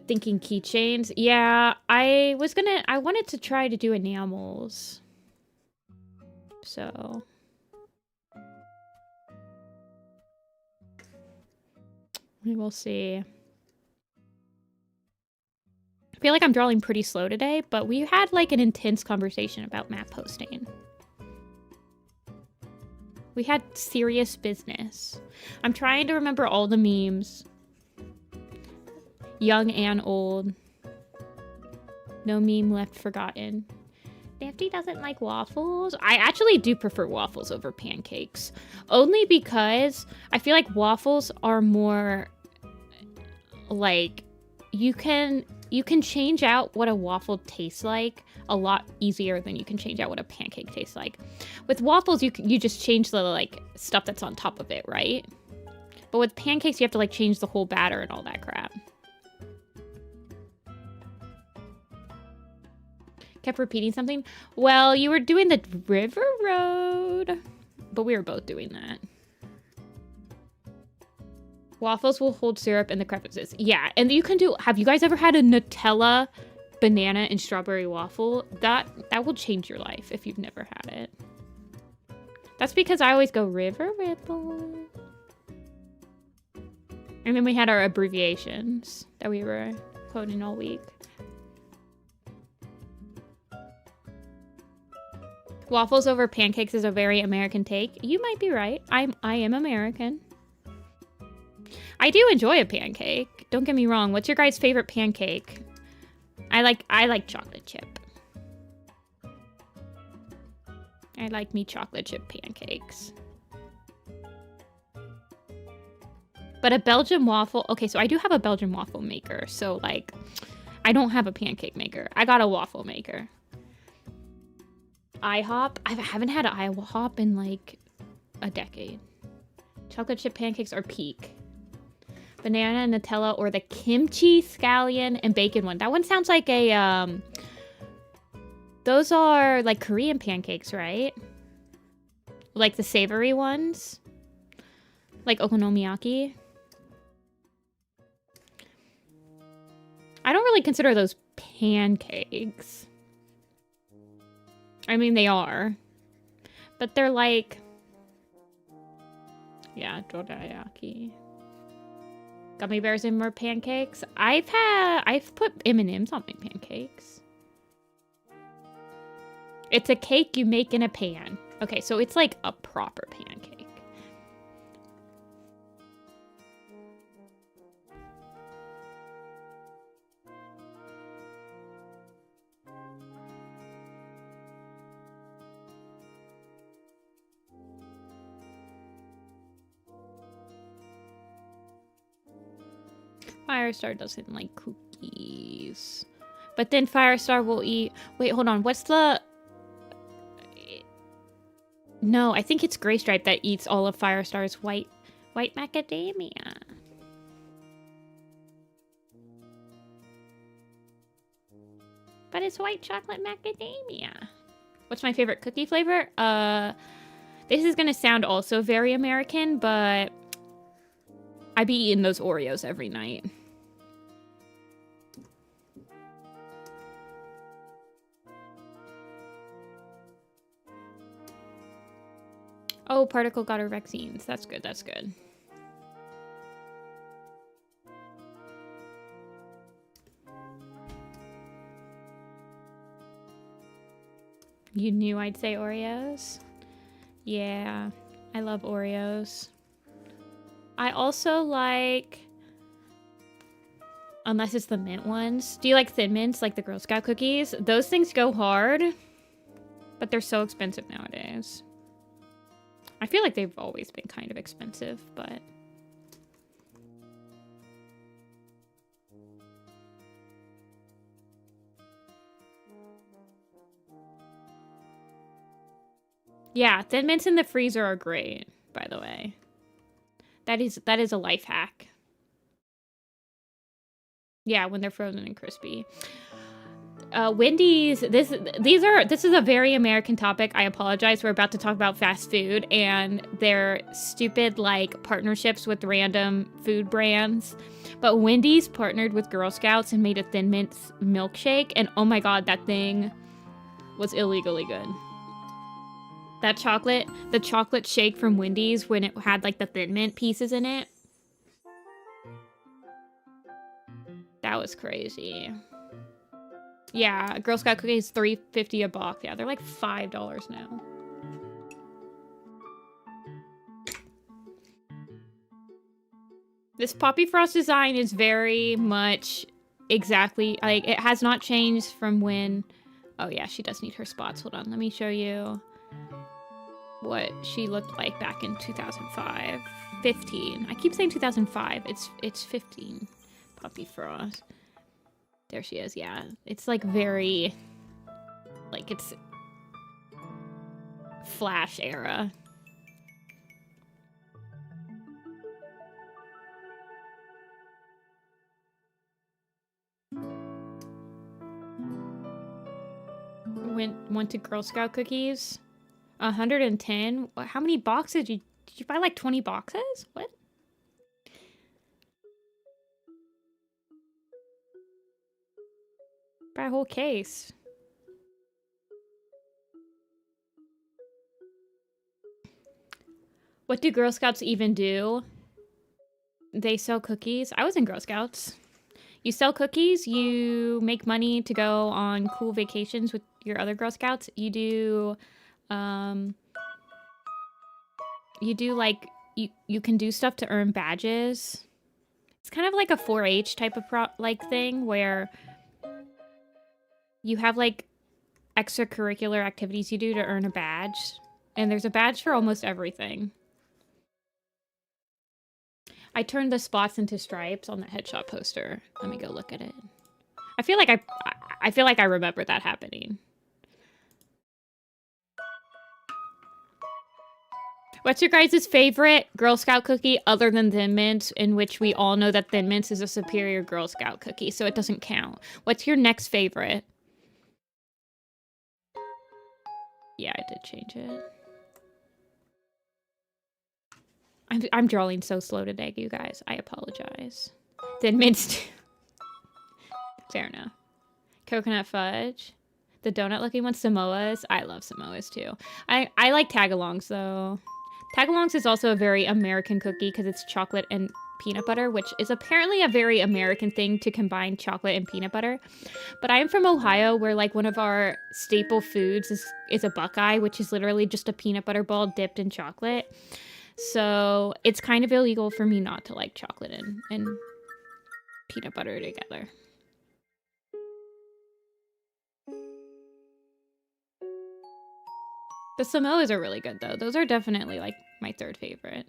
A: Thinking keychains. Yeah, I wanted to try to do enamels. So. We will see. I feel like I'm drawing pretty slow today, but we had like an intense conversation about map posting. We had serious business. I'm trying to remember all the memes. Young and old. No meme left forgotten. Nifty doesn't like waffles. I actually do prefer waffles over pancakes. Only because I feel like waffles are more like you can change out what a waffle tastes like a lot easier than you can change out what a pancake tastes like. With waffles, you just change the like stuff that's on top of it, right? But with pancakes, you have to like change the whole batter and all that crap. Kept repeating something. Well, you were doing the river road, but we were both doing that. Waffles will hold syrup in the crevices. Yeah, and you can do... Have you guys ever had a Nutella, banana, and strawberry waffle? That will change your life if you've never had it. That's because I always go River Ripple. And then we had our abbreviations that we were quoting all week. Waffles over pancakes is a very American take. You might be right. I am American. I do enjoy a pancake. Don't get me wrong. What's your guys' favorite pancake? I like chocolate chip. I like me chocolate chip pancakes. But a Belgian waffle... Okay, so I do have a Belgian waffle maker. So, like, I don't have a pancake maker. I got a waffle maker. IHOP? I haven't had an IHOP in, like, a decade. Chocolate chip pancakes are peak. Banana, Nutella, or the kimchi, scallion, and bacon one. That one sounds like a, those are, like, Korean pancakes, right? Like the savory ones? Like okonomiyaki? I don't really consider those pancakes. I mean, they are. But they're like... Yeah, dorayaki. Gummy bears in more pancakes. I've put M&Ms on my pancakes. It's a cake you make in a pan. Okay, so it's like a proper pancake. Firestar doesn't like cookies. But then Firestar will eat... Wait, hold on. What's the... No, I think it's Gray Stripe that eats all of Firestar's white macadamia. But it's white chocolate macadamia. What's my favorite cookie flavor? This is gonna sound also very American, but I be eating those Oreos every night. Oh, Particle got her vaccines. That's good, that's good. You knew I'd say Oreos? Yeah, I love Oreos. I also like... Unless it's the mint ones. Do you like Thin Mints, like the Girl Scout cookies? Those things go hard, but they're so expensive nowadays. I feel like they've always been kind of expensive, but... Yeah, Thin Mints in the freezer are great, by the way. That is a life hack. Yeah, when they're frozen and crispy. Wendy's, this is a very American topic. I apologize. We're about to talk about fast food and their stupid, like, partnerships with random food brands. But Wendy's partnered with Girl Scouts and made a Thin Mints milkshake. And oh my god, that thing was illegally good. That the chocolate shake from Wendy's when it had, like, the Thin Mint pieces in it. That was crazy. Yeah, Girl Scout cookies, $3.50 a box. Yeah, they're like $5 now. This Poppy Frost design is very much exactly, like, it has not changed from when... Oh yeah, she does need her spots. Hold on, let me show you what she looked like back in 2005. 15. I keep saying 2005. It's 15. Poppy Frost. There she is, yeah. It's like very, like, it's Flash era. wanted Girl Scout cookies. 110. How many boxes? Did you buy like 20 boxes? What? Buy a whole case. What do Girl Scouts even do? They sell cookies. I was in Girl Scouts. You sell cookies, you make money to go on cool vacations with your other Girl Scouts. You do like, you can do stuff to earn badges. It's kind of like a 4-H type of thing where you have like extracurricular activities you do to earn a badge. And there's a badge for almost everything. I turned the spots into stripes on the headshot poster. Let me go look at it. I feel like I remember that happening. What's your guys' favorite Girl Scout cookie other than Thin Mints, in which we all know that Thin Mints is a superior Girl Scout cookie, so it doesn't count. What's your next favorite? Yeah, I did change it. I'm drawing so slow today, you guys. I apologize. Thin Mints. Fair enough. Coconut fudge. The donut-looking one. Samoas. I love Samoas, too. I like tagalongs, though. Tagalongs is also a very American cookie because it's chocolate and peanut butter, which is apparently a very American thing to combine chocolate and peanut butter. But I'm from Ohio, where like one of our staple foods is a Buckeye, which is literally just a peanut butter ball dipped in chocolate. So it's kind of illegal for me not to like chocolate and peanut butter together. The Samoas are really good, though. Those are definitely, like, my third favorite.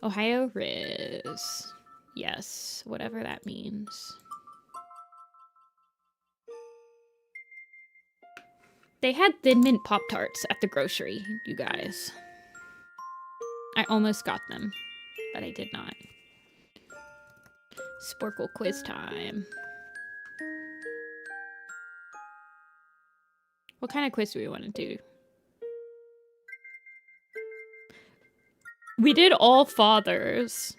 A: Ohio Riz. Yes, whatever that means. They had Thin Mint Pop-Tarts at the grocery, you guys. I almost got them, but I did not. Sporkle quiz time. What kind of quiz do we want to do? We did All Fathers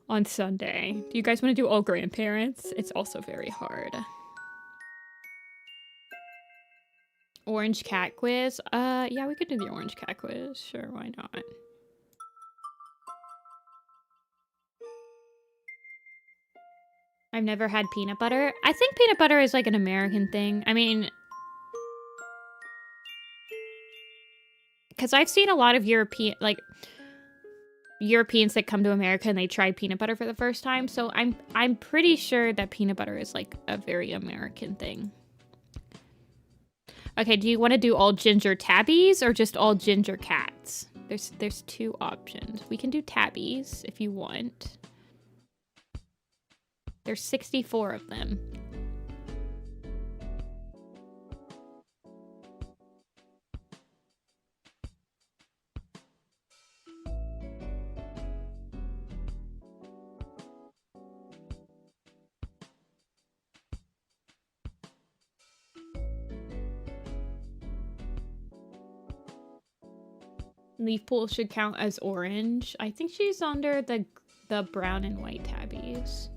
A: on Sunday. Do you guys want to do All Grandparents? It's also very hard. Orange Cat Quiz? Yeah, we could do the Orange Cat Quiz. Sure, why not? I've never had peanut butter. I think peanut butter is like an American thing. I mean, because I've seen a lot of Europeans that come to America and they try peanut butter for the first time. So I'm pretty sure that peanut butter is like a very American thing. Okay, do you want to do all ginger tabbies or just all ginger cats? There's two options. We can do tabbies if you want. There's 64 of them. Leaf Pool should count as orange. I think she's under the brown and white tabbies.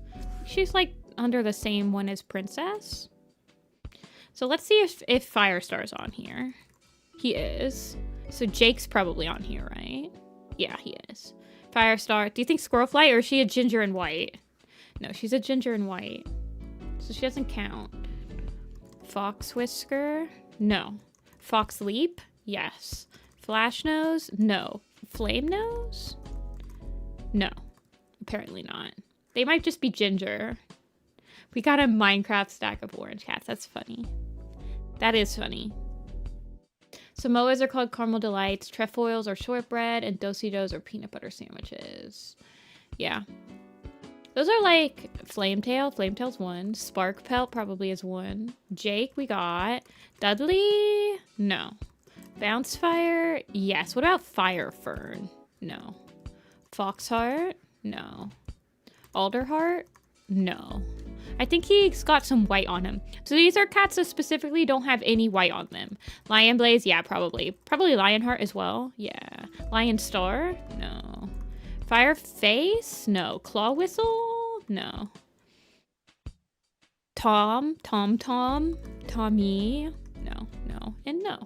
A: She's like under the same one as Princess. So let's see if Firestar's on here. He is. So Jake's probably on here, right? Yeah, he is. Firestar. Do you think Squirrelflight, or is she a ginger and white? No, she's a ginger and white. So she doesn't count. Fox Whisker? No. Fox Leap? Yes. Flash Nose? No. Flame Nose? No. Apparently not. They might just be ginger. We got a Minecraft stack of orange cats. That's funny. That is funny. Samoas are called caramel delights. Trefoils are shortbread. And do-si-dos are peanut butter sandwiches. Yeah. Those are like Flametail. Flametail's one. Spark Pelt probably is one. Jake we got. Dudley? No. Bounce Fire? Yes. What about Fire Fern? No. Foxheart? No. Alderheart? No. I think he's got some white on him. So these are cats that specifically don't have any white on them. Lion Blaze, yeah, probably. Probably Lionheart as well. Yeah. Lion Star? No. Fire Face? No. Claw Whistle? No. Tommy? No, no, and no.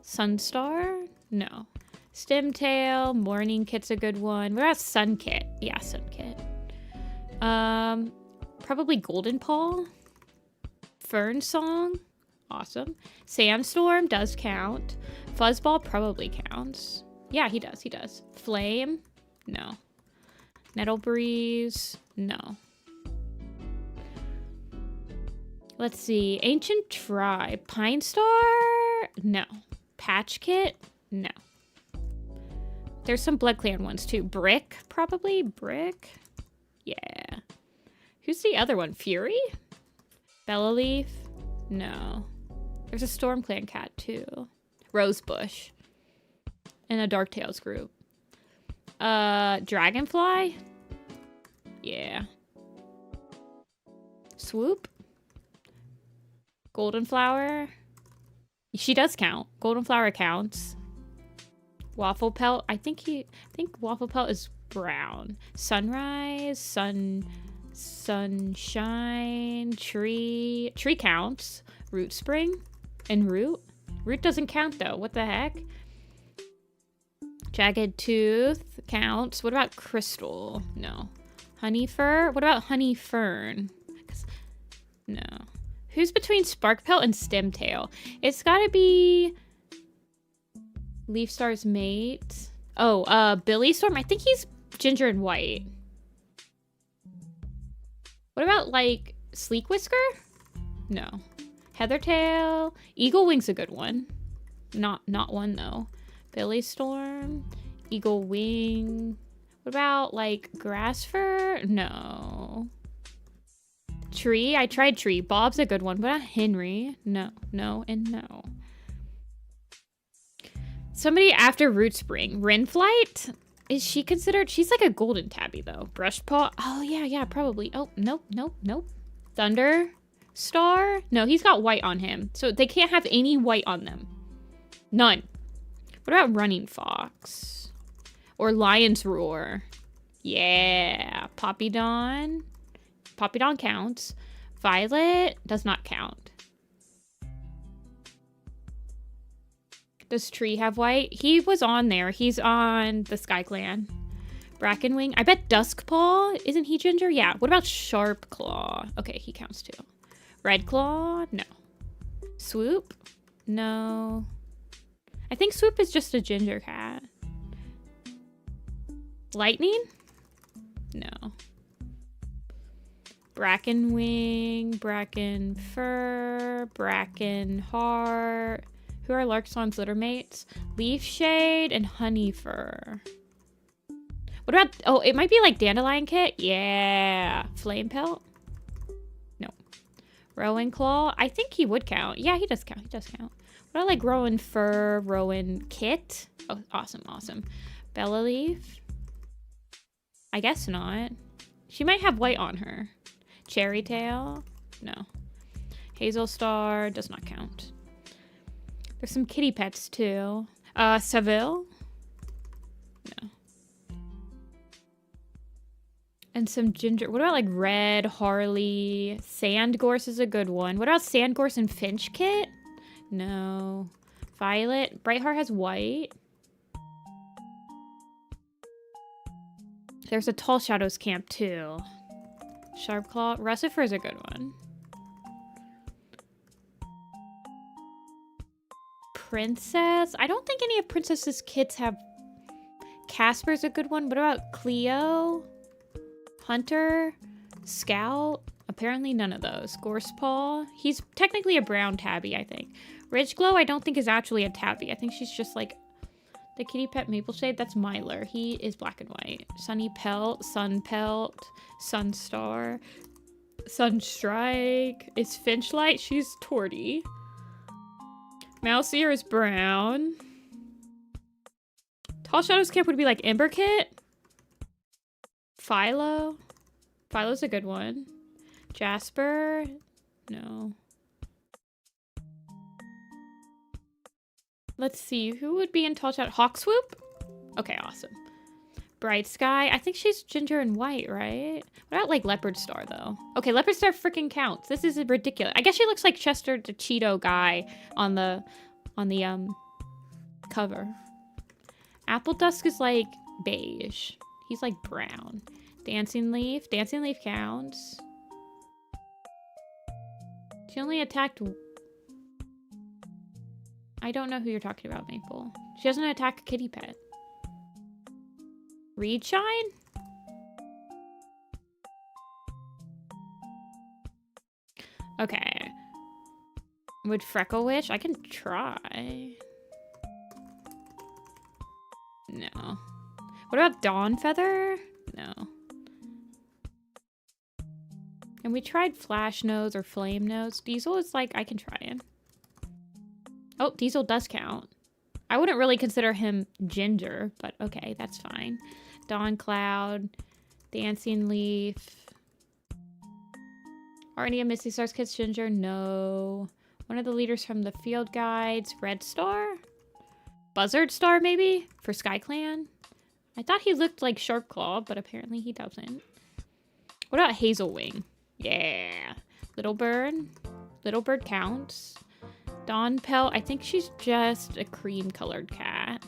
A: Sunstar? No. Stemtail, Morning Kit's a good one. What about Sun Kit? Yeah, Sun Kit. Probably Golden Paw. Fern Song. Awesome. Sandstorm does count. Fuzzball probably counts. Yeah, he does. Flame? No. Nettle Breeze? No. Let's see. Ancient Tribe. Pine Star? No. Patch Kit? No. There's some Blood Clan ones too. Brick, probably? Brick? Yeah. Who's the other one? Fury? Bella Leaf? No. There's a Storm Clan cat too. Rosebush. And a Dark Tales group. Dragonfly? Yeah. Swoop? Golden Flower? She does count. Golden Flower counts. Waffle Pelt? I think Waffle Pelt is brown. Sunrise, sunshine, tree counts. Root Spring and Root doesn't count though. What the heck? Jagged Tooth counts. What about Crystal? No. Honey Fur? What about Honey Fern? No. Who's between Spark Pelt and Stemtail? It's gotta be Leaf Star's mate. Oh, Billy Storm. I think he's ginger and white. What about, like, Sleek Whisker? No. Heathertail. Eagle Wing's a good one. Not one, though. Billy Storm. Eagle Wing. What about, like, Grass Fur? No. Tree. I tried Tree. Bob's a good one. What about Henry? No, no, and no. Somebody after Root Spring. Rinflight? Is she considered? She's like a golden tabby, though. Brush Paw? Oh, yeah, probably. Oh, nope. Thunder Star? No, he's got white on him. So they can't have any white on them. None. What about Running Fox? Or Lion's Roar? Yeah. Poppy Dawn? Poppy Dawn counts. Violet does not count. Does Tree have white? He was on there. He's on the Sky Clan. Brackenwing. I bet Duskpaw. Isn't he ginger? Yeah. What about Sharp Claw? Okay, he counts too. Red Claw? No. Swoop? No. I think Swoop is just a ginger cat. Lightning? No. Brackenwing, Bracken Fur, Bracken Heart. Who are Larkson's litter mates? Leaf Shade and Honey Fur. What about, oh, it might be like Dandelion Kit. Yeah. Flame Pelt? No. Rowan Claw? I think he would count. Yeah, he does count. What about like Rowan Fur, Rowan Kit? Oh, awesome. Bella Leaf? I guess not. She might have white on her. Cherry Tail? No. Hazel Star does not count. There's some kitty pets too. Seville? No. And some ginger. What about like Red, Harley? Sandgorse is a good one. What about Sandgorse and Finch Kit? No. Violet? Brightheart has white. There's a Tall Shadows camp too. Sharpclaw. Russifer is a good one. Princess? I don't think any of Princess's kits have... Casper's a good one. What about Cleo? Hunter? Scout? Apparently none of those. Gorsepaw? He's technically a brown tabby, I think. Ridgeglow I don't think is actually a tabby. I think she's just like the kitty pet Maple Shade. That's Myler. He is black and white. Sunny Pelt, Sun Pelt, Sunstar, Sunstrike. Is Finchlight? She's Torty. Mouseier is brown. Tall Shadows Camp would be like Ember Kit. Philo. Philo's a good one. Jasper? No. Let's see, who would be in tall shot? Hawkswoop? Okay, awesome. Bright Sky. I think she's ginger and white, right? What about like Leopard Star though? Okay, Leopard Star freaking counts. This is ridiculous. I guess she looks like Chester the Cheeto guy on the cover. Apple Dusk is like beige. He's like brown. Dancing Leaf. Dancing Leaf counts. She only attacked... I don't know who you're talking about, Maple. She doesn't attack a kitty pet. Reed Shine? Okay. Would Freckle Wish? I can try. No. What about Dawn Feather? No. And we tried Flash Nose or Flame Nose. Diesel is like, I can try him. Oh, Diesel does count. I wouldn't really consider him ginger, but okay, that's fine. Dawn Cloud, Dancing Leaf. Are any of Misty Star's kids ginger? No. One of the leaders from the field guides. Red Star? Buzzard Star, maybe? For Sky Clan? I thought he looked like Sharpclaw, but apparently he doesn't. What about Hazelwing? Yeah. Little Bird. Little Bird counts. Dawn Pelt. I think she's just a cream-colored cat.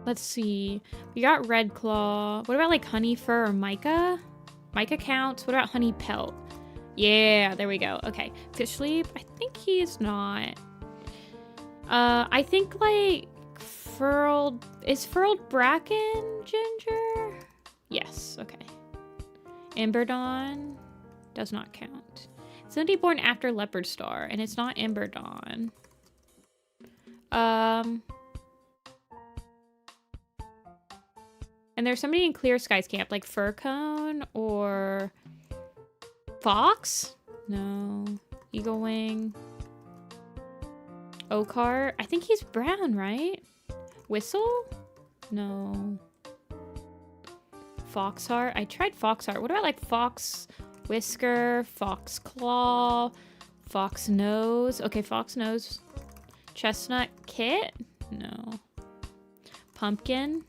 A: Let's see. We got Red Claw. What about like Honey Fur or Micah? Micah counts. What about Honey Pelt? Yeah, there we go. Okay. Fish Sleep. I think he's not. I think like Furled... Is Furled Bracken ginger? Yes. Okay. Ember Dawn does not count. Somebody born after Leopard Star, and it's not Ember Dawn. And there's somebody in Clear Skies Camp, like Fur Cone or Fox? No. Eagle Wing. Oakheart. I think he's brown, right? Whistle? No. Foxheart. I tried Foxheart. What about like Fox Whisker, Fox Claw, Fox Nose? Okay, Fox Nose. Chestnut Kit? No. Pumpkin.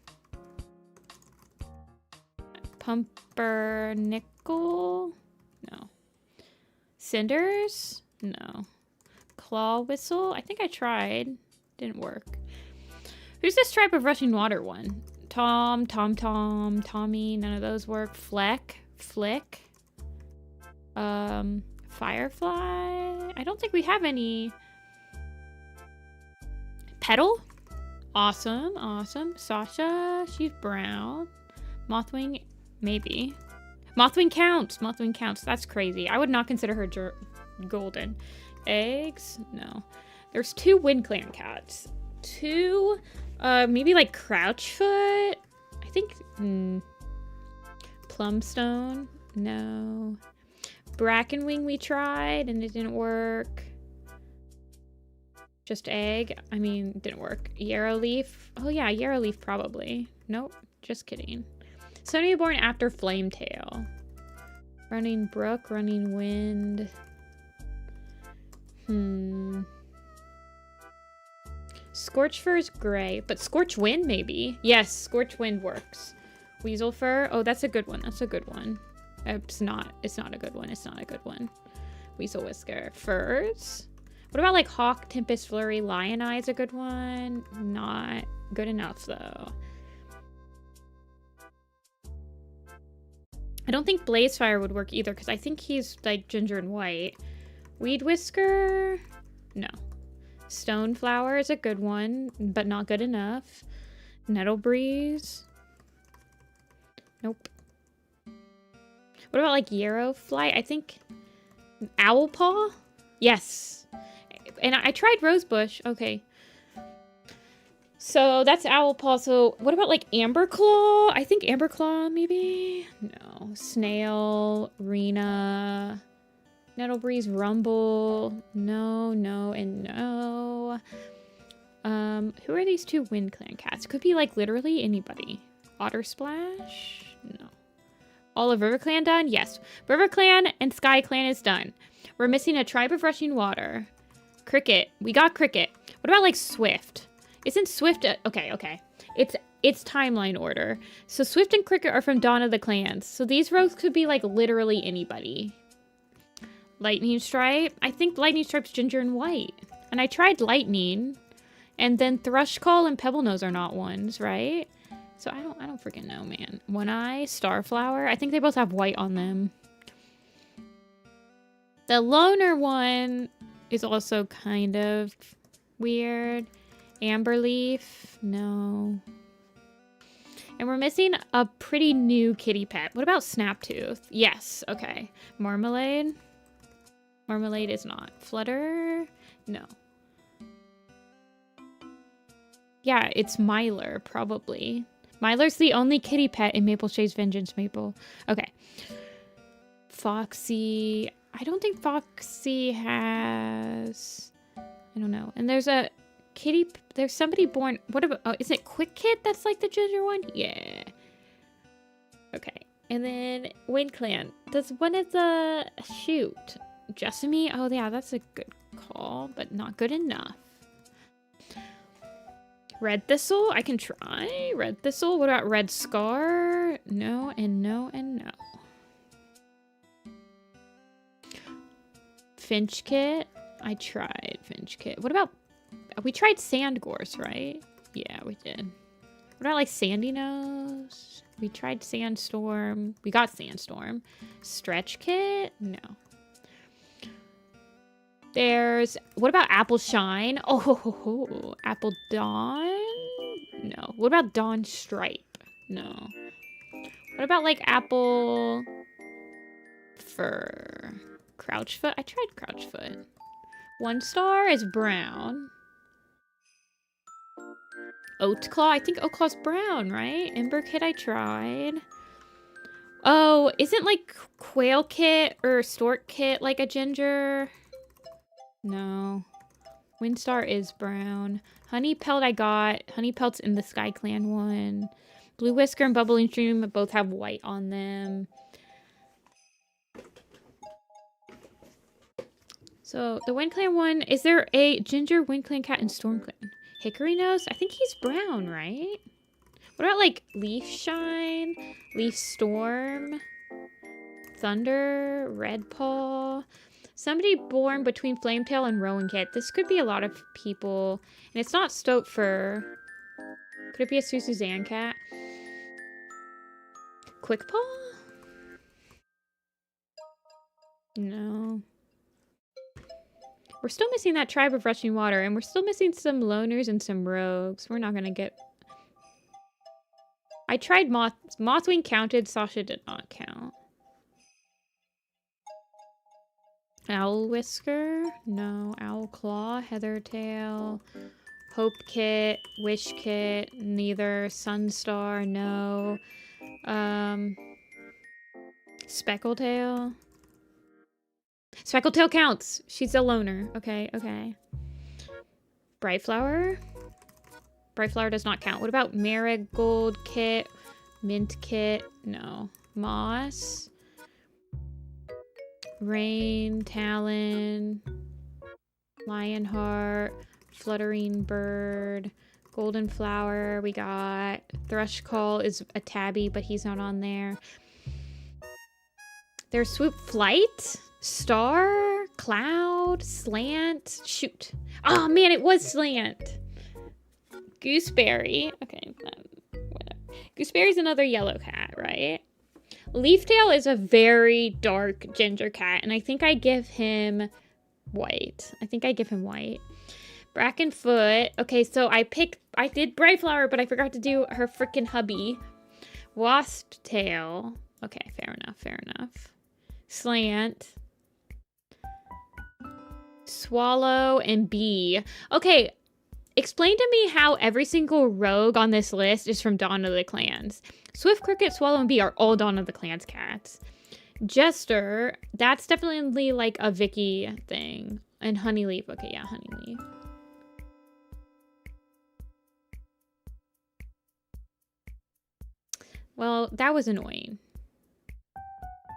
A: Pumpernickel? No. Cinders? No. Claw Whistle? I think I tried. Didn't work. Who's this tribe of rushing water one? Tom, Tommy, none of those work. Flick. Firefly? I don't think we have any. Petal? Awesome. Sasha, she's brown. Mothwing, maybe. Mothwing counts. That's crazy. I would not consider her golden. Eggs? No. There's 2 Wind Clan cats. 2, maybe like Crouchfoot? I think, Plumstone? No. Brackenwing we tried and it didn't work. Just egg? I mean, didn't work. Yarrow Leaf? Oh yeah, Yarrow Leaf probably. Nope, just kidding. Somebody born after Flametail. Running Brook, Running Wind. Scorch Fur is gray, but Scorch Wind maybe. Yes, Scorch Wind works. Weasel Fur. Oh, that's a good one. It's not a good one. Weasel Whisker. Furs. What about like Hawk, Tempest, Flurry, Lion Eye is a good one. Not good enough though. I don't think Blazefire would work either because I think he's like ginger and white. Weed Whisker? No. Stoneflower is a good one, but not good enough. Nettle Breeze? Nope. What about like Yarrow Flight? I think Owl Paw? Yes. And I tried Rosebush. Okay. So that's Owl Paw. So what about like Amber Claw? I think Amber Claw maybe? No. Snail, Rena, Nettle Breeze, Rumble. No, and no. Who are these 2 Wind Clan cats? Could be like literally anybody. Otter Splash? No. All of RiverClan done? Yes. RiverClan and SkyClan is done. We're missing a Tribe of Rushing Water. Cricket. We got Cricket. What about, like, Swift? Isn't Swift... Okay. It's timeline order. So Swift and Cricket are from Dawn of the Clans. So these rogues could be, like, literally anybody. Lightning Stripe. I think Lightning Stripe's ginger and white. And I tried Lightning. And then Thrushcall and Pebblenose are not ones, right? So I don't freaking know, man. One Eye, Starflower. I think they both have white on them. The Loner one is also kind of weird. Amberleaf, no. And we're missing a pretty new kitty pet. What about Snaptooth? Yes, okay. Marmalade? Marmalade is not. Flutter? No. Yeah, it's Myler, probably. Myler's the only kitty pet in Maple Shade's Vengeance Maple. Okay. Foxy. I don't think Foxy has... I don't know. And there's a kitty... There's somebody born... What about... Oh, is it Quick Kid that's like the ginger one? Yeah. Okay. And then Wind Clan. Does one of the... Shoot. Jessamy? Oh, yeah, that's a good call, but not good enough. Red Thistle? I can try. Red Thistle? What about Red Scar? No, and no, and no. Finch Kit? I tried Finch Kit. What about... We tried Sand Gorse, right? Yeah, we did. What about, like, Sandy Nose? We tried Sandstorm. We got Sandstorm. Stretch Kit? No. There's... What about Apple Shine? Oh, Apple Dawn? No. What about Dawn Stripe? No. What about, like, Apple... Fur? Crouchfoot? I tried Crouchfoot. One Star is brown. Oatclaw? I think Oatclaw's brown, right? Ember Kit I tried. Oh, isn't, like, Quail Kit or Stork Kit like a ginger... No. Windstar is brown. Honey Pelt I got. Honey Pelt's in the SkyClan one. Blue Whisker and Bubbling Stream both have white on them. So, the Wind Clan one, is there a ginger Wind Clan cat in Storm Clan? Hickory Nose? I think he's brown, right? What about, like, Leaf Shine? Leaf Storm? Thunder? Red Paw? Somebody born between Flametail and Rowan Kit. This could be a lot of people. And it's not Stoat Fur. Could it be a Suzanne cat? Quickpaw? No. We're still missing that Tribe of Rushing Water. And we're still missing some Loners and some Rogues. We're not going to get... I tried Mothwing counted. Sasha did not count. Owl Whisker? No. Owl Claw? Heathertail? Hope Kit? Wish Kit? Neither. Sunstar? No. Speckletail? Speckletail counts! She's a loner. Okay, okay. Brightflower? Brightflower does not count. What about Marigold Kit? Mint Kit? No. Moss? Rain, Talon, Lionheart, Fluttering Bird, Golden Flower, we got Thrushcall is a tabby, but he's not on there. There's Swoop Flight, Star, Cloud, Slant, shoot. Oh man, it was Slant. Gooseberry, okay, whatever. Gooseberry's another yellow cat, right? Leaftail is a very dark ginger cat, and I think I give him white. Brackenfoot. Okay, so I did Brightflower, but I forgot to do her freaking hubby. Wasptail. Okay, fair enough. Slant. Swallow and Bee. Okay, explain to me how every single rogue on this list is from Dawn of the Clans. Swift, Cricket, Swallow, and Bee are all Dawn of the Clans cats. Jester, that's definitely like a Vicky thing. And Honeyleaf. Okay, yeah, Honeyleaf. Well, that was annoying.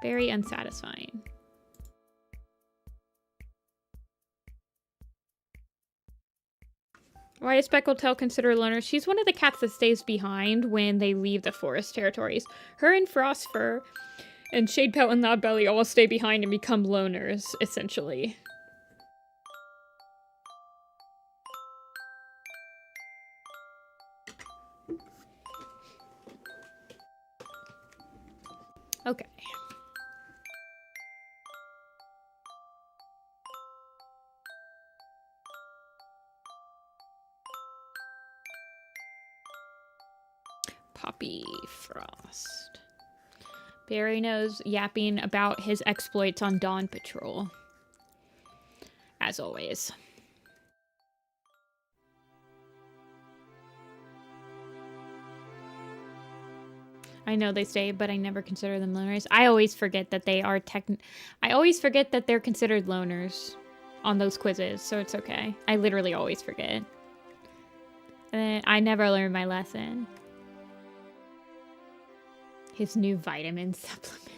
A: Very unsatisfying. Why is Speckled Tail considered loner? She's one of the cats that stays behind when they leave the forest territories. Her and Frostfur and Shadepelt and Loudbelly all stay behind and become loners, essentially. Okay. Poppy Frost. Barry knows yapping about his exploits on Dawn Patrol. As always. I know they stay, but I never consider them loners. I always forget that they are I always forget that they're considered loners on those quizzes, so it's okay. I literally always forget. And I never learned my lesson. His new vitamin supplements.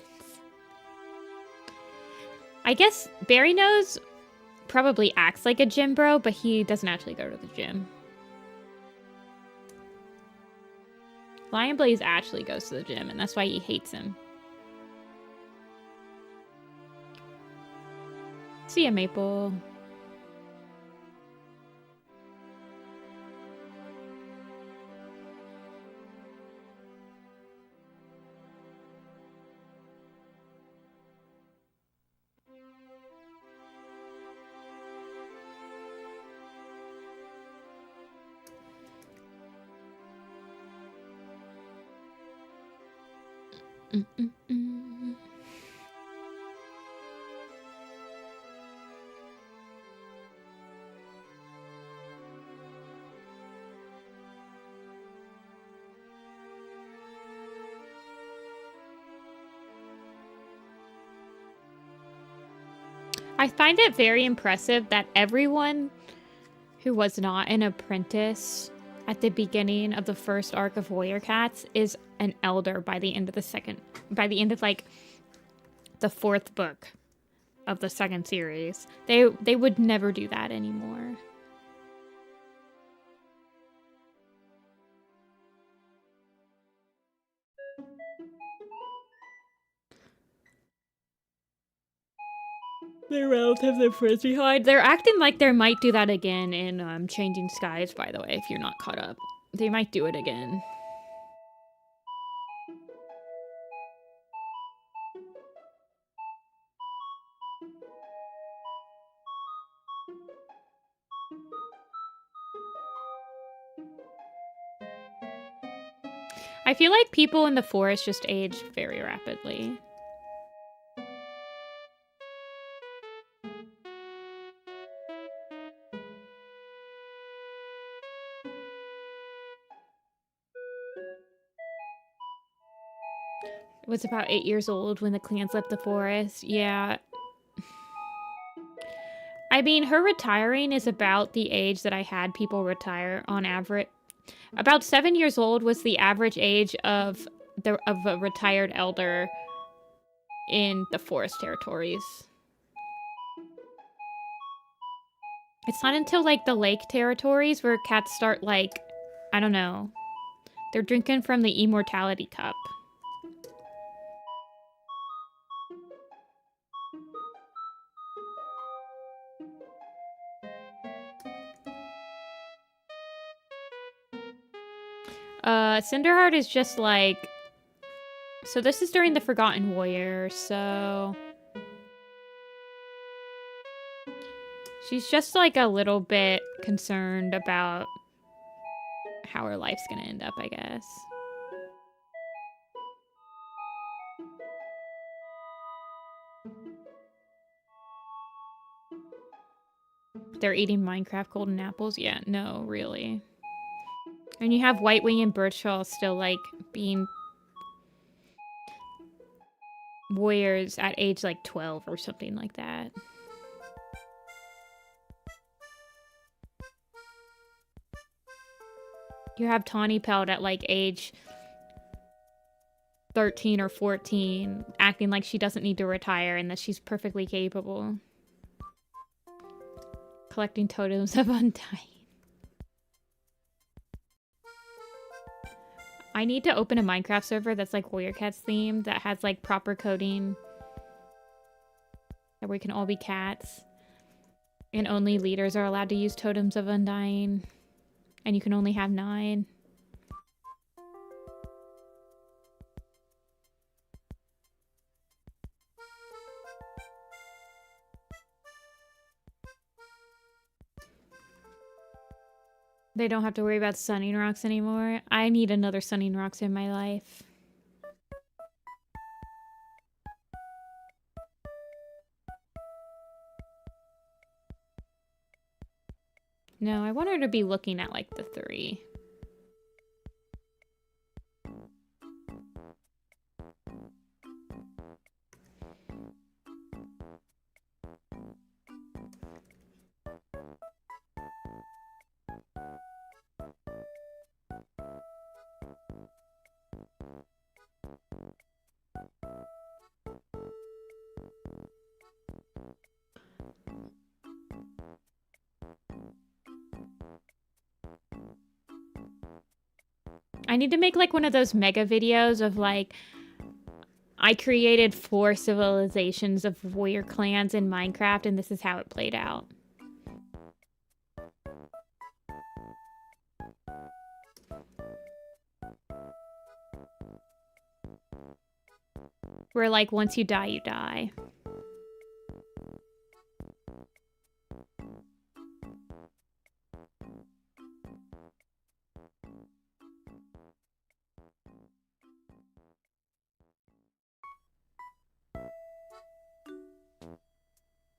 A: I guess Barry Nose probably acts like a gym bro, but he doesn't actually go to the gym. Lion Blaze actually goes to the gym, and that's why he hates him. See ya, Maple. I find it very impressive that everyone who was not an apprentice at the beginning of the first arc of Warrior Cats is an elder by the end of like the fourth book of the second series. They would never do that anymore. Their relatives and friends behind. They're acting like they might do that again in Changing Skies, by the way, if you're not caught up. They might do it again. I feel like people in the forest just age very rapidly. Was about 8 years old when the clans left the forest. Yeah. I mean, her retiring is about the age that I had people retire on average. About 7 years old was the average age of a retired elder in the forest territories. It's not until like the lake territories where cats start like, I don't know. They're drinking from the immortality cup. Cinderheart is just like... So this is during the Forgotten Warrior, so... She's just like a little bit concerned about how her life's gonna end up, I guess. They're eating Minecraft golden apples? Yeah, no, really. And you have Whitewing and Birchall still, like, being warriors at age, like, 12 or something like that. You have Tawny Pelt at, like, age 13 or 14, acting like she doesn't need to retire and that she's perfectly capable. Collecting totems of undying. I need to open a Minecraft server that's like Warrior Cats themed, that has like proper coding, that we can all be cats. And only leaders are allowed to use totems of undying. And you can only have 9. They don't have to worry about sunning rocks anymore. I need another sunning rocks in my life. No, I want her to be looking at like the 3. I need to make like one of those mega videos of like, I created 4 civilizations of warrior clans in Minecraft and this is how it played out. Where like once you die, you die.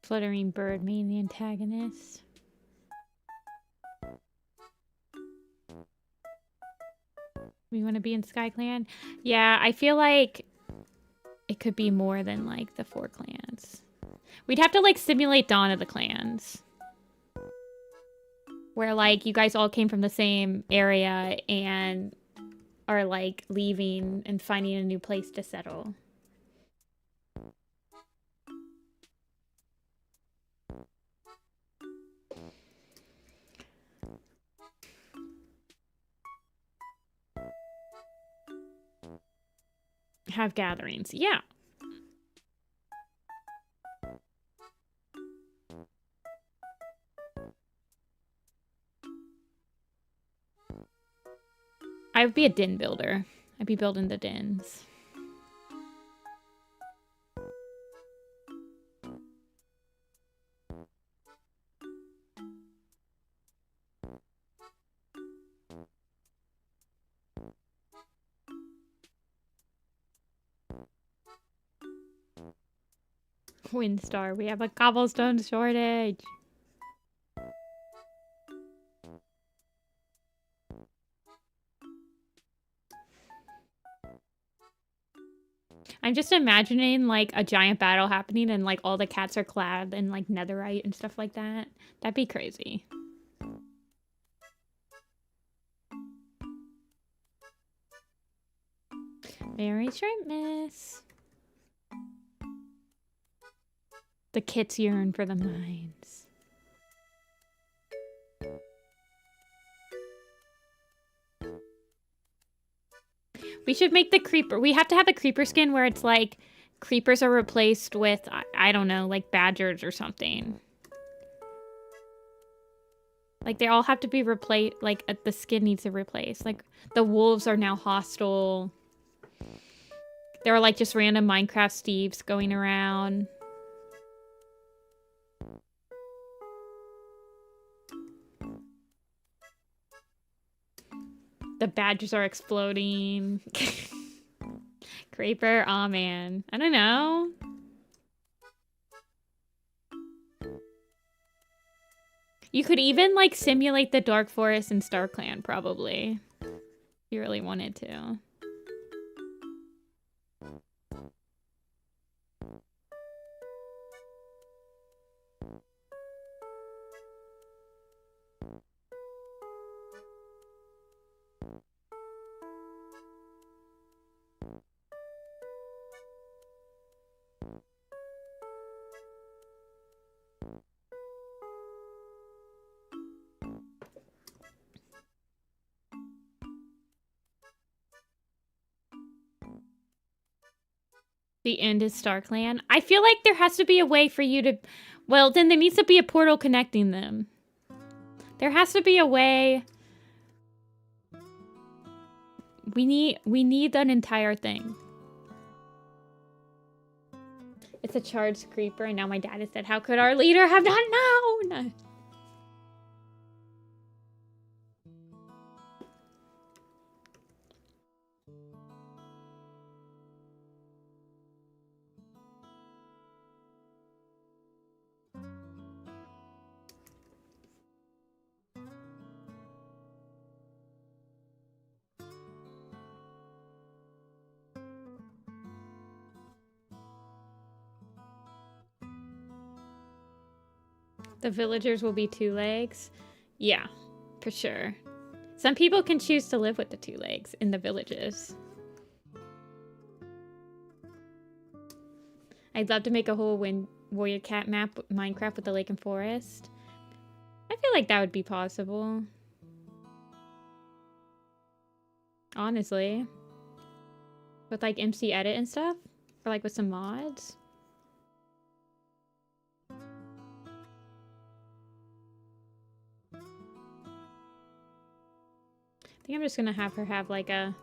A: Fluttering bird being the antagonist. We want to be in Sky Clan? Yeah, I feel like it could be more than like the 4 clans. We'd have to like simulate Dawn of the Clans. Where like you guys all came from the same area and are like leaving and finding a new place to settle. Have gatherings. Yeah. I would be a den builder. I'd be building the dens. Windstar, we have a cobblestone shortage. I'm just imagining like a giant battle happening and like all the cats are clad in like netherite and stuff like that. That'd be crazy. Very short miss. The kits yearn for the mines. We should make the creeper. We have to have a creeper skin where it's like creepers are replaced with, I don't know, like badgers or something. Like they all have to be replaced. Like the skin needs to replace. Like the wolves are now hostile. There are like just random Minecraft Steves going around. The badgers are exploding. Creeper, aw man. I don't know. You could even like simulate the Dark Forest in StarClan probably. If you really wanted to. The end is StarClan. I feel like there has to be a way for you to... Well, then there needs to be a portal connecting them. There has to be a way... We need an entire thing. It's a charged creeper, and now my dad has said, how could our leader have not known? The villagers will be 2 legs. Yeah, for sure. Some people can choose to live with the 2 legs in the villages. I'd love to make a whole Warrior Cat map Minecraft with the lake and forest. I feel like that would be possible. Honestly. With like MC Edit and stuff. Or like with some mods. I think I'm just gonna have her have like a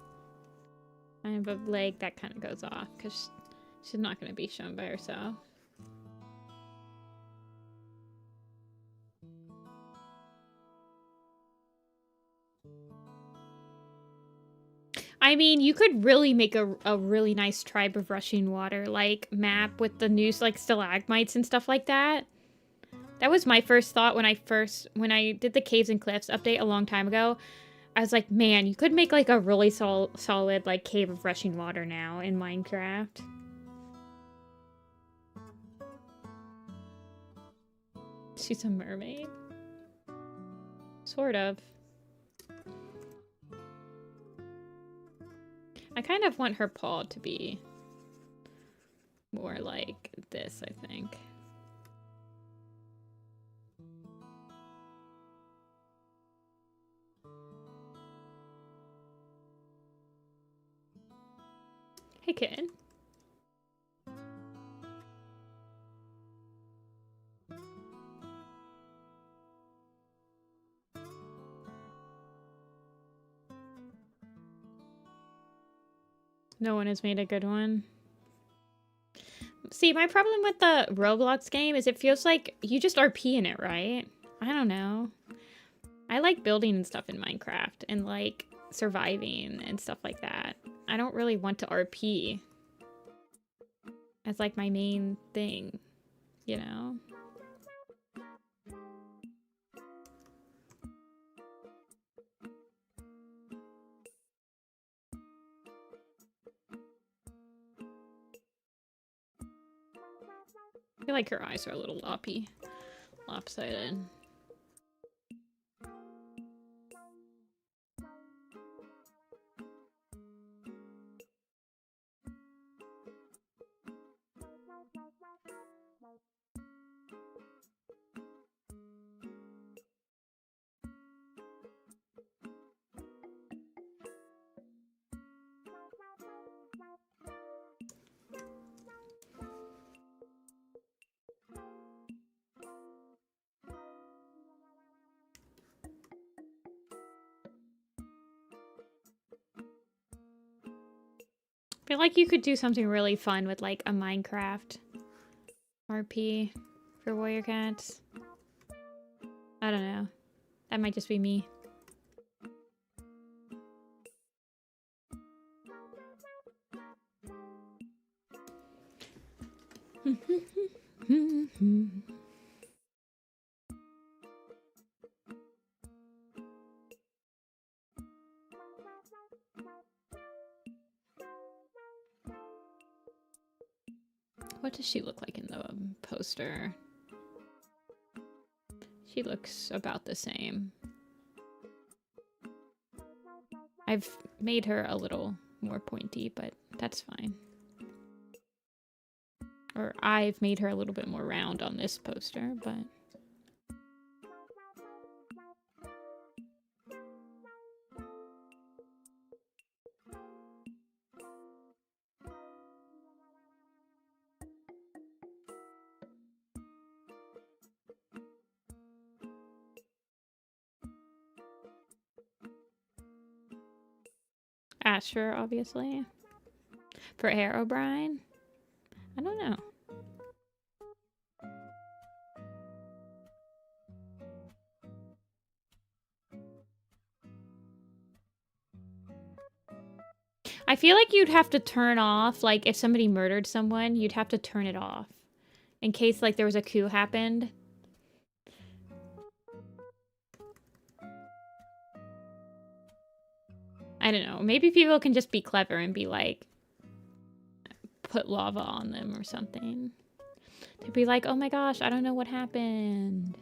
A: kind of a leg that kind of goes off because she's not gonna be shown by herself. I mean, you could really make a really nice Tribe of Rushing Water like map with the new like stalagmites and stuff like that. That was my first thought when I did the Caves and Cliffs update a long time ago. I was like, man, you could make like a really solid like Cave of Rushing Water now in Minecraft. She's a mermaid. Sort of. I kind of want her paw to be more like this, I think. Hey, kid. No one has made a good one. See, my problem with the Roblox game is it feels like you just RP in it, right? I don't know. I like building and stuff in Minecraft and like surviving and stuff like that. I don't really want to RP as like my main thing, you know? I feel like her eyes are a little lopsided. I feel like you could do something really fun with like a Minecraft RP for Warrior Cats. I don't know. That might just be me. What does she look like in the poster? She looks about the same. I've made her a little more pointy, but that's fine. Or I've made her a little bit more round on this poster, but... Asher, obviously. For Herobrine? I don't know. I feel like you'd have to turn off, like, if somebody murdered someone, you'd have to turn it off. In case, like, there was a coup happened. I don't know. Maybe people can just be clever and be like, put lava on them or something. To be like, oh my gosh, I don't know what happened.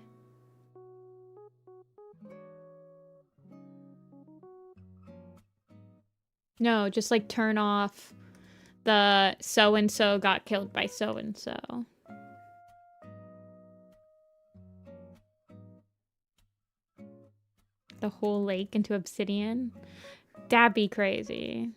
A: No, just like turn off the so-and-so got killed by so-and-so. The whole lake into obsidian. That'd be crazy.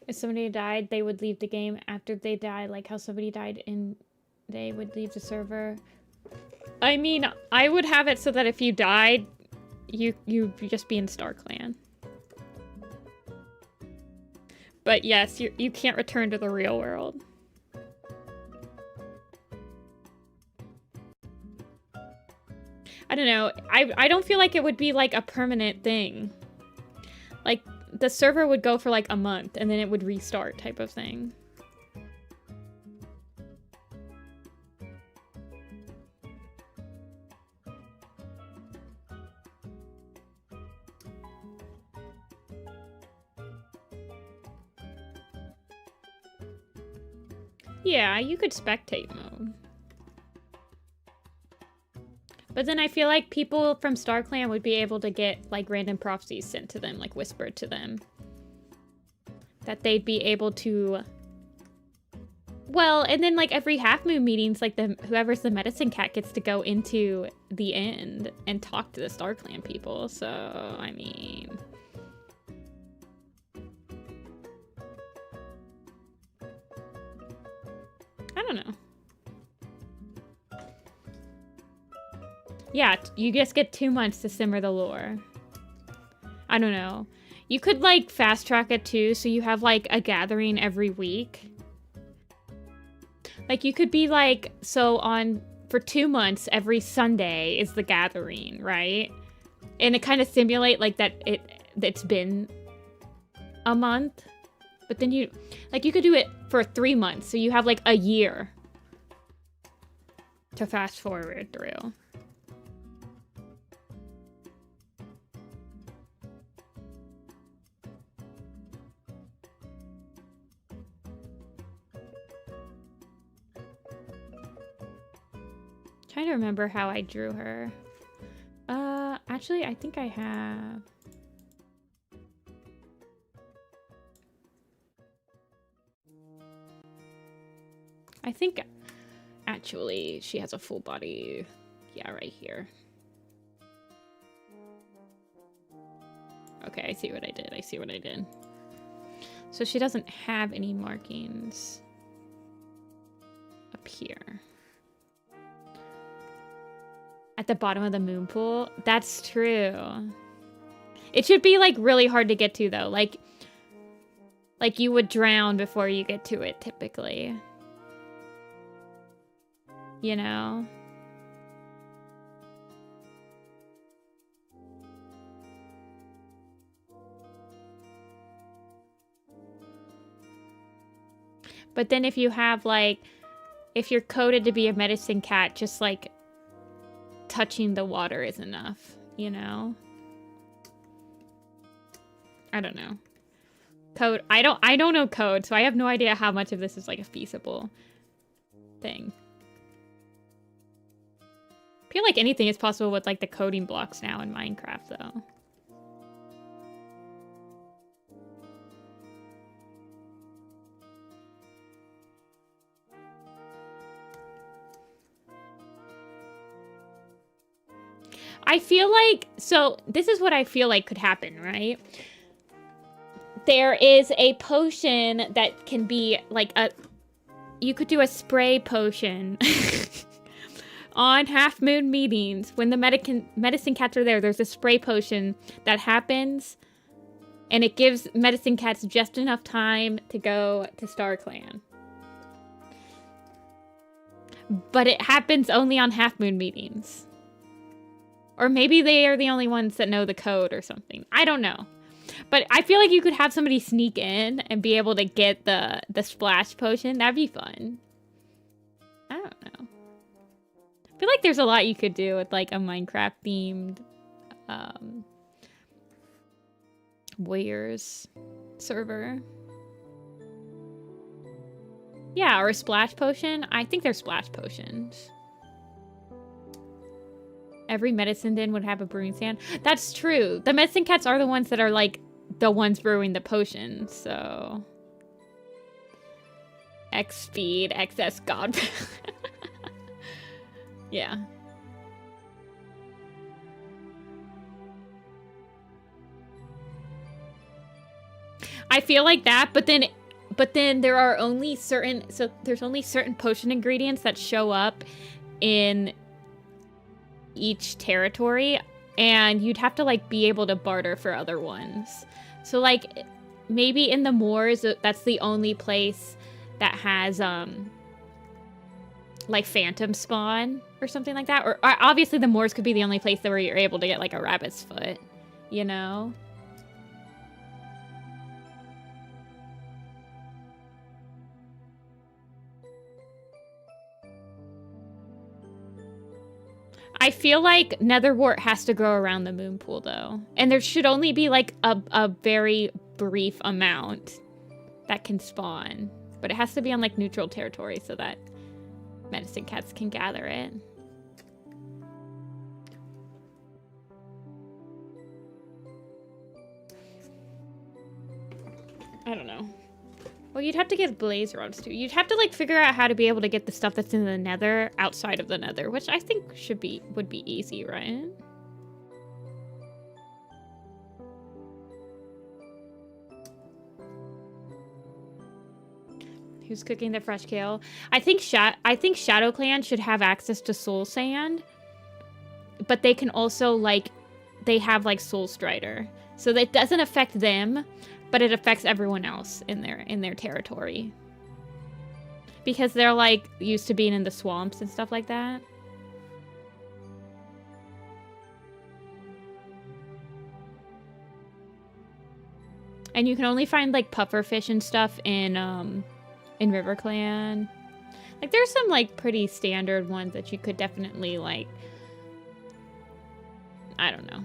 A: If somebody died, they would leave the game after they died, like how somebody died and they would leave the server. I mean, I would have it so that if you died, you just be in ThunderClan. But yes, you can't return to the real world. I don't know. I don't feel like it would be like a permanent thing. Like, the server would go for like a month and then it would restart type of thing. Yeah, you could spectate mode. But then I feel like people from ThunderClan would be able to get like random prophecies sent to them, like whispered to them. That they'd be able to... Well, and then like every half moon meetings, like whoever's the medicine cat gets to go into the end and talk to the ThunderClan people. So, I mean... I don't know. Yeah, you just get 2 months to simmer the lore. I don't know. You could, like, fast track it, too, so you have, like, a gathering every week. Like, you could be, like, so for 2 months, every Sunday is the gathering, right? And it kind of simulate, like, that it's been a month. But then you could do it for 3 months, so you have, like, a year to fast forward through. Trying to remember how I drew her. Actually, I think I have. I think, actually, she has a full body. Yeah, right here. Okay, I see what I did. So she doesn't have any markings up here. At the bottom of the moon pool? That's true. It should be, like, really hard to get to, though. Like you would drown before you get to it, typically. You know? But then if you have, like... If you're coded to be a medicine cat, just, like... touching the water is enough, you know? I don't know. Code. I don't know code, so I have no idea how much of this is like a feasible thing. I feel like anything is possible with like the coding blocks now in Minecraft though. I feel like, so this is what I feel like could happen, right? There is a potion that can be like you could do a spray potion on half moon meetings. When the medicine cats are there, there's a spray potion that happens and it gives medicine cats just enough time to go to ThunderClan. But it happens only on half moon meetings. Or maybe they are the only ones that know the code or something. I don't know. But I feel like you could have somebody sneak in and be able to get the splash potion. That'd be fun. I don't know. I feel like there's a lot you could do with like a Minecraft themed Warriors server. Yeah, or a splash potion. I think they're splash potions. Every medicine den would have a brewing stand. That's true. The medicine cats are the ones that are like the ones brewing the potions, so. X speed, XS god. Yeah. I feel like that, but then there are only certain, so there's only certain potion ingredients that show up in each territory, and you'd have to like be able to barter for other ones. So like maybe in the moors, that's the only place that has like phantom spawn or something like that. Or obviously the moors could be the only place where you're able to get like a rabbit's foot, you know? I feel like Netherwort has to grow around the moon pool, though. And there should only be, like, a very brief amount that can spawn. But it has to be on, like, neutral territory so that medicine cats can gather it. I don't know. Well, you'd have to get blaze rods, too. You'd have to, like, figure out how to be able to get the stuff that's in the nether outside of the nether, which I think would be easy, right? Who's cooking the fresh kale? I think ThunderClan should have access to soul sand, but they can also, like, they have, like, soul strider. So that doesn't affect them, but it affects everyone else in their territory. Because they're, like, used to being in the swamps and stuff like that. And you can only find, like, pufferfish and stuff in RiverClan. Like, there's some, like, pretty standard ones that you could definitely, like... I don't know.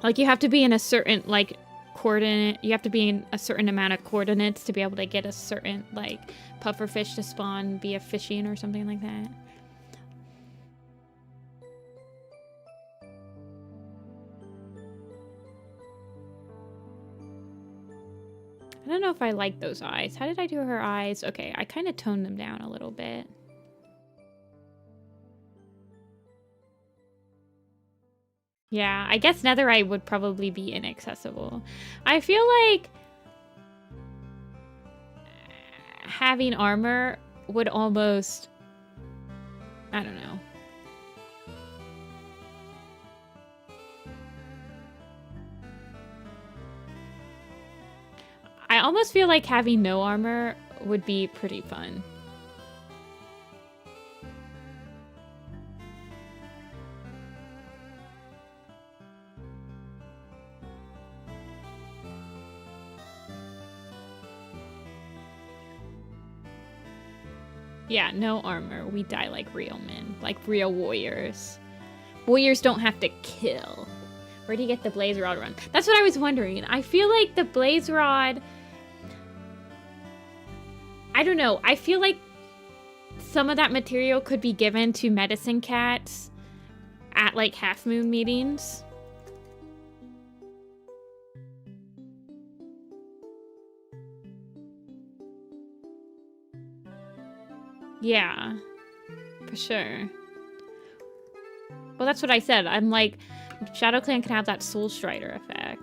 A: Like, you have to be in a certain, like... coordinate, you have to be in a certain amount of coordinates to be able to get a certain like pufferfish to spawn via fishing or something like that. I don't know if I like those eyes. How did I do her eyes? Okay, I kind of toned them down a little bit. Yeah, I guess netherite would probably be inaccessible. I feel like having armor would almost... I don't know. I almost feel like having no armor would be pretty fun. Yeah, no armor. We die like real men. Like real warriors. Warriors don't have to kill. Where do you get the blaze rod run? That's what I was wondering. I feel like the blaze rod... I don't know. I feel like some of that material could be given to medicine cats at like half moon meetings. Yeah, for sure. Well, that's what I said. I'm like, Shadow Clan can have that Soul Strider effect.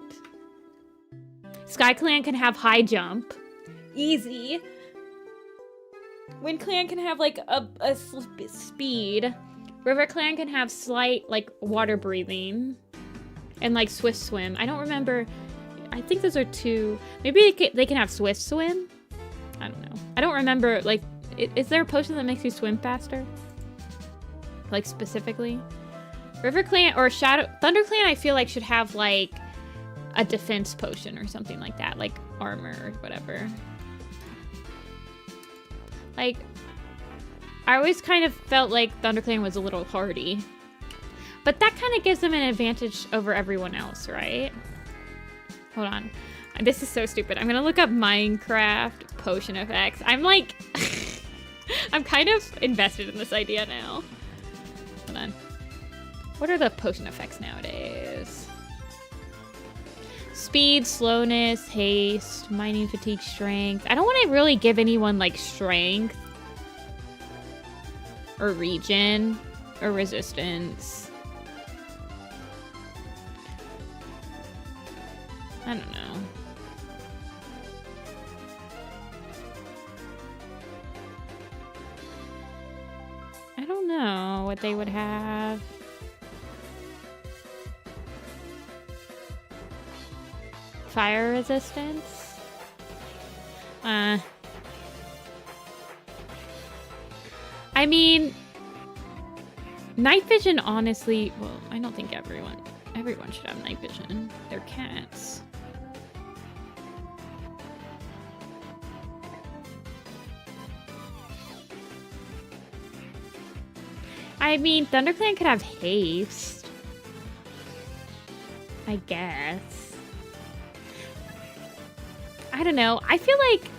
A: Sky Clan can have high jump. Easy. Wind Clan can have like a speed. River Clan can have slight like water breathing. And like swift swim. I don't remember. I think those are two. Maybe they can have swift swim? I don't know. I don't remember. Like, is there a potion that makes you swim faster? Like specifically? River Clan or ThunderClan I feel like should have like a defense potion or something like that. Like armor or whatever. Like, I always kind of felt like ThunderClan was a little hardy. But that kind of gives them an advantage over everyone else, right? Hold on. This is so stupid. I'm gonna look up Minecraft potion effects. I'm like... I'm kind of invested in this idea now. Hold on. What are the potion effects nowadays? Speed, slowness, haste, mining, fatigue, strength. I don't want to really give anyone like strength or regen or resistance. I don't know. I don't know what they would have. Fire resistance? I mean, night vision, honestly, well, I don't think everyone should have night vision. They're cats. I mean, ThunderClan could have haste. I guess. I don't know. I feel like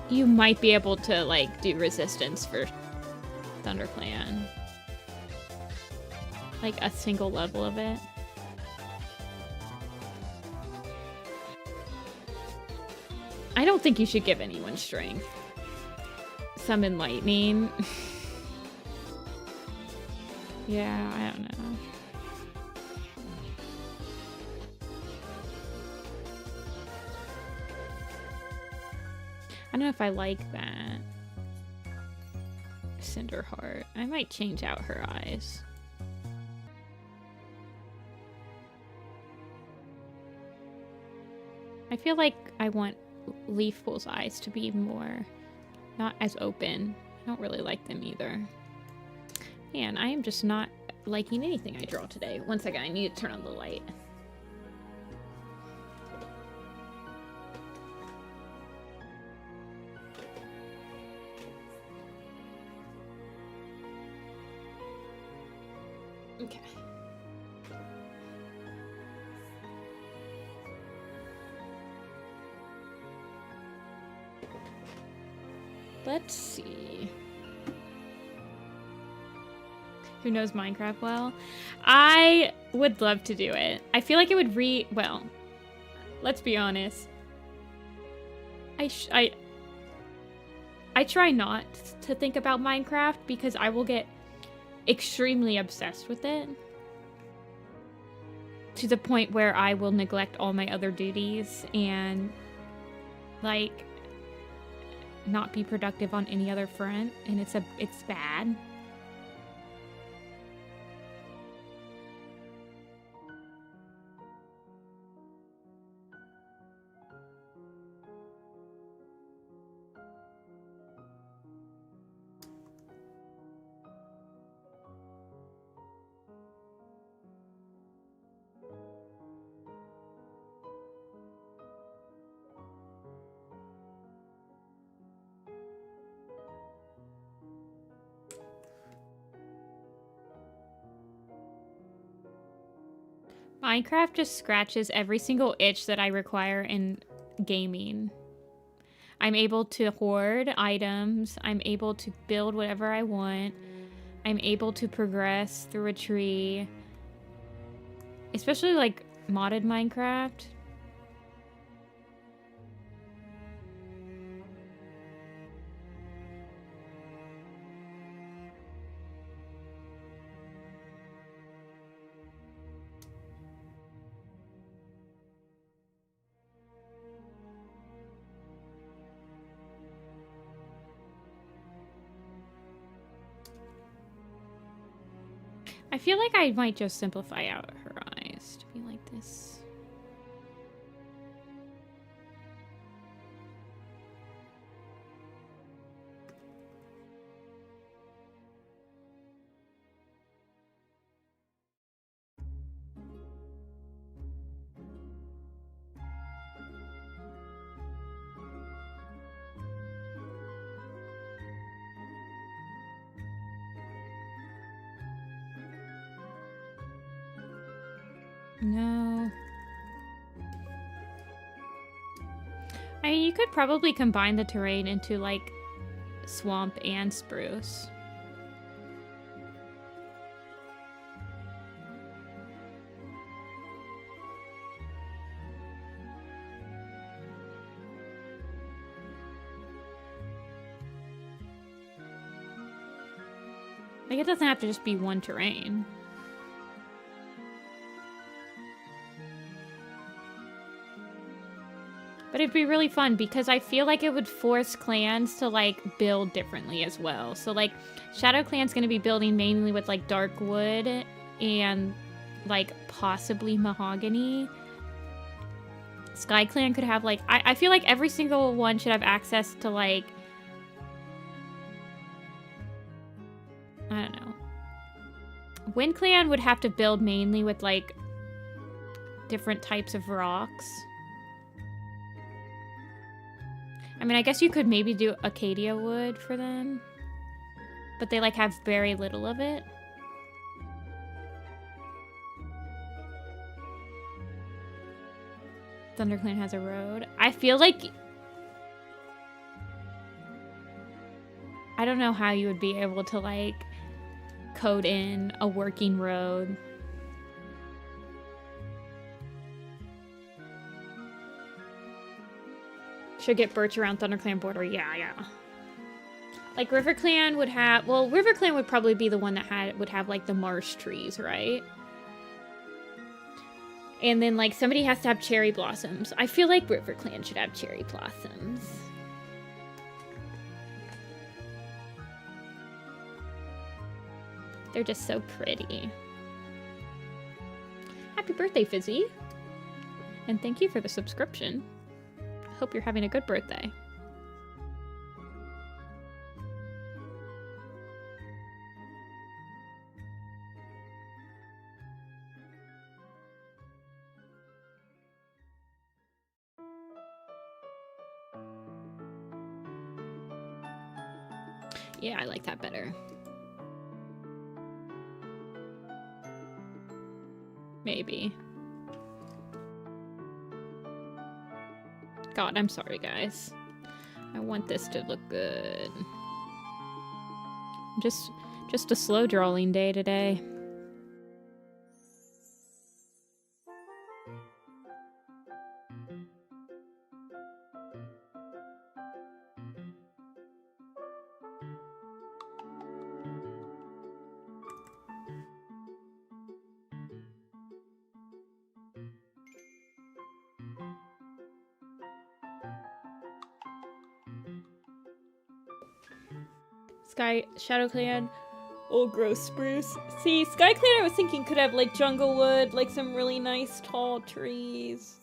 A: you might be able to, like, do resistance for ThunderClan. Like, a single level of it. I don't think you should give anyone strength. Summon lightning. Yeah, I don't know. I don't know if I like that. Cinderheart. I might change out her eyes. I feel like I want Leafpool's eyes to be more, not as open. I don't really like them either. Man, I am just not liking anything I draw today. One second, I need to turn on the light. Okay. Let's see. Who knows Minecraft well? I would love to do it. I feel like it would well, let's be honest. I try not to think about Minecraft because I will get extremely obsessed with it to the point where I will neglect all my other duties and like not be productive on any other front, and it's bad. Minecraft just scratches every single itch that I require in gaming. I'm able to hoard items. I'm able to build whatever I want. I'm able to progress through a tree. Especially like modded Minecraft. I feel like I might just simplify out her eyes to be like this. No. I mean, you could probably combine the terrain into, like, swamp and spruce. Like, it doesn't have to just be one terrain. But it'd be really fun because I feel like it would force clans to, like, build differently as well. So, like, Shadow Clan's gonna be building mainly with, like, dark wood and, like, possibly mahogany. Sky Clan could have, like... I feel like every single one should have access to, like... I don't know. Wind Clan would have to build mainly with, like, different types of rocks. I mean, I guess you could maybe do Acacia wood for them. But they, like, have very little of it. ThunderClan has a road. I feel like... I don't know how you would be able to, like, code in a working road. Should get birch around ThunderClan border. Yeah. Like, RiverClan would have... Well, RiverClan would probably be the one that would have, like, the marsh trees, right? And then, like, somebody has to have cherry blossoms. I feel like RiverClan should have cherry blossoms. They're just so pretty. Happy birthday, Fizzy. And thank you for the subscription. Hope you're having a good birthday. Yeah, I like that better. Maybe. God, I'm sorry, guys. I want this to look good. Just a slow drawing day today. Shadow Clan. Old gross spruce. See, Sky Clan I was thinking could have like jungle wood, like some really nice tall trees.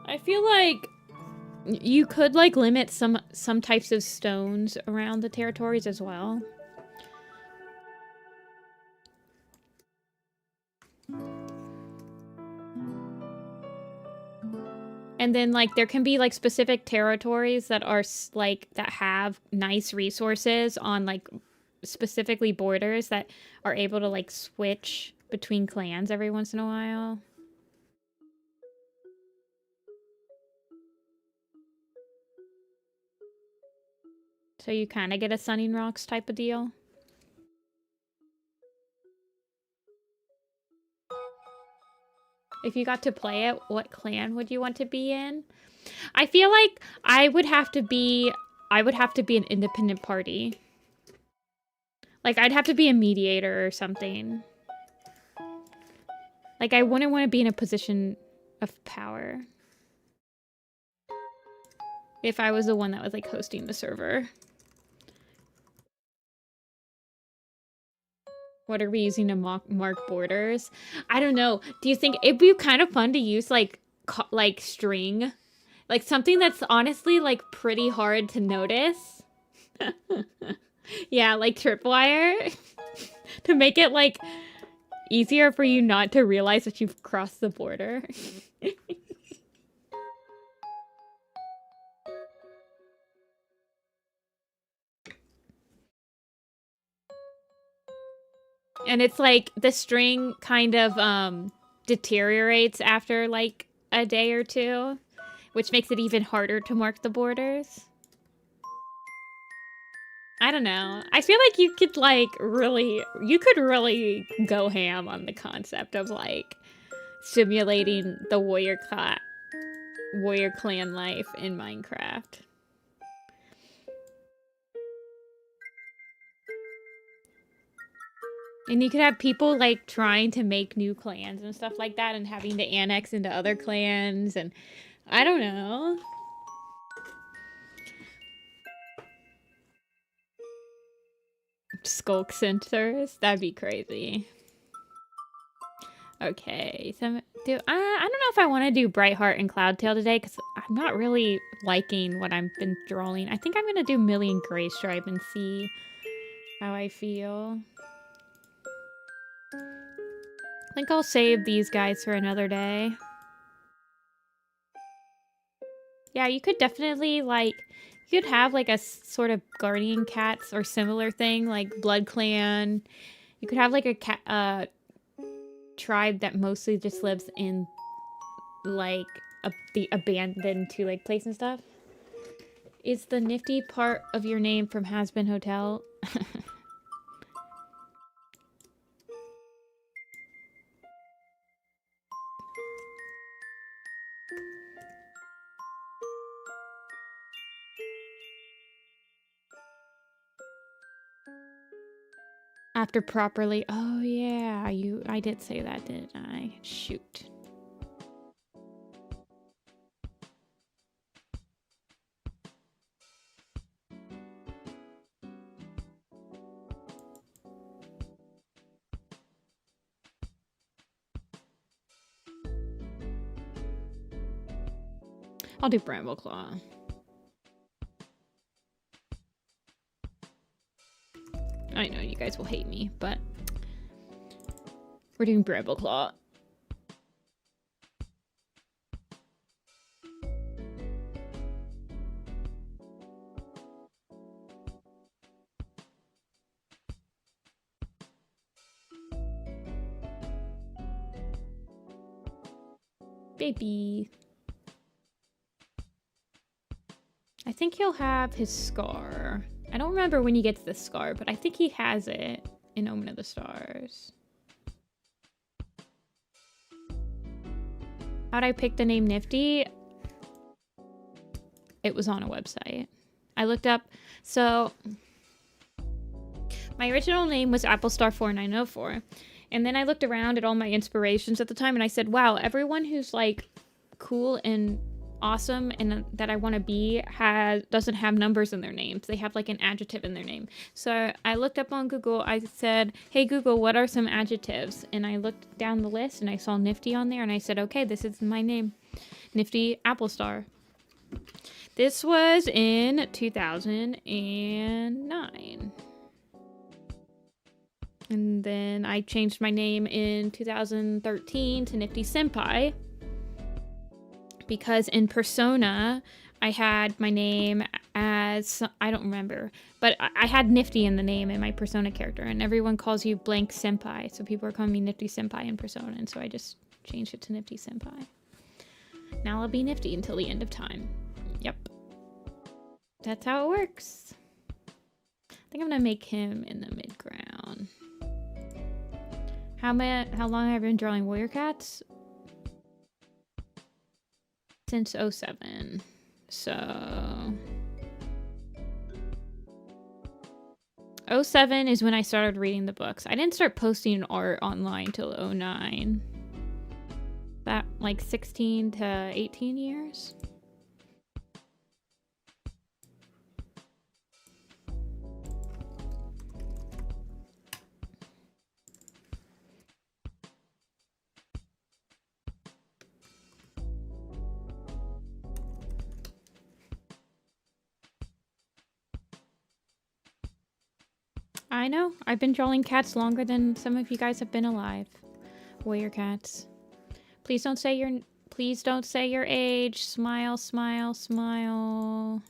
A: I feel like you could like limit some types of stones around the territories as well. And then, like, there can be, like, specific territories that are, like, that have nice resources on, like, specifically borders that are able to, like, switch between clans every once in a while. So you kind of get a Sunning Rocks type of deal. If you got to play it, what clan would you want to be in? I feel like I would have to be an independent party. Like, I'd have to be a mediator or something. Like, I wouldn't want to be in a position of power. If I was the one that was, like, hosting the server. What are we using to mark borders? I don't know. Do you think it'd be kind of fun to use, like string? Like, something that's honestly, like, pretty hard to notice? Yeah, like tripwire. To make it, like, easier for you not to realize that you've crossed the border. And it's like the string kind of deteriorates after like a day or two, which makes it even harder to mark the borders. I don't know. I feel like you could really go ham on the concept of like simulating the warrior clan life in Minecraft. And you could have people like trying to make new clans and stuff like that and having to annex into other clans and I don't know. Skulk sensors? That'd be crazy. Okay, so I don't know if I want to do Brightheart and Cloudtail today because I'm not really liking what I've been drawing. I think I'm going to do Million Gray Stripe and see how I feel. I think I'll save these guys for another day. Yeah, you could definitely, like, you could have, like, a sort of guardian cats or similar thing, like Blood Clan. You could have, like, a cat, tribe that mostly just lives in, like, the abandoned to, like, place and stuff. Is the Nifty part of your name from Has Been Hotel? After properly. Oh yeah, I did say that, didn't I? Shoot. I'll do Brambleclaw. I know you guys will hate me, but we're doing Brambleclaw. Baby. I think he'll have his scar. I don't remember when he gets the scar, but I think he has it in Omen of the Stars. How'd I pick the name Nifty? It was on a website. I looked up, so my original name was Applestar4904. And then I looked around at all my inspirations at the time and I said, wow, everyone who's like cool and awesome and that I want to be doesn't have numbers in their names. They have like an adjective in their name. So I looked up on Google. I said, hey Google, what are some adjectives? And I looked down the list and I saw Nifty on there and I said, okay, this is my name. Nifty Applestar. This was in 2009. And then I changed my name in 2013 to Nifty-Senpai. Because in Persona, I had my name as, I don't remember, but I had Nifty in the name in my Persona character, and everyone calls you blank Senpai, so people are calling me Nifty-Senpai in Persona, and so I just changed it to Nifty-Senpai. Now I'll be Nifty until the end of time. Yep. That's how it works. think I'm gonna make him in the mid-ground. How long have I been drawing warrior cats? Since 07. So 07 is when I started reading the books. I didn't start posting art online till 09. That like 16 to 18 years. I know. I've been drawing cats longer than some of you guys have been alive. Warrior cats. Please don't say your age. Smile, smile, smile.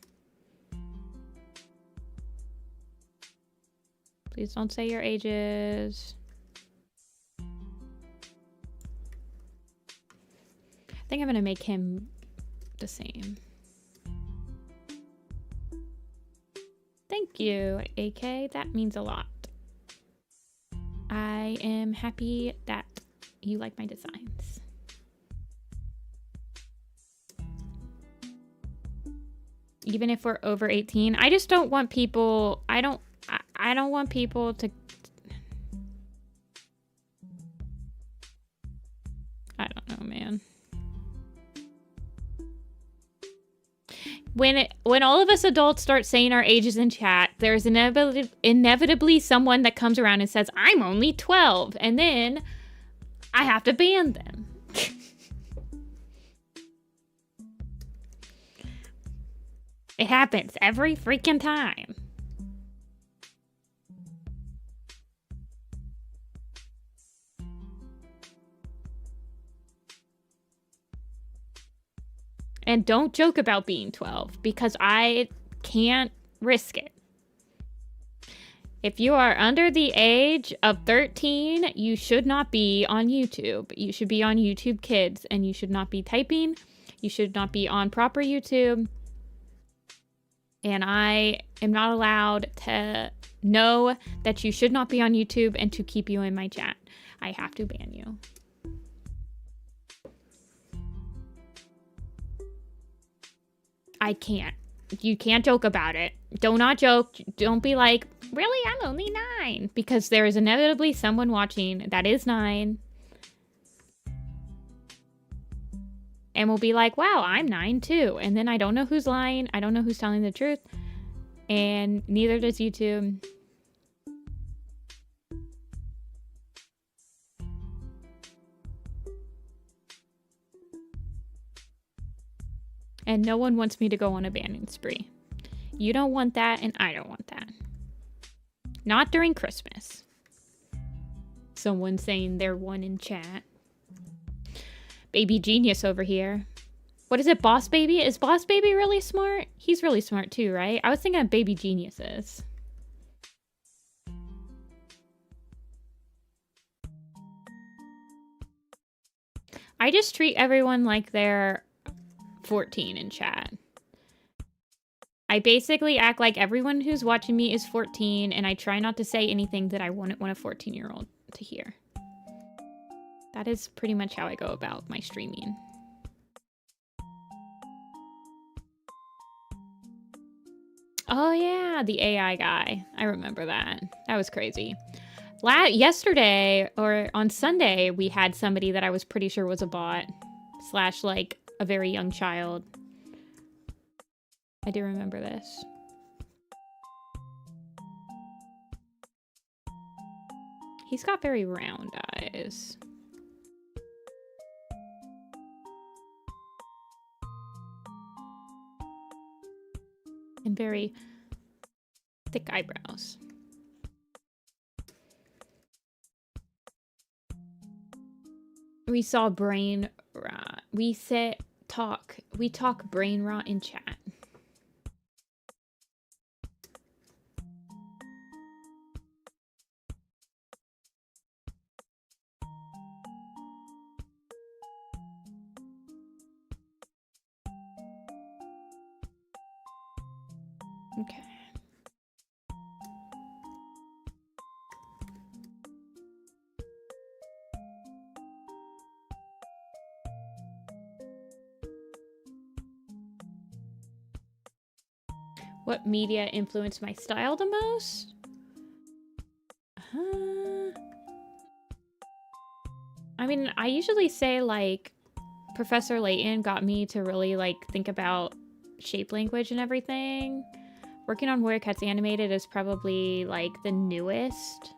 A: Please don't say your ages. I think I'm gonna make him the same. Thank you, AK. That means a lot. I am happy that you like my designs. Even if we're over 18, I just don't want people, I don't want people to, I don't know, man. When all of us adults start saying our ages in chat, there's inevitably someone that comes around and says, I'm only 12. And then I have to ban them. It happens every freaking time. And don't joke about being 12 because I can't risk it. If you are under the age of 13, you should not be on YouTube. You should be on YouTube Kids, and you should not be typing. You should not be on proper YouTube. And I am not allowed to know that you should not be on YouTube and to keep you in my chat. I have to ban you. I can't. You can't joke about it. Do not joke. Don't be like, really? I'm only 9. Because there is inevitably someone watching that is 9. And will be like, wow, I'm 9 too. And then I don't know who's lying. I don't know who's telling the truth. And neither does YouTube. And no one wants me to go on a banning spree. You don't want that, and I don't want that. Not during Christmas. Someone saying they're 1 in chat. Baby genius over here. What is it, Boss Baby? Is Boss Baby really smart? He's really smart too, right? I was thinking of Baby Geniuses. I just treat everyone like they're 14 in chat. I basically act like everyone who's watching me is 14, and I try not to say anything that I wouldn't want a 14-year-old to hear. That is pretty much how I go about my streaming. Oh yeah, the AI guy. I remember that. That was crazy. Yesterday, or on Sunday, we had somebody that I was pretty sure was a bot. / like a very young child. I do remember this. He's got very round eyes. And very thick eyebrows. We saw brain rot. We talk brain rot in chat. Okay. What media influenced my style the most? I mean, I usually say, like, Professor Layton got me to really, like, think about shape language and everything. Working on Warrior Cats Animated is probably, like, the newest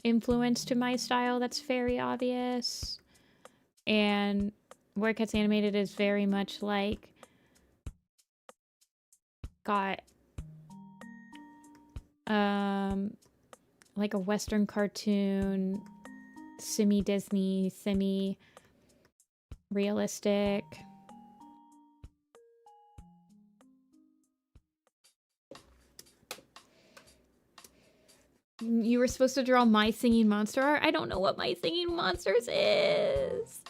A: influence to my style that's very obvious. And Warrior Cats Animated is very much, like, got like a Western cartoon, semi-Disney, semi-realistic. You were supposed to draw My Singing Monster art? I don't know what My Singing Monsters is.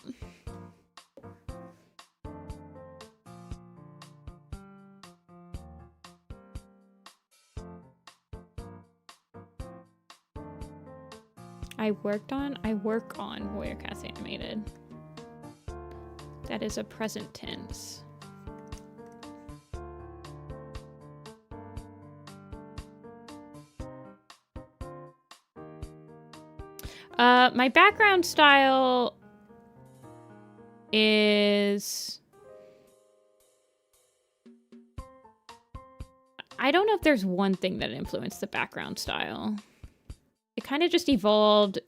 A: I work on Warrior Cats Animated. That is a present tense. My background style is... I don't know if there's one thing that influenced the background style. It kind of just evolved.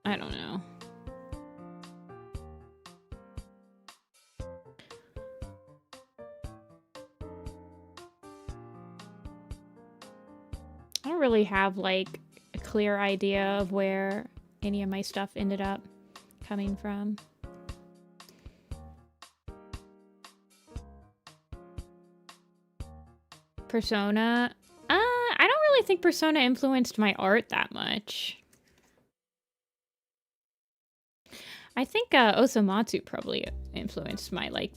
A: I don't know. I don't really have, like, a clear idea of where any of my stuff ended up coming from. Persona? I don't really think Persona influenced my art that much. I think Osamatsu probably influenced my, like,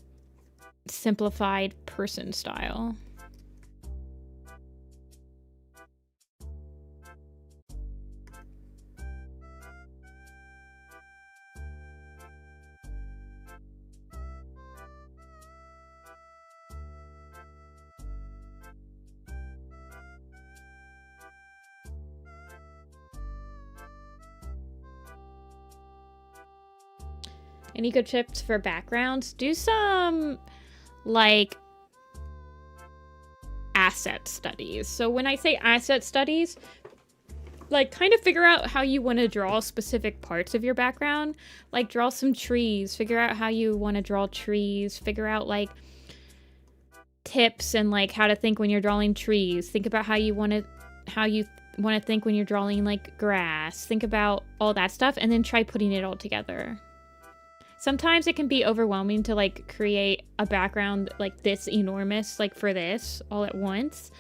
A: simplified person style. Any good tips for backgrounds? Do some, like, asset studies. So when I say asset studies, like, kind of figure out how you want to draw specific parts of your background. Like, draw some trees. Figure out how you want to draw trees. Figure out, like, tips and, like, how to think when you're drawing trees. Think about how you want to think when you're drawing, like, grass. Think about all that stuff, and then try putting it all together. Sometimes it can be overwhelming to, like, create a background, like, this enormous, like, for this all at once.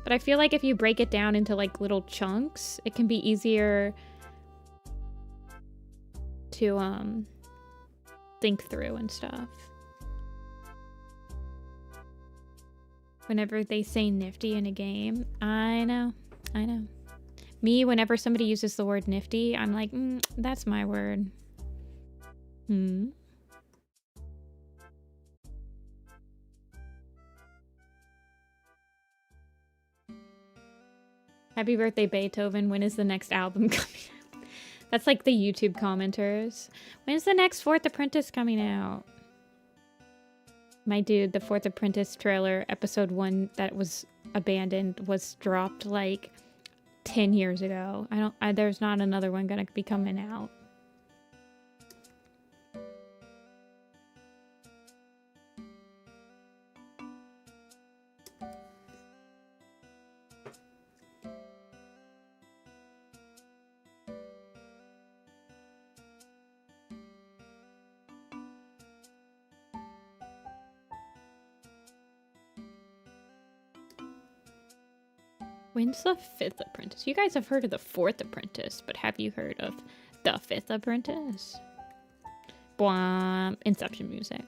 A: But I feel like if you break it down into, like, little chunks, it can be easier to, think through and stuff. Whenever they say nifty in a game, I know. Me, whenever somebody uses the word nifty, I'm like, that's my word. Happy birthday, Beethoven. When is the next album coming out? That's like the YouTube commenters. When's the next Fourth Apprentice coming out? My dude, the Fourth Apprentice trailer, episode 1 that was abandoned, was dropped like 10 years ago. There's not another one gonna be coming out. When's the Fifth Apprentice? You guys have heard of the Fourth Apprentice, but have you heard of the Fifth Apprentice? Bwam. Inception music.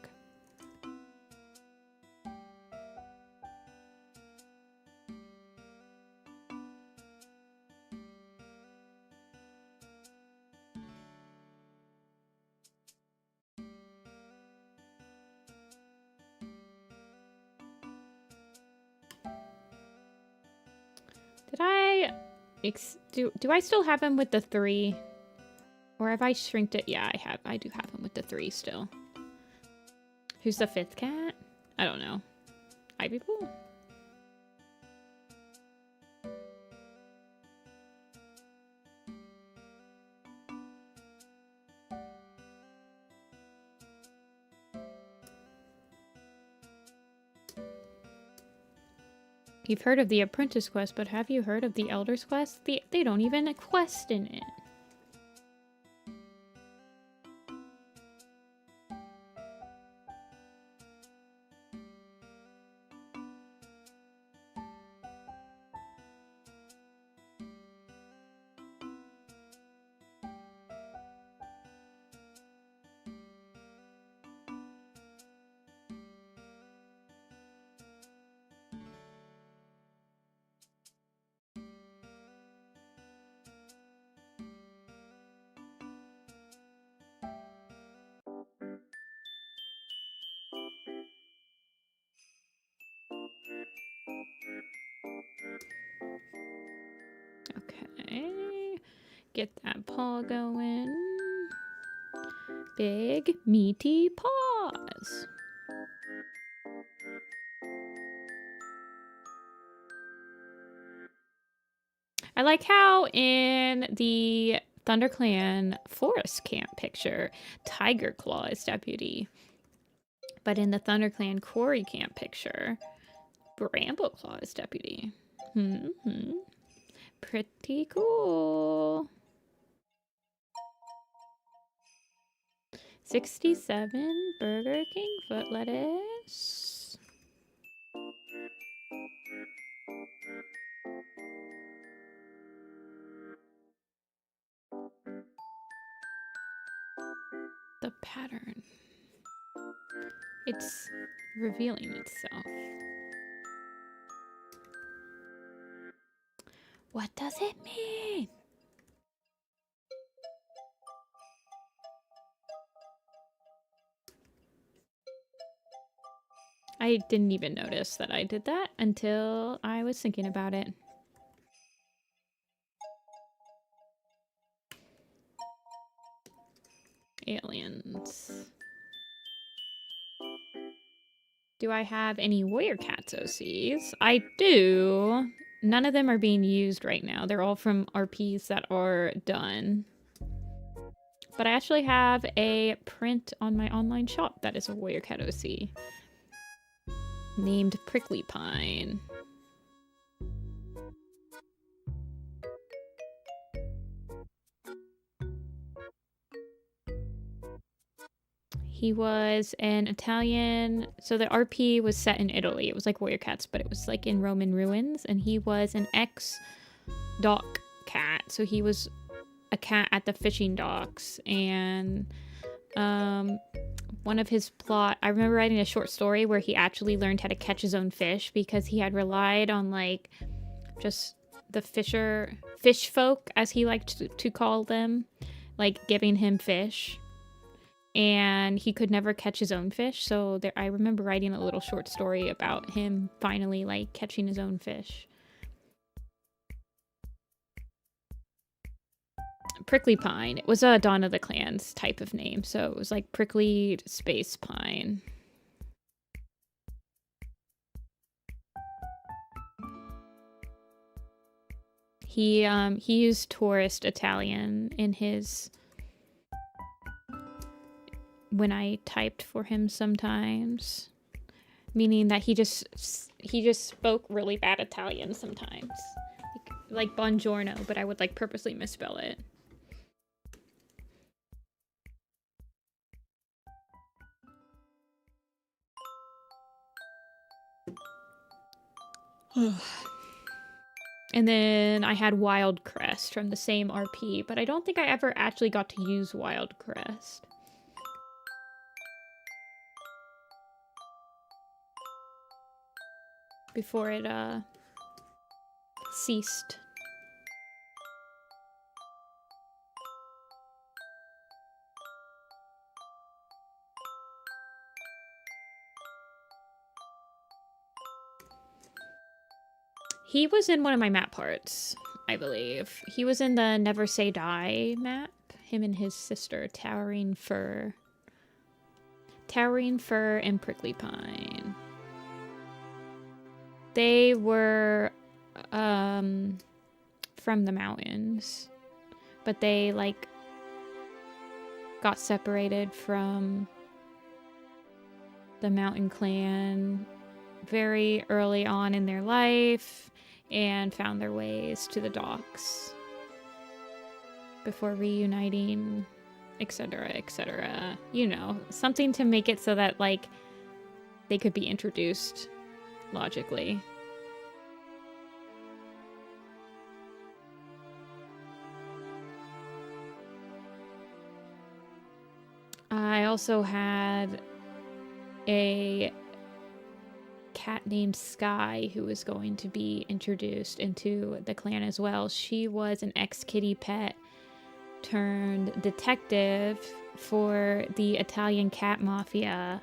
A: Did I... Do I still have him with the 3? Or have I shrinked it? Yeah, I have. I do have him with the 3 still. Who's the 5th cat? I don't know. Ivy Pool? You've heard of the Apprentice Quest, but have you heard of the Elder's Quest? They don't even quest in it. Okay. Get that paw going. Big, meaty paws. I like how in the ThunderClan Forest Camp picture, Tiger Claw is deputy. But in the ThunderClan Quarry Camp picture, Brambleclaw is deputy. Pretty cool. 67 Burger King foot lettuce. The pattern. It's revealing itself. What does it mean? I didn't even notice that I did that until I was thinking about it. Aliens. Do I have any Warrior Cats OCs? I do. None of them are being used right now. They're all from RPs that are done. But I actually have a print on my online shop that is a Warrior Cat OC. Named Prickly Pine. He was an Italian, so the RP was set in Italy. It was like Warrior Cats, but it was like in Roman ruins, and he was an ex-dock cat. So he was a cat at the fishing docks, and one of his plot, I remember writing a short story where he actually learned how to catch his own fish because he had relied on like just the fish folk, as he liked to call them, like giving him fish. And he could never catch his own fish, so there, I remember writing a little short story about him finally like catching his own fish. Prickly Pine. It was a Dawn of the Clans type of name, so it was like Prickly Space Pine. He used tourist Italian in his... when I typed for him sometimes, meaning that he just spoke really bad Italian sometimes, like buongiorno, but I would like purposely misspell it. And then I had Wild Crest from the same RP, but I don't think I ever actually got to use Wild Crest. Before it ceased. He was in one of my map parts, I believe. He was in the Never Say Die map. Him and his sister, Towering Fir. Towering Fir and Prickly Pine. They were from the mountains, but they like got separated from the mountain clan very early on in their life and found their ways to the docks before reuniting, etc., etc. You know, something to make it so that like they could be introduced logically. I also had a cat named Sky who was going to be introduced into the clan as well. She was an ex-kitty pet turned detective for the Italian cat mafia,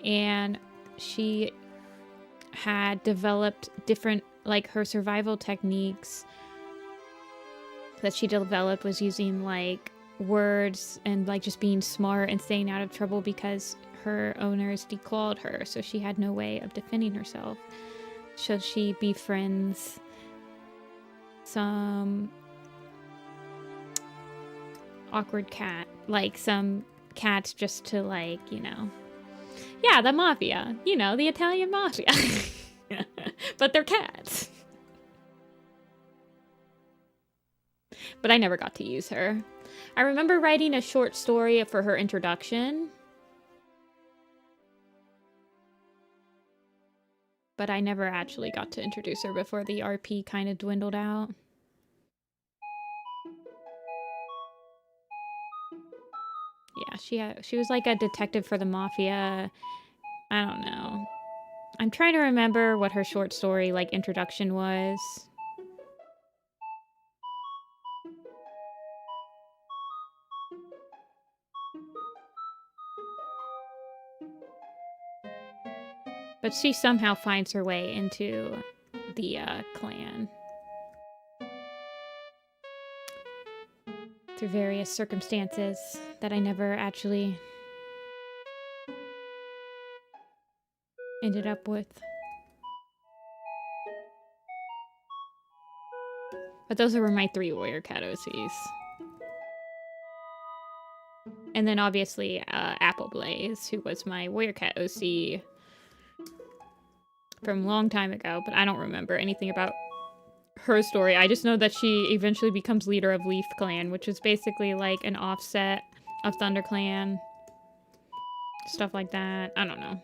A: and she had developed different, like, her survival techniques that she developed was using like words and like just being smart and staying out of trouble because her owners declawed her, so she had no way of defending herself. So she befriends some awkward cat, like some cats just to like, you know, yeah, the mafia, you know, the Italian mafia. But they're cats. But I never got to use her. I remember writing a short story for her introduction, but I never actually got to introduce her before the RP kind of dwindled out. Yeah, she was like a detective for the mafia. I don't know. I'm trying to remember what her short story like introduction was. But she somehow finds her way into the clan through various circumstances that I never actually ended up with. But those were my 3 warrior cat OCs. And then obviously Apple Blaze, who was my warrior cat OC from a long time ago, but I don't remember anything about her story. I just know that she eventually becomes leader of Leaf Clan, which is basically like an offset of ThunderClan. Stuff like that. I don't know.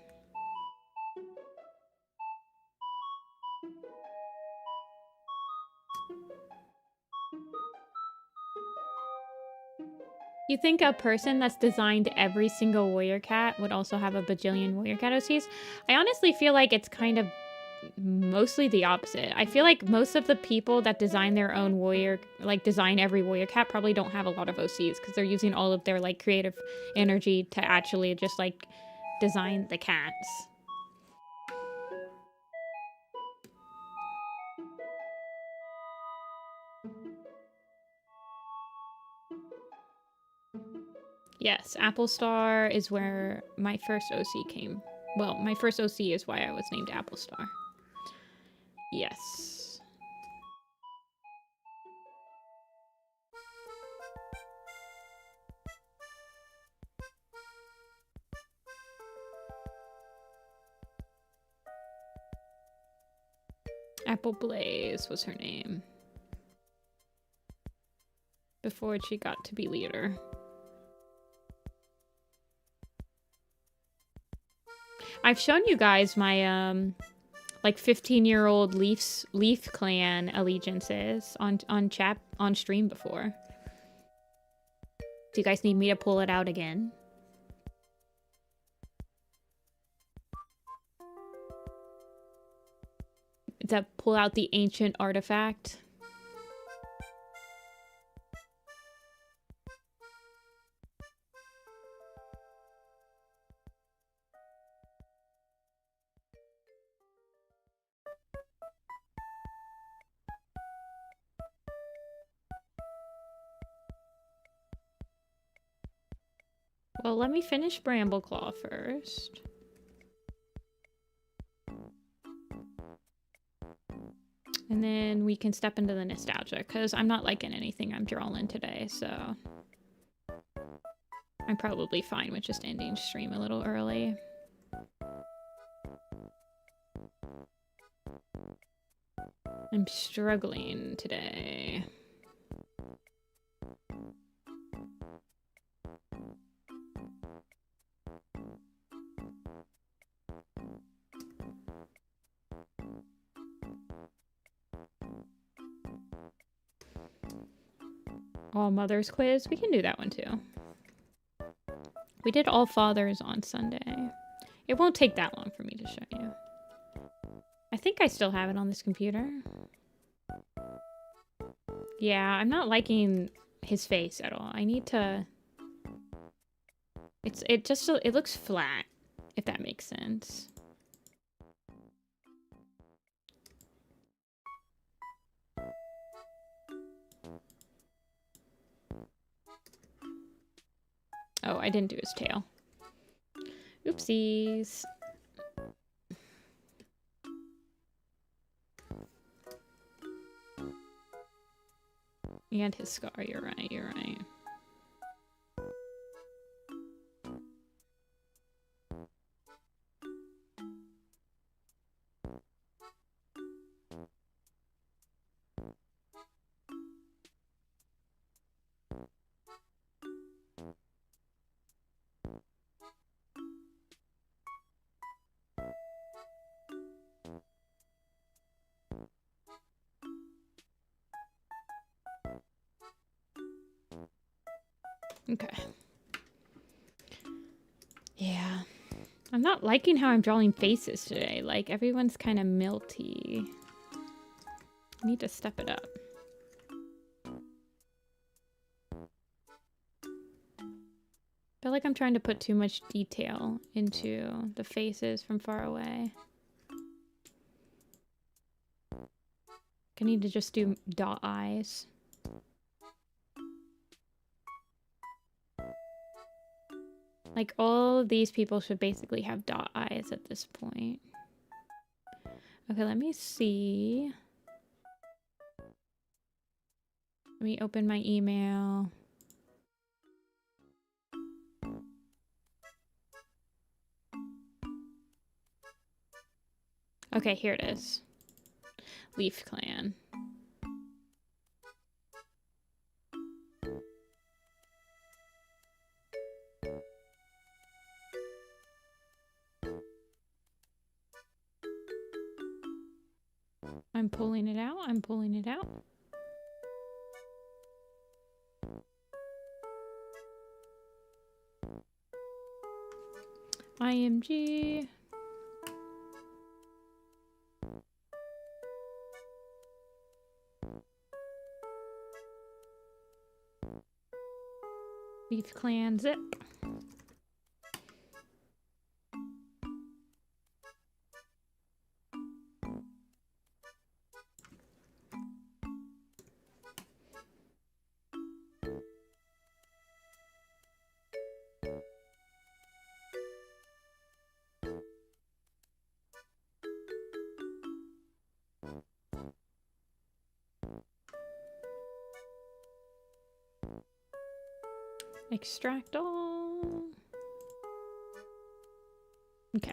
A: You think a person that's designed every single warrior cat would also have a bajillion warrior cat OCs? I honestly feel like it's kind of mostly the opposite. I feel like most of the people that design their own warrior, like design every warrior cat, probably don't have a lot of OCs because they're using all of their like creative energy to actually just like design the cats. Yes, Apple Star is where my first OC came. Well, my first OC is why I was named Apple Star. Yes. Apple Blaze was her name before she got to be leader. I've shown you guys my like 15-year-old Leaf Clan allegiances on stream before. Do you guys need me to pull it out again? To pull out the ancient artifact? Well, let me finish Brambleclaw first. And then we can step into the nostalgia, because I'm not liking anything I'm drawing today, so I'm probably fine with just ending stream a little early. I'm struggling today. All Mothers quiz. We can do that one too. We did All Fathers on Sunday. It won't take that long for me to show you. I think I still have it on this computer. Yeah, I'm not liking his face at all. I need to... It looks flat, if that makes sense. Oh, I didn't do his tail. Oopsies. And his scar, you're right, you're right. Okay. Yeah. I'm not liking how I'm drawing faces today. Like, everyone's kind of milty. I need to step it up. I feel like I'm trying to put too much detail into the faces from far away. I need to just do dot eyes. Like, all of these people should basically have dot eyes at this point. Okay, let me see. Let me open my email. Okay, here it is. Leaf Clan. I'm pulling it out. I'm pulling it out. IMG. Leaf Clan zip. Extract all. Okay.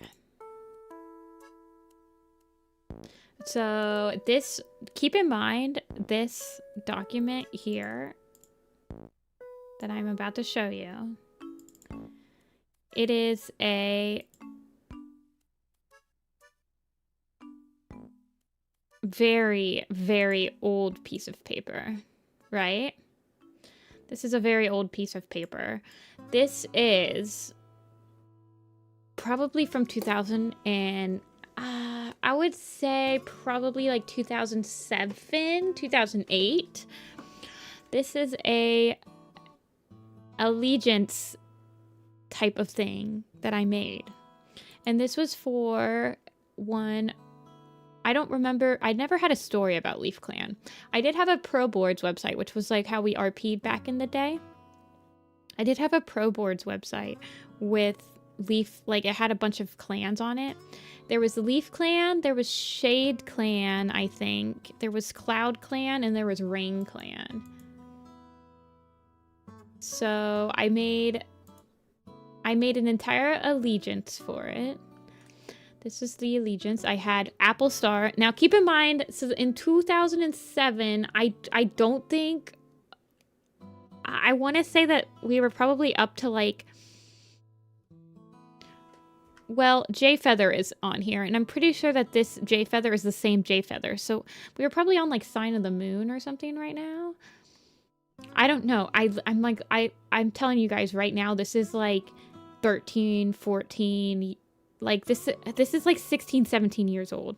A: So this, keep in mind, this document here that I'm about to show you, it is a very, very old piece of paper, right? This is a very old piece of paper. This is probably from 2000 and I would say probably like 2007, 2008. This is a allegiance type of thing that I made. And this was for one, I don't remember, I never had a story about Leaf Clan. I did have a Pro Boards website, which was like how we RP'd back in the day. I did have a Pro Boards website with Leaf, like it had a bunch of clans on it. There was the Leaf Clan, there was Shade Clan, I think. There was Cloud Clan, and there was Rain Clan. So I made an entire allegiance for it. This is the allegiance. I had Apple Star. Now keep in mind, so in 2007, I don't think, I want to say that we were probably up to like, well, J Feather is on here, and I'm pretty sure that this J Feather is the same J Feather. So we were probably on like Sign of the Moon or something right now. I don't know. I'm telling you guys right now, this is like 13, 14, like this is like 16, 17 years old.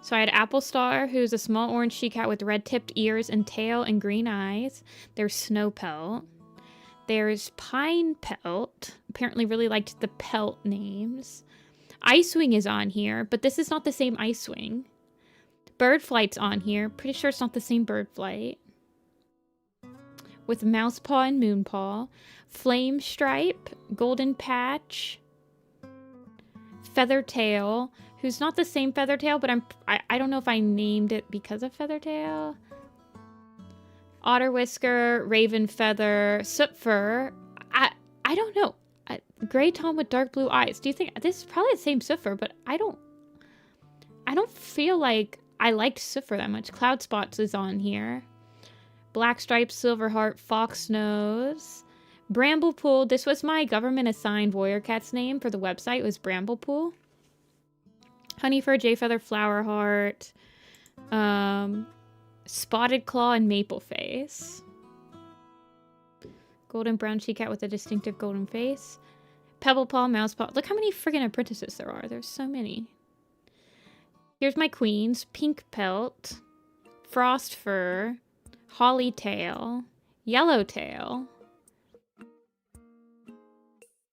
A: So I had Apple Star, who's a small orange she-cat with red-tipped ears and tail and green eyes. There's Snow Pelt. There's Pine Pelt. Apparently really liked the pelt names. Icewing is on here, but this is not the same Icewing. Bird Flight's on here. Pretty sure it's not the same Bird Flight. With Mousepaw and Moonpaw. Flame Stripe. Golden Patch. Feathertail, who's not the same Feathertail, but I don't know if I named it because of Feathertail. Otter Whisker, Raven Feather, Soot Fur. I don't know. Gray Tom with dark blue eyes. Do you think this is probably the same Soot Fur, but I don't feel like I liked Soot Fur that much. Cloud Spots is on here. Black Stripe, Silverheart, Fox Nose. Bramblepool, this was my government-assigned warrior cat's name for the website, was Bramblepool. Honeyfur, Jayfeather, Flowerheart, Spotted Claw, and Mapleface. Golden brown she-cat with a distinctive golden face. Pebblepaw, Mousepaw. Look how many friggin' apprentices there are. There's so many. Here's my queens. Pink Pelt, Frost Fur, Holly Tail, Yellowtail.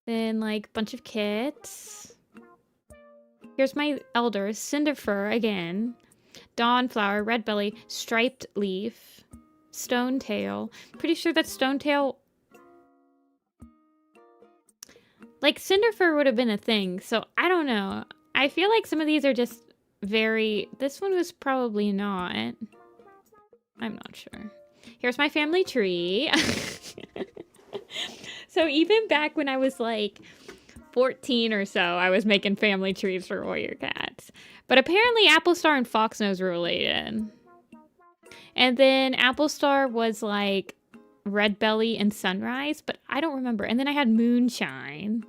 A: Then, like, bunch of kits. Here's my elders. Cinderfur, again. Dawnflower, Red Belly, Striped Leaf, Stonetail. Pretty sure that's Stonetail. Like, Cinderfur would have been a thing, so I don't know. I feel like some of these are just very... This one was probably not. I'm not sure. Here's my family tree. So even back when I was like 14 or so, I was making family trees for warrior cats. But apparently Applestar and Foxnose were related. And then Applestar was like Red Belly and Sunrise, but I don't remember. And then I had Moonshine.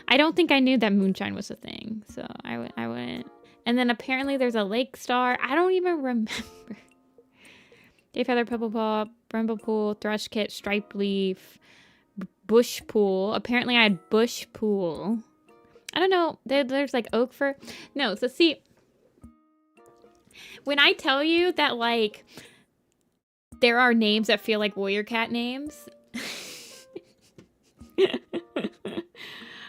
A: I don't think I knew that Moonshine was a thing, so I went. And then apparently there's a Lake Star. I don't even remember. Dayfeather, Pebblepaw, Bramblepool, Thrush Kit, Striped Leaf, Bush Pool. Apparently I had Bush Pool. I don't know. There's like Oak Fir. No, so see, when I tell you that like there are names that feel like warrior cat names,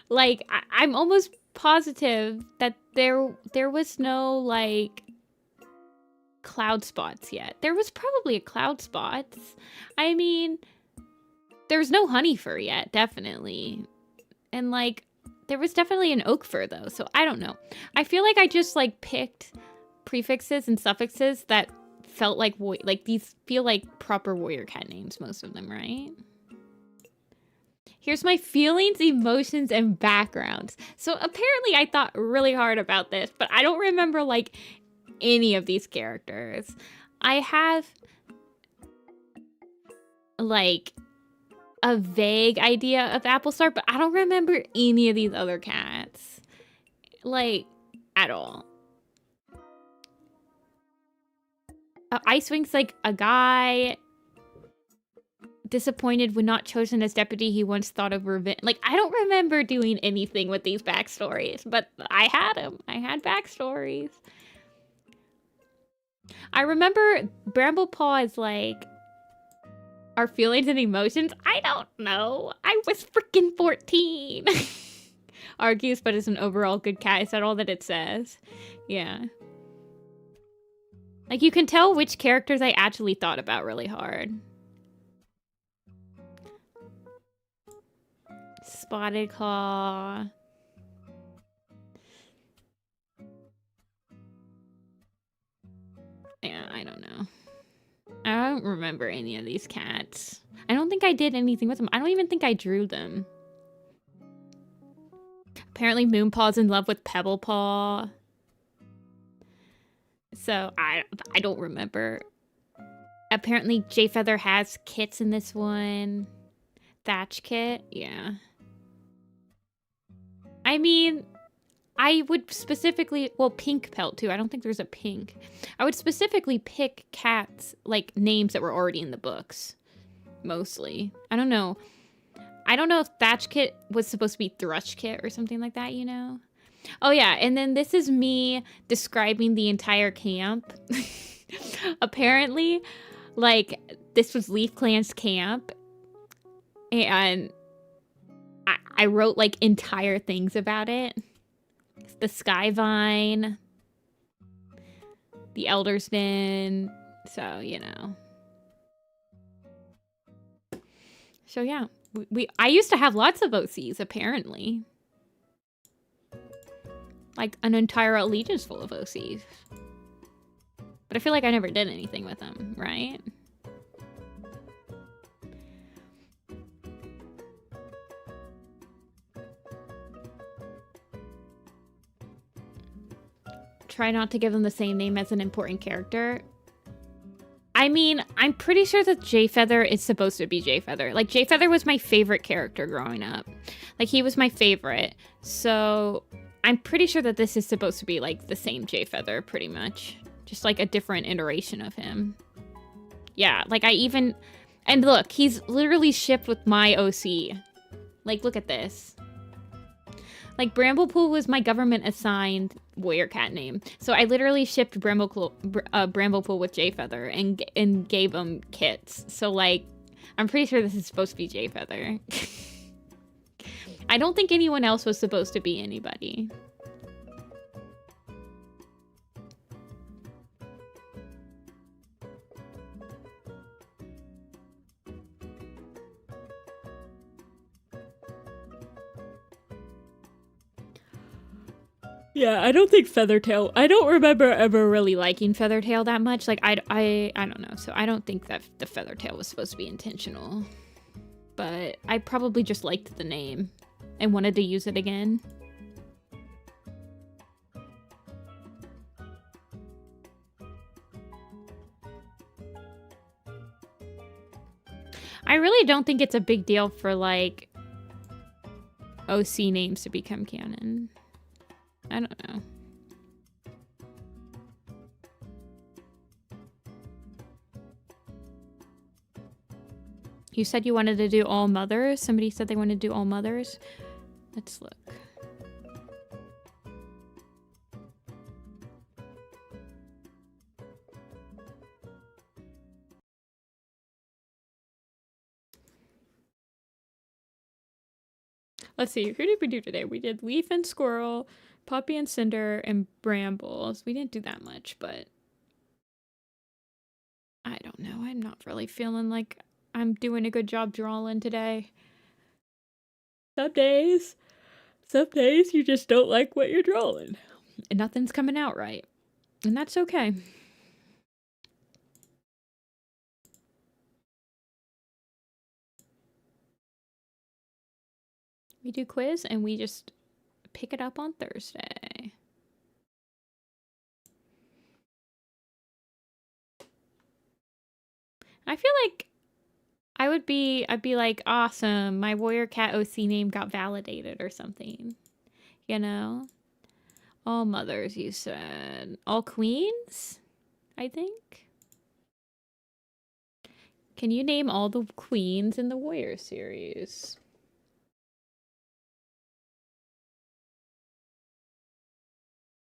A: like I'm almost positive that there was no like Cloud Spots yet. There was probably a Cloud Spots. I mean, there's no Honey Fur yet, definitely. And like there was definitely an Oak Fir though, so I don't know. I feel like I just like picked prefixes and suffixes that felt like these feel like proper warrior cat names, most of them, right? Here's my feelings, emotions, and backgrounds. So apparently I thought really hard about this, but I don't remember like any of these characters. I have like a vague idea of Applestar, but I don't remember any of these other cats. Like, at all. Icewing's like a guy disappointed when not chosen as deputy. He once thought of revenge. Like, I don't remember doing anything with these backstories, but I had them. I had backstories. I remember Bramblepaw is like our feelings and emotions. I don't know. I was freaking 14. Argues, but is an overall good cat. Is that all that it says? Yeah. Like, you can tell which characters I actually thought about really hard. Spotted Claw. Yeah, I don't know. I don't remember any of these cats. I don't think I did anything with them. I don't even think I drew them. Apparently Moonpaw's in love with Pebblepaw. So I don't remember. Apparently Jayfeather has kits in this one. Thatch kit, yeah. I mean, I would specifically, well, pink pelt too. I don't think there's a pink. I would specifically pick cats, like names that were already in the books. Mostly. I don't know. I don't know if Thatch Kit was supposed to be Thrush Kit or something like that, you know? Oh yeah, and then this is me describing the entire camp. Apparently, like, this was Leaf Clan's camp. And I wrote, like, entire things about it. The Skyvine. The Elder's Den. So, you know. So, yeah. I used to have lots of OCs, apparently. Like, an entire allegiance full of OCs. But I feel like I never did anything with them, right? Try not to give them the same name as an important character. I mean, I'm pretty sure that Jayfeather is supposed to be Jayfeather. Like, Jayfeather was my favorite character growing up. Like, he was my favorite. So, I'm pretty sure that this is supposed to be, like, the same Jayfeather, pretty much. Just, like, a different iteration of him. Yeah, like, I even... And look, he's literally shipped with my OC. Like, look at this. Like, Bramblepool was my government-assigned warrior cat name. So I literally shipped Bramblepool with Jayfeather and gave him kits. So, like, I'm pretty sure this is supposed to be Jayfeather. I don't think anyone else was supposed to be anybody. Yeah, I don't think Feathertail... I don't remember ever really liking Feathertail that much. Like, I don't know. So I don't think that the Feathertail was supposed to be intentional. But I probably just liked the name and wanted to use it again. I really don't think it's a big deal for, like, OC names to become canon. I don't know. You said you wanted to do all mothers? Somebody said they wanted to do all mothers? Let's look. Let's see, who did we do today? We did Leaf and Squirrel, Poppy and Cinder, and Brambles. We didn't do that much, but I don't know. I'm not really feeling like I'm doing a good job drawing today. Some days you just don't like what you're drawing. And nothing's coming out right. And that's okay. We do quiz and we just pick it up on Thursday. I feel like I'd be like, awesome, my warrior cat OC name got validated or something. You know? All mothers, you said. All queens? I think. Can you name all the queens in the warrior series?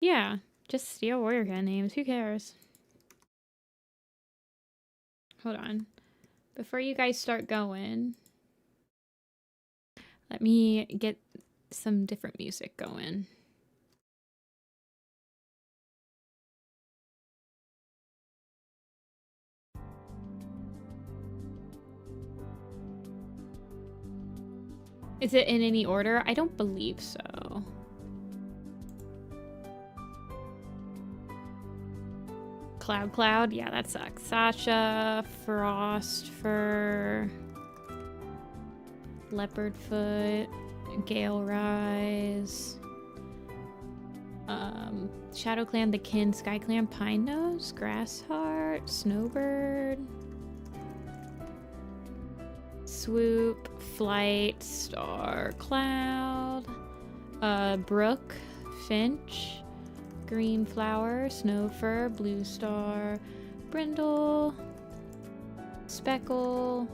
A: Yeah, just steal warrior cat names. Who cares? Hold on. Before you guys start going, let me get some different music going. Is it in any order? I don't believe so. Cloud. Yeah, that sucks. Sasha, Frost Fur, Leopardfoot, Gale Rise, Shadow Clan, The Kin, Sky Clan, Pine Nose, Grassheart, Snowbird, Swoop, Flight, Star, Cloud, Brook, Finch, Green Flower, Snowfur, Blue Star, Brindle, Speckle,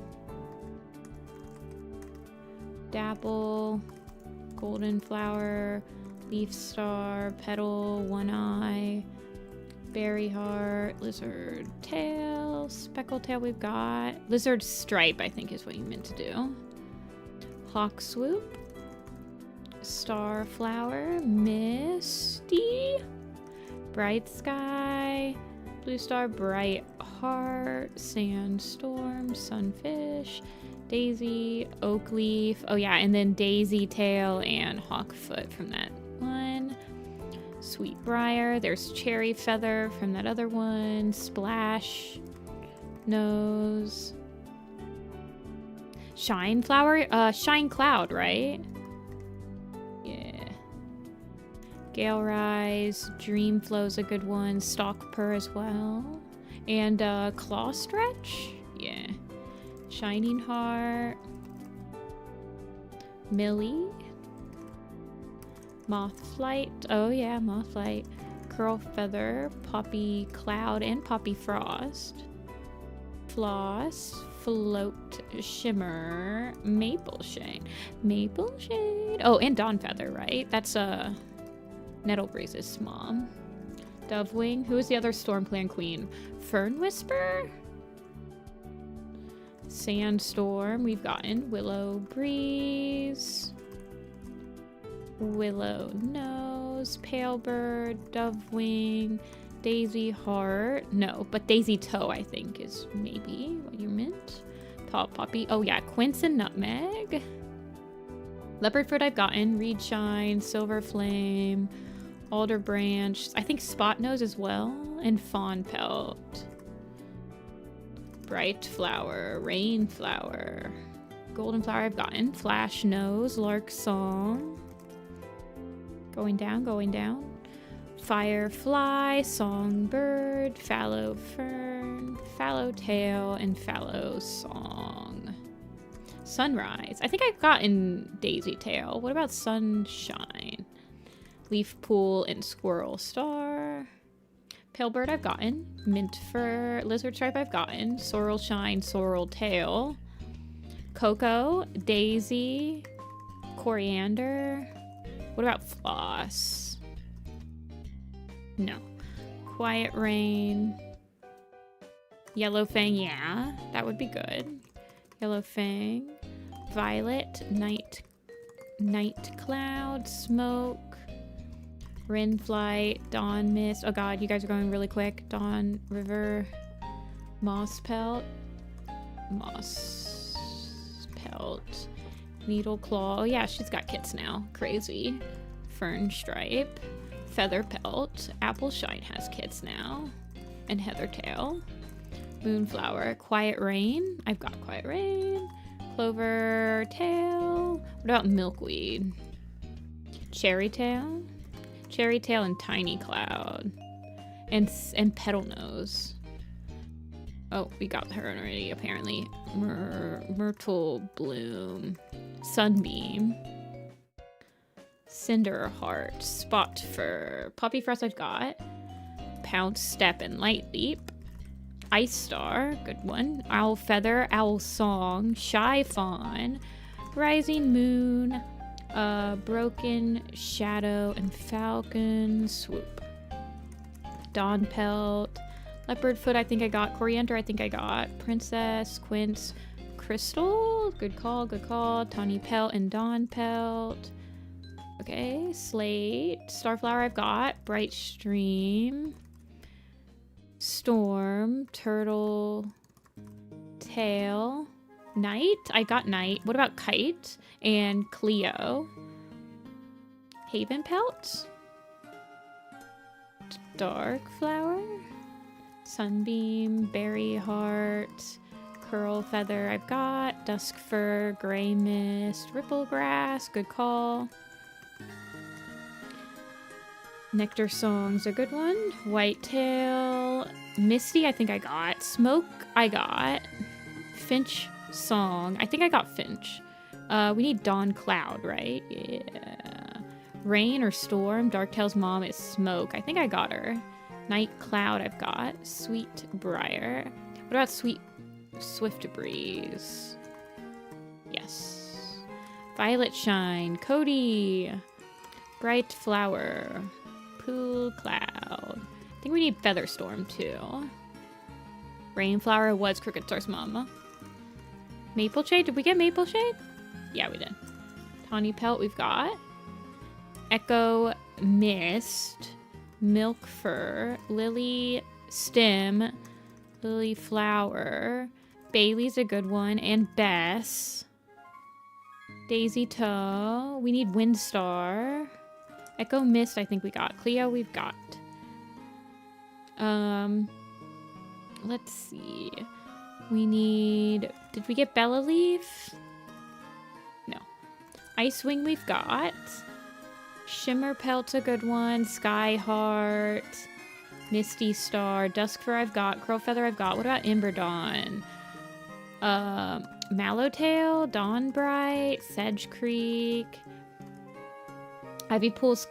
A: Dapple, Golden Flower, Leaf Star, Petal, One Eye, Berry Heart, Lizard Tail, Speckle Tail we've got. Lizard Stripe, I think is what you meant to do. Hawk Swoop, Star Flower, Misty, Bright Sky, Blue Star, Bright Heart, Sandstorm, Sunfish, Daisy, Oak Leaf. Oh yeah, and then Daisy Tail and Hawkfoot from that one. Sweet Briar. There's Cherry Feather from that other one. Splash Nose. Shine Flower. Shine Cloud, right? Yeah. Gale Rise. Dream Flow's a good one. Stalk Purr as well. And Claw Stretch. Yeah. Shining Heart. Millie. Moth Flight. Oh yeah, Moth Flight. Curl Feather. Poppy Cloud and Poppy Frost. Floss. Float Shimmer. Maple Shade. Maple Shade. Oh, and Dawn Feather, right? That's Nettle Breeze's mom. Dovewing. Who is the other Storm Clan queen? Fern Whisper? Sandstorm. We've gotten Willow Breeze. Willow Nose, Pale Bird, Dovewing, Daisy Heart. No, but Daisy Toe, I think, is maybe what you meant. Tall Poppy. Oh, yeah, Quince and Nutmeg. Leopardfoot I've gotten. Reed Shine, Silver Flame, Alder Branch. I think Spot Nose as well. And Fawn Pelt. Bright Flower, Rain Flower. Golden Flower I've gotten. Flash Nose, Lark Song. Going down. Firefly, Songbird, Fallow Fern, Fallow Tail, and Fallow Song. Sunrise. I think I've gotten Daisy Tail. What about Sunshine? Leaf Pool and Squirrel Star. Pale Bird I've gotten. Mint Fur, Lizard Stripe I've gotten. Sorrel Shine, Sorrel Tail. Cocoa, Daisy, Coriander. What about Floss? No. Quiet Rain. Yellow Fang, yeah. That would be good. Yellow Fang. Violet. Night Cloud. Smoke. Wren Flight. Dawn Mist. Oh god, you guys are going really quick. Dawn River. Moss Pelt. Moss Pelt. Needle Claw. Oh yeah, she's got kits now. Crazy. Fern Stripe. Feather Pelt. Apple Shine has kits now. And Heather Tail. Moonflower. Quiet Rain. I've got Quiet Rain. Clover Tail. What about Milkweed? Cherry Tail. Cherry Tail and Tiny Cloud. And Petal Nose. Oh, we got her already, apparently. Myrtle Bloom. Sunbeam. Cinder Heart. Spot Fur. Poppy Frost I've got. Pounce Step and Light Leap. Ice Star. Good one. Owl Feather. Owl Song. Shy Fawn. Rising Moon. Broken Shadow and Falcon Swoop. Dawn Pelt. Leopardfoot I think I got. Coriander I think I got. Princess. Quince. Crystal. Good call, good call. Tawny Pelt and Dawn Pelt. Okay. Slate. Starflower I've got. Bright Stream. Storm. Turtle. Tail. Knight? I got Knight. What about Kite? And Cleo. Haven Pelt? Dark Flower? Sunbeam, Berry Heart, Curl Feather I've got, Dusk Fur, Gray Mist, Ripple Grass, good call. Nectar Song's a good one. Whitetail, Misty I think I got, Smoke I got, Finch Song, I think I got Finch. We need Dawn Cloud, right? Yeah. Rain or Storm, Darktail's mom is Smoke, I think I got her. Night Cloud I've got. Sweet Briar. What about Swift Breeze? Yes. Violet Shine. Cody. Bright Flower. Pool Cloud. I think we need Featherstorm too. Rainflower was Crooked Star's mama. Maple Shade. Did we get Maple Shade? Yeah, we did. Tawny Pelt we've got. Echo Mist. Milk Fur, Lily Stem, Lily Flower, Bailey's a good one, and Bess. Daisy Toe, we need Windstar. Echo Mist I think we got. Cleo we've got. Let's see. We need, did we get Bella Leaf? No. Icewing we've got. Shimmer Pelt's a good one. Sky Heart. Misty Star. Dusk Fur I've got. Curl Feather I've got. What about Ember Dawn? Mallowtail. Dawn Bright. Sedge Creek. Ivy Pool's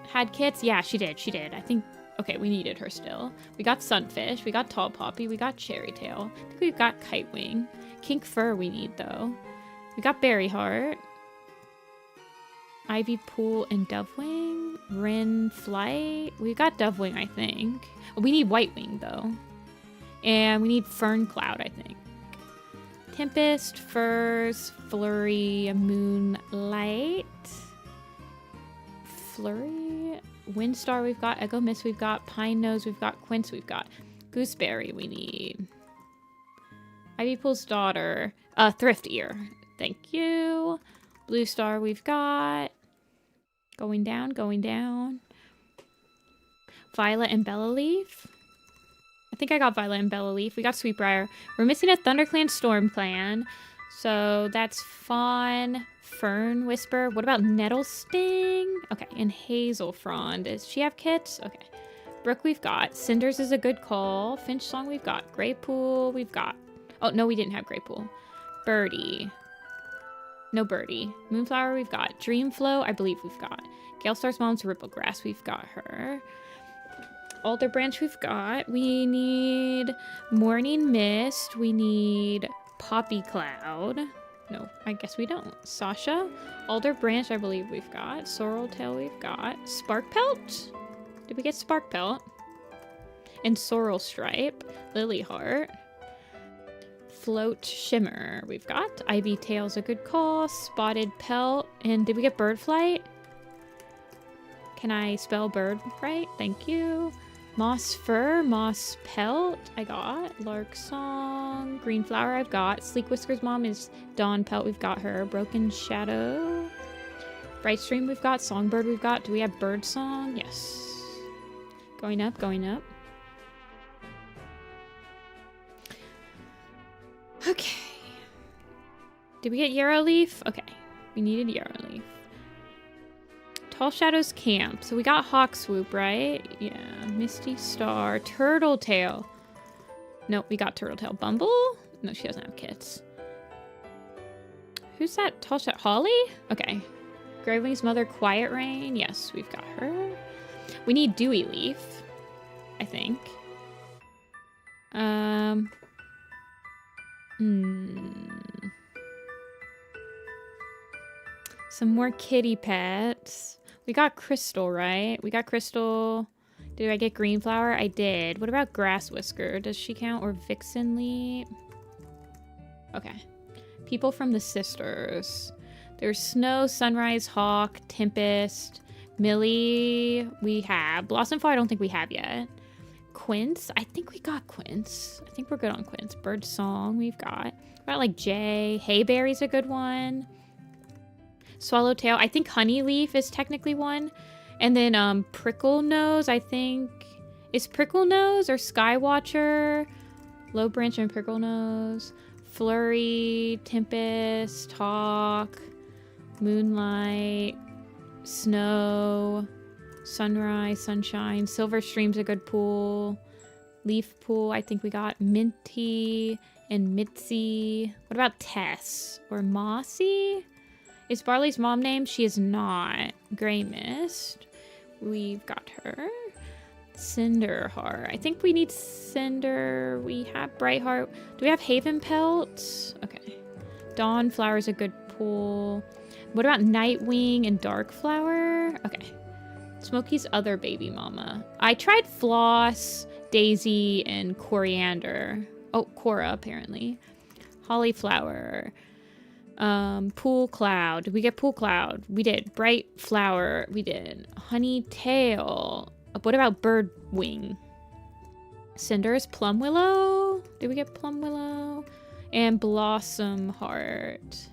A: had kits? Yeah, she did. She did. I think... Okay, we needed her still. We got Sunfish. We got Tall Poppy. We got Cherry Tail. I think we've got Kite Wing. Kink Fur we need, though. We got Berry Heart. Ivy Pool and Dovewing. Wren Flight. We got Dovewing, I think. We need White Wing, though. And we need Fern Cloud, I think. Tempest, Furs, Flurry, Moonlight. Flurry. Windstar we've got. Echo Mist we've got. Pine Nose we've got. Quince we've got. Gooseberry we need. Ivy Pool's Daughter. Thrift Ear. Thank you. Blue Star we've got. Going down, going down. Violet and Bella Leaf. I think I got Violet and Bella Leaf. We got Sweetbriar. We're missing a ThunderClan Storm Clan. So that's Fawn. Fern Whisper. What about Nettle Sting? Okay, and Hazel Frond. Does she have kits? Okay. Brook we've got. Cinders is a good call. Finch Song we've got. Grey Pool we've got. Oh, no, we didn't have Grey Pool. Birdie. No Birdie. Moonflower we've got. Dreamflow I believe we've got. Galestar's mom's Ripple Grass we've got her. Alder Branch we've got. We need Morning Mist. We need Poppy Cloud. No, I guess we don't. Sasha. Alder Branch I believe we've got. Sorrel Tail we've got. Spark Pelt. Did we get Spark Pelt? And Sorrel Stripe. Lily Heart. Float Shimmer we've got. Ivy Tail's a good call. Spotted Pelt. And did we get Bird Flight? Can I spell bird right? Thank you. Moss Fur, Moss Pelt, I got. Lark Song, Green Flower, I've got. Sleek Whisker's mom is Dawn Pelt, we've got her. Broken Shadow. Bright Stream, we've got. Songbird, we've got. Do we have Bird Song? Yes. Going up, going up. Okay. Did we get Yarrow Leaf? Okay. We needed Yarrow Leaf. Tall Shadows Camp. So we got Hawk Swoop, right? Yeah. Misty Star. Turtle Tail. Nope, we got Turtle Tail. Bumble? No, she doesn't have kits. Who's that Tall Shadow? Holly? Okay. Gravewing's Mother, Quiet Rain. Yes, we've got her. We need Dewy Leaf, I think. Some more kitty pets. We got Crystal, right? We got Crystal. Did I get Green Flower? I did. What about Grass Whisker? Does she count? Or Vixen Leaf? Okay. People from the Sisters. There's Snow, Sunrise, Hawk, Tempest, Millie. We have. Blossomflower I don't think we have yet. Quince. I think we got Quince. I think we're good on Quince. Bird Song we've got. What about like Jay? Hayberry's a good one. Swallowtail. I think Honeyleaf is technically one. And then Prickle Nose, I think. Is Prickle Nose or Skywatcher? Low Branch and Prickle Nose. Flurry, Tempest, Hawk, Moonlight, Snow, Sunrise, Sunshine. Silver Stream's a good pool. Leaf Pool, I think we got Minty and Mitzi. What about Tess or Mossy? Is Barley's mom named? She is not. Gray Mist. We've got her. Cinderheart. I think we need Cinder. We have Brightheart. Do we have Haven Pelt? Okay. Dawn Flower's a good pool. What about Nightwing and Darkflower? Okay. Smokey's other baby mama. I tried Floss, Daisy, and Coriander. Oh, Cora, apparently. Hollyflower. Pool Cloud. Did we get Pool Cloud? We did. Bright Flower. We did. Honeytail. What about Birdwing? Cinders. Plum Willow. Did we get Plum Willow? And Blossom Heart.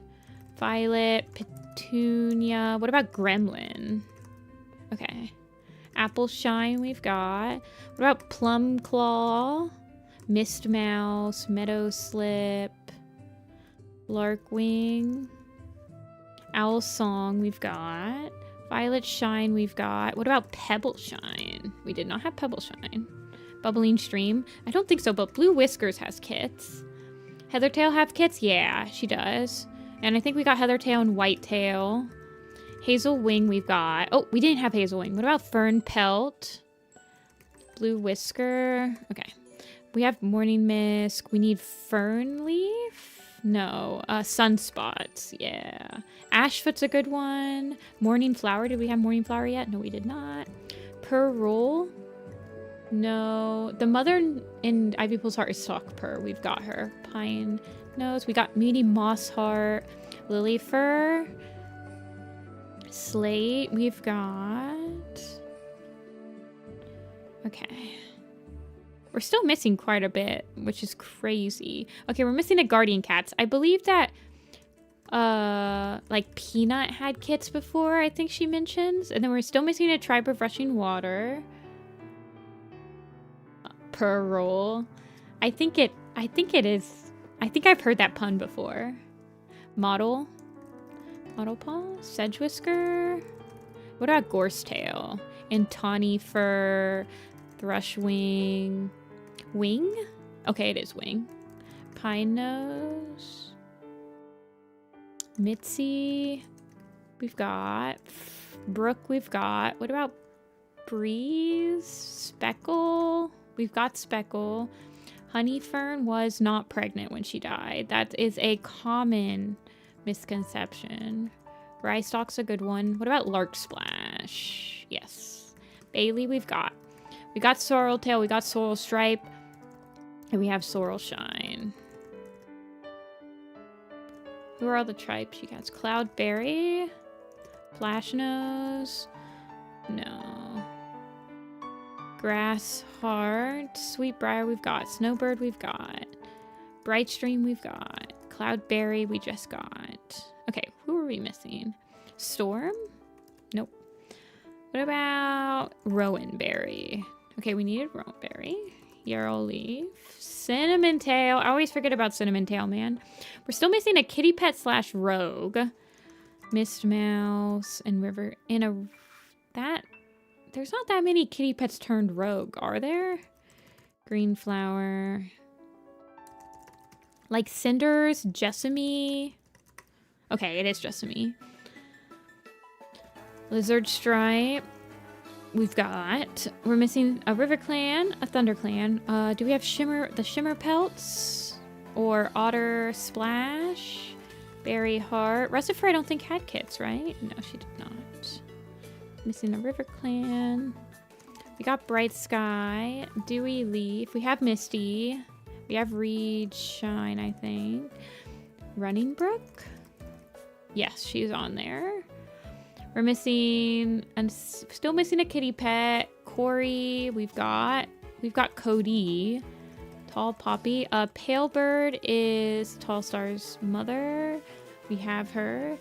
A: Violet. Petunia. What about Gremlin? Okay. Apple Shine we've got. What about Plum Claw? Mist Mouse. Meadow Slip. Larkwing. Owl Song we've got. Violet Shine we've got. What about Pebble Shine? We did not have Pebble Shine. Bubbling Stream. I don't think so, but Blue Whiskers has kits. Heathertail have kits? Yeah, she does. And I think we got Heathertail and Whitetail. Hazel Wing we've got. Oh, we didn't have Hazel Wing. What about Fern Pelt? Blue Whisker. Okay. We have Morning Mist. We need Fern Leaf? No. Sunspots. Yeah. Ashfoot's a good one. Morning Flower. Did we have Morning Flower yet? No, we did not. Pearl. No. The mother in Ivy Pool's Heart is Sock Purr. We've got her. Pine Nose. We got Meaty Moss Heart. Lily Fur. Slate. We've got. Okay. We're still missing quite a bit, which is crazy. Okay, we're missing a Guardian Cats. I believe that, like, Peanut had kits before, I think she mentions. And then we're still missing a Tribe of Rushing Water. Pearl. I think it is. I think I've heard that pun before. Model Paw. Sedgewhisker. What about Gorsetail? And Tawny Fur. Thrushwing. Wing? Okay, it is Wing. Pine Nose. Mitzi. We've got. Brook we've got. What about Breeze? Speckle? We've got Speckle. Honeyfern was not pregnant when she died. That is a common misconception. Ryestock's a good one. What about Lark Splash? Yes. Bailey we've got. We got Sorreltail, we got Sorrel Stripe, and we have Sorrel Shine. Who are all the tribes you got? Cloudberry, Flash Nose, no. Grass Heart, Sweetbriar we've got, Snowbird we've got, Bright Stream we've got, Cloudberry we just got. Okay, who are we missing? Storm? Nope. What about Rowanberry? Okay, we needed Rowanberry. Yarrow Leaf. Cinnamon Tail. I always forget about Cinnamon Tail, man. We're still missing a Kitty Pet / Rogue. Mist Mouse and River. There's not that many Kitty Pets turned Rogue, are there? Green Flower. Like Cinders, Jessamy. Okay, it is Jessamy. Lizard Stripe. We've got. We're missing a River Clan, a Thunder Clan. Do we have the Shimmer Pelts? Or Otter Splash? Berry Heart. Rustifer I don't think had kits, right? No, she did not. Missing the River Clan. We got Bright Sky. Dewy Leaf. We have Misty. We have Reed Shine, I think. Running Brook? Yes, she's on there. We're missing, and still missing a kitty pet. Corey, we've got. We've got Cody. Tall Poppy. Pale Bird is Tall Star's mother. We have her.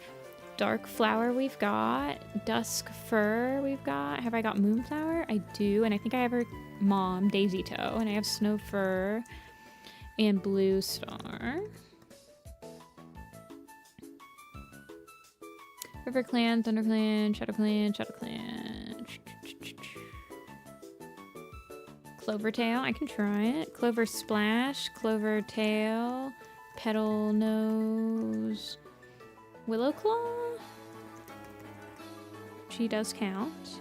A: Dark Flower we've got. Dusk Fir we've got. Have I got Moonflower? I do. And I think I have her mom, Daisy Toe. And I have Snow Fir and Blue Star. River Clan, Thunder Clan, Shadow Clan, Shadow Clan. Clover Tail, I can try it. Clover Splash, Clover Tail, Petal Nose, Willow Claw. She does count.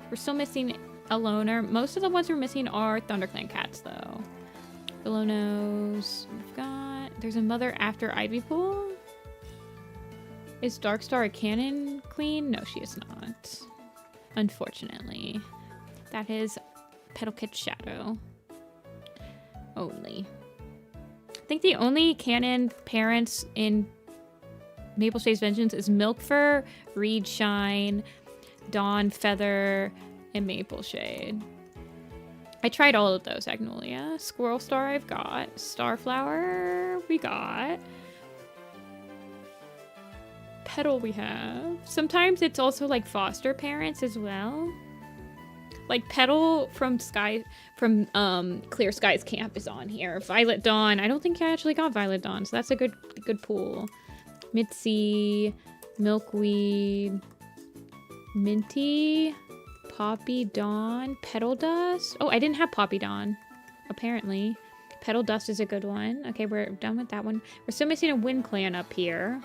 A: We're still missing a loner. Most of the ones we're missing are ThunderClan cats, though. Willow Nose, we've got. There's a mother after Ivy Pool. Is Darkstar a canon queen? No, she is not. Unfortunately. That is Petal Kit Shadow. Only. I think the only canon parents in Maple Shade's Vengeance is Milkfur, Reed Shine, Dawn Feather, and Maple Shade. I tried all of those, Agnolia. Squirrel Star I've got. Starflower we got. Petal we have. Sometimes it's also like foster parents as well. Like Petal from Clear Skies Camp is on here. Violet Dawn. I don't think I actually got Violet Dawn, so that's a good pool. Mitzi, Milkweed, Minty, Poppy Dawn, Petal Dust. Oh, I didn't have Poppy Dawn, apparently. Petal Dust is a good one. Okay, we're done with that one. We're still missing a Wind Clan up here.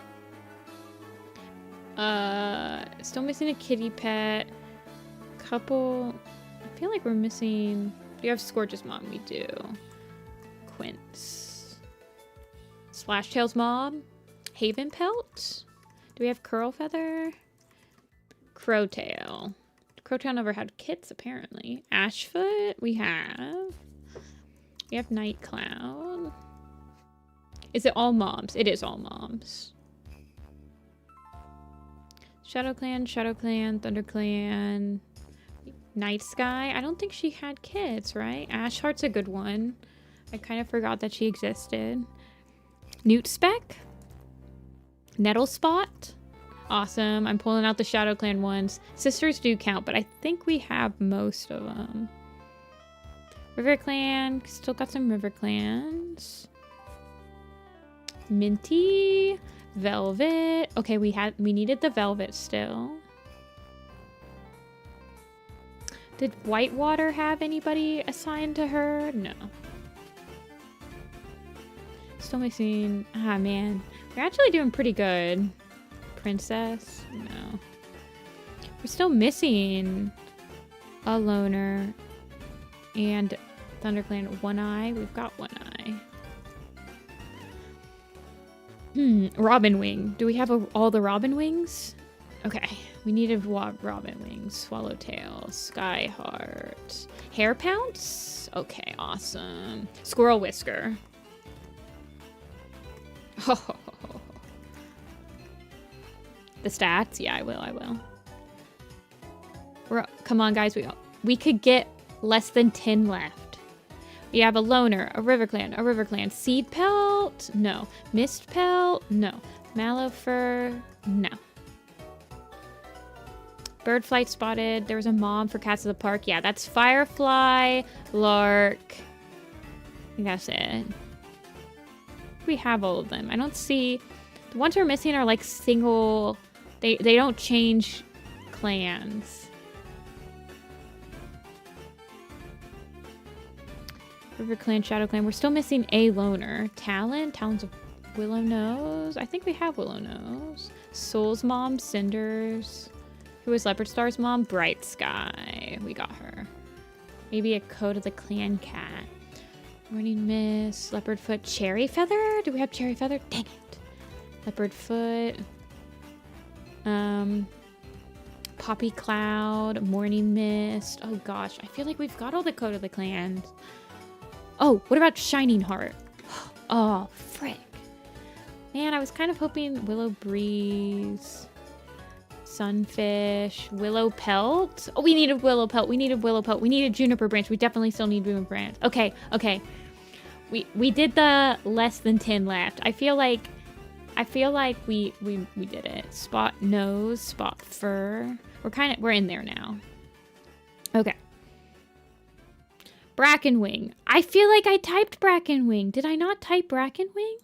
A: Still missing a kitty pet. Couple. I feel like we're missing. Do you have Scorch's mom? We do. Quince. Splashtail's mom. Haven Pelt. Do we have Curl Feather? Crowtail. Crowtail never had kits, apparently. Ashfoot, we have. We have Night Cloud. Is it all moms? It is all moms. Shadow Clan, ThunderClan, Night Sky. I don't think she had kids, right? Ashheart's a good one. I kind of forgot that she existed. Newt Speck. Nettle Spot. Awesome. I'm pulling out the Shadow Clan ones. Sisters do count, but I think we have most of them. River Clan. Still got some River Clans. Minty. Velvet. Okay, we needed the Velvet still. Did Whitewater have anybody assigned to her? No. Still missing. Ah, man. We're actually doing pretty good. Princess? No. We're still missing a loner and ThunderClan One Eye. We've got One Eye. Robin Wing. Do we have all the Robin Wings? Okay. We needed Robin Wings. Swallowtail. Skyheart. Hair Pounce? Okay, awesome. Squirrel Whisker. The stats? Yeah, I will. Come on, guys. We could get less than 10 left. We have a loner, a river clan. Seed Pelt? No. Mist Pelt? No. Mallow Fur? No. Bird Flight spotted. There was a mom for Cats of the Park. Yeah, that's Firefly, Lark. I think that's it. We have all of them. I don't see... The ones we're missing are like single... They don't change clans. River Clan, Shadow Clan. We're still missing a loner. Talon's a Willow Nose. I think we have Willow Nose. Soul's mom, Cinders. Who is Leopard Star's mom? Bright Sky. We got her. Maybe a Code of the Clan cat. Morning Mist. Leopard Foot. Cherry Feather? Do we have Cherry Feather? Dang it. Leopard Foot. Poppy Cloud. Morning Mist. Oh gosh. I feel like we've got all the Code of the Clans. Oh, what about Shining Heart? Oh, frick. Man, I was kind of hoping Willow Breeze, Sunfish, willow pelt. Oh, we needed willow pelt. We needed willow pelt. We needed juniper branch. We definitely still need juniper branch. Okay, okay. We did the less than 10 left. I feel like we did it. Spot nose, spot fur. We're in there now. Okay. Brackenwing. I feel like I typed Brackenwing. Did I not type Brackenwing?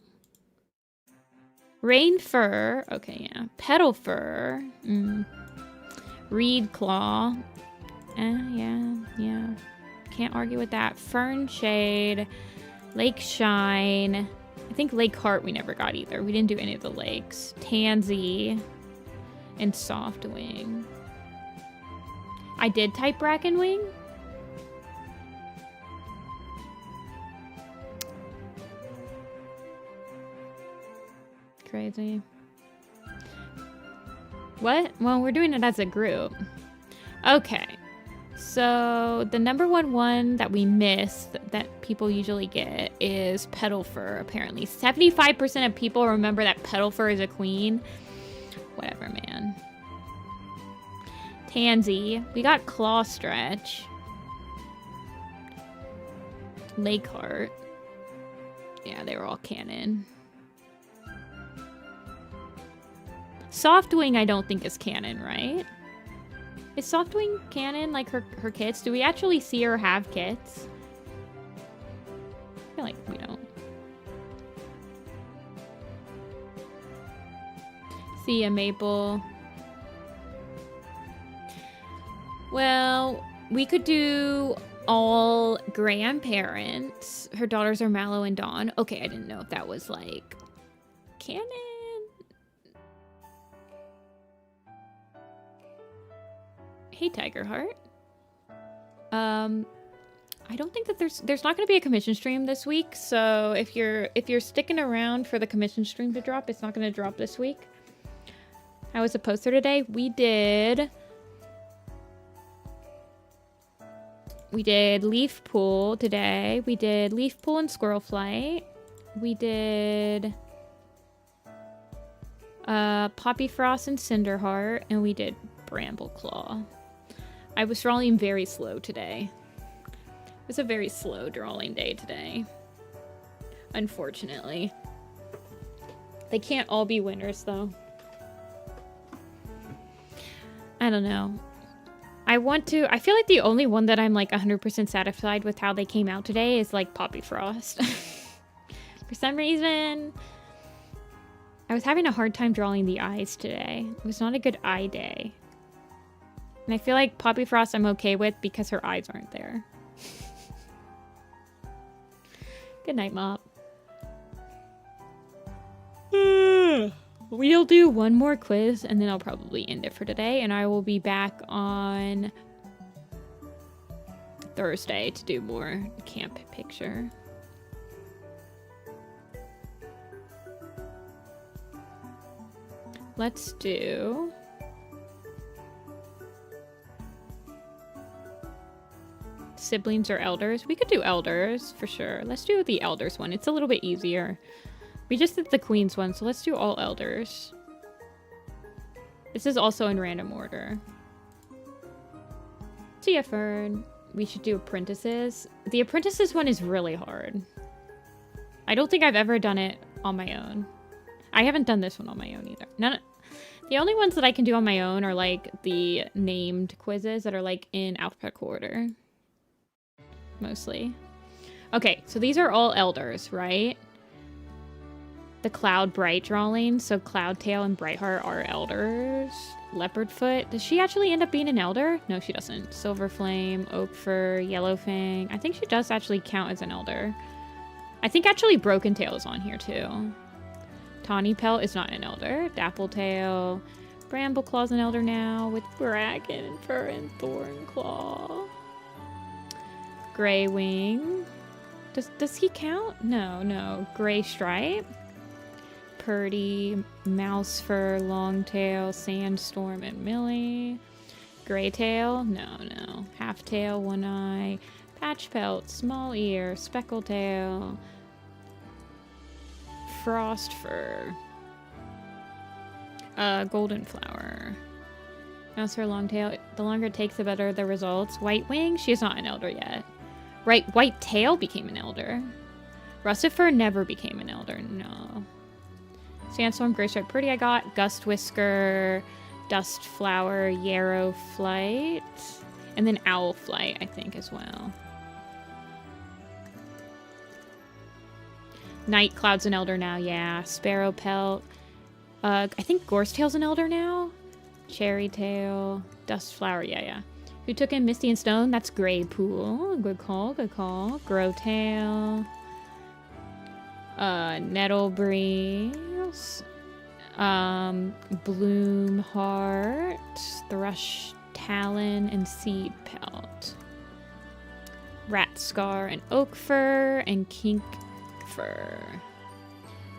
A: Rain fur. Okay, yeah. Petal fur. Reed claw. Yeah. Can't argue with that. Fern shade. Lake shine. I think Lake Heart we never got either. We didn't do any of the lakes. Tansy. And Softwing. I did type Brackenwing. Crazy. What? Well, we're doing it as a group. Okay. So the number one that we missed that people usually get is petal fur, apparently. 75% of people remember that petal fur is a queen. Whatever, man. Tansy. We got claw stretch. Lake Heart. Yeah, they were all canon. Softwing I don't think is canon, right? Is Softwing canon, like her kits? Do we actually see her have kits? I feel like we don't. See a maple. Well, we could do all grandparents. Her daughters are Mallow and Dawn. Okay, I didn't know if that was like canon. Hey, Tiger Heart. I don't think that there's not going to be a commission stream this week, so if you're sticking around for the commission stream to drop, it's not going to drop this week. How was the poster today? We did Leaf Pool today. We did Leaf Pool and Squirrel Flight. We did Poppy Frost and Cinderheart, and we did Bramble Claw. I was drawing very slow today. It was a very slow drawing day today. Unfortunately. They can't all be winners, though. I don't know. I feel like the only one that I'm like 100% satisfied with how they came out today is like Poppy Frost. For some reason, I was having a hard time drawing the eyes today. It was not a good eye day. And I feel like Poppy Frost I'm okay with because her eyes aren't there. Good night, Mop. We'll do one more quiz and then I'll probably end it for today. And I will be back on Thursday to do more camp picture. Let's do... siblings or elders. We could do elders for sure. Let's do the elders one. It's a little bit easier. We just did the queens one, so let's do all elders. This is also in random order. Tia Fern. We should do apprentices. The apprentices one is really hard. I don't think I've ever done it on my own. I haven't done this one on my own either. The only ones that I can do on my own are like the named quizzes that are like in alphabetical order. Mostly. Okay, so these are all elders, right? The Cloud Bright drawing, so Cloudtail and Brightheart are elders. Leopardfoot, does she actually end up being an elder? No, she doesn't. Silverflame, Oakfur, Yellowfang. I think she does actually count as an elder. I think actually Broken Tail is on here too. Tawny Pelt is not an elder. Dappletail, Brambleclaw's an elder now with Bracken and Fur and Thornclaw. Grey Wing. Does he count? No. Gray Stripe. Purdy, Mousefur, Longtail, Sandstorm, and Millie. Graytail. No. Halftail, One Eye. Patchpelt, Small Ear, Speckletail. Frostfur. Golden Flower. Mouse for a long tail. The longer it takes, the better the results. White Wing? She is not an elder yet. Right, White Tail became an elder. Russet Fur never became an elder, no. Sandstorm, Gray Stripe Pretty I got. Gust Whisker, Dust Flower, Yarrow Flight. And then Owl Flight, I think, as well. Night Cloud's an elder now, yeah. Sparrow Pelt. I think Gorse Tail's an elder now. Cherry Tail. Dust Flower, yeah. Who took in Misty and Stone? That's Grey Pool. Good call, good call. Grow Tail. Nettle Breeze. Bloom Heart. Thrush Talon and Seed Pelt. Rat Scar and Oak Fur and Kink Fur.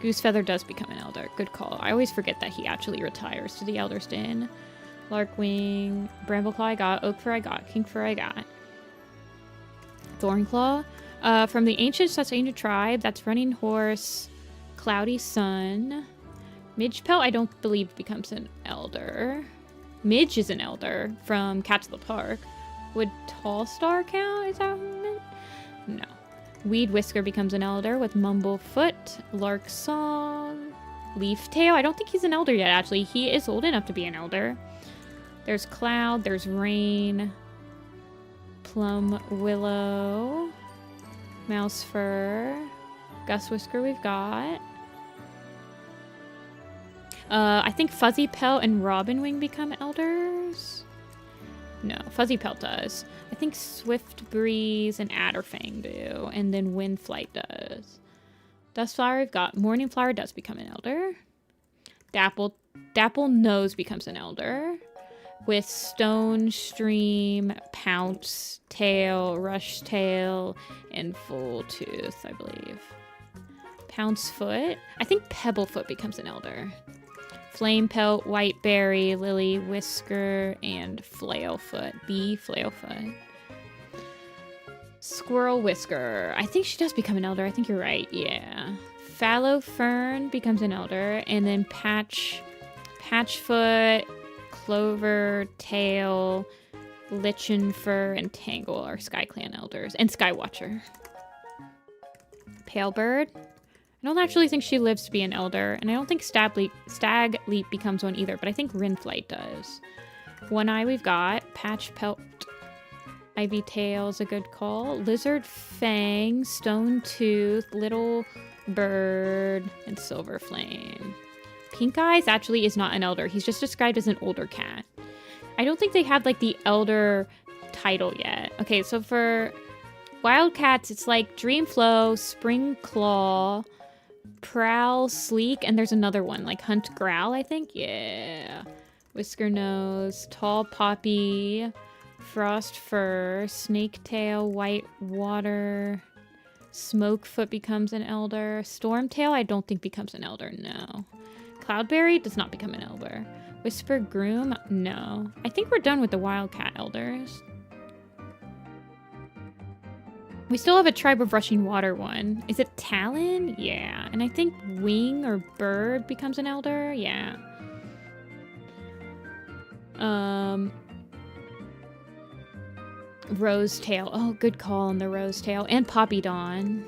A: Goose Feather does become an elder. Good call. I always forget that he actually retires to the Elder's Den. Larkwing, Brambleclaw I got, Oak Fur I got, Kink Fur I got. Thornclaw. From the Ancient Sustained Tribe, that's Running Horse, Cloudy Sun. Midgepelt I don't believe becomes an elder. Midge is an elder from Cats of the Park. Would Tall Star count? Is that what I meant? No. Weed Whisker becomes an elder with Mumblefoot, Lark Song, Leaf Tail. I don't think he's an elder yet, actually. He is old enough to be an elder. There's Cloud, there's Rain, Plum Willow, Mouse Fur, Gust Whisker we've got. I think Fuzzy Pelt and Robin Wing become elders. No, Fuzzy Pelt does. I think Swift Breeze and Adderfang do, and then Wind Flight does. Dustflower we've got. Morning Flower does become an elder. Dapple Nose becomes an elder. With Stone Stream, Pounce Tail, Rush Tail, and Full Tooth, I believe. Pounce Foot. I think Pebble Foot becomes an elder. Flame Pelt, White Berry, Lily Whisker, and Flailfoot. The Flailfoot. Squirrel Whisker. I think she does become an elder. I think you're right. Yeah. Fallow Fern becomes an elder. And then Patchfoot, Clover, Tail, Lichen Fur, and Tangle are SkyClan elders. And Skywatcher. Palebird. I don't actually think she lives to be an elder, and I don't think Stag Leap becomes one either, but I think Rinflight does. One Eye we've got. Patch Pelt. Ivy Tail's a good call. Lizard Fang, Stone Tooth, Little Bird, and Silver Flame. Pink Eyes actually is not an elder. He's just described as an older cat. I don't think they have, like, the elder title yet. Okay, so for Wildcats, it's like Dreamflow, Spring Claw, Prowl, Sleek, and there's another one, like Hunt Growl, I think? Yeah. Whisker Nose, Tall Poppy, Frost Fur, Snake Tail, White Water, Smokefoot becomes an elder. Stormtail, I don't think becomes an elder, no. Cloudberry does not become an elder. Whisper Groom, no. I think we're done with the Wildcat elders. We still have a Tribe of Rushing Water one. Is it Talon? Yeah. And I think Wing or Bird becomes an elder. Yeah. Rosetail. Oh, good call on the Rosetail. And Poppy Dawn.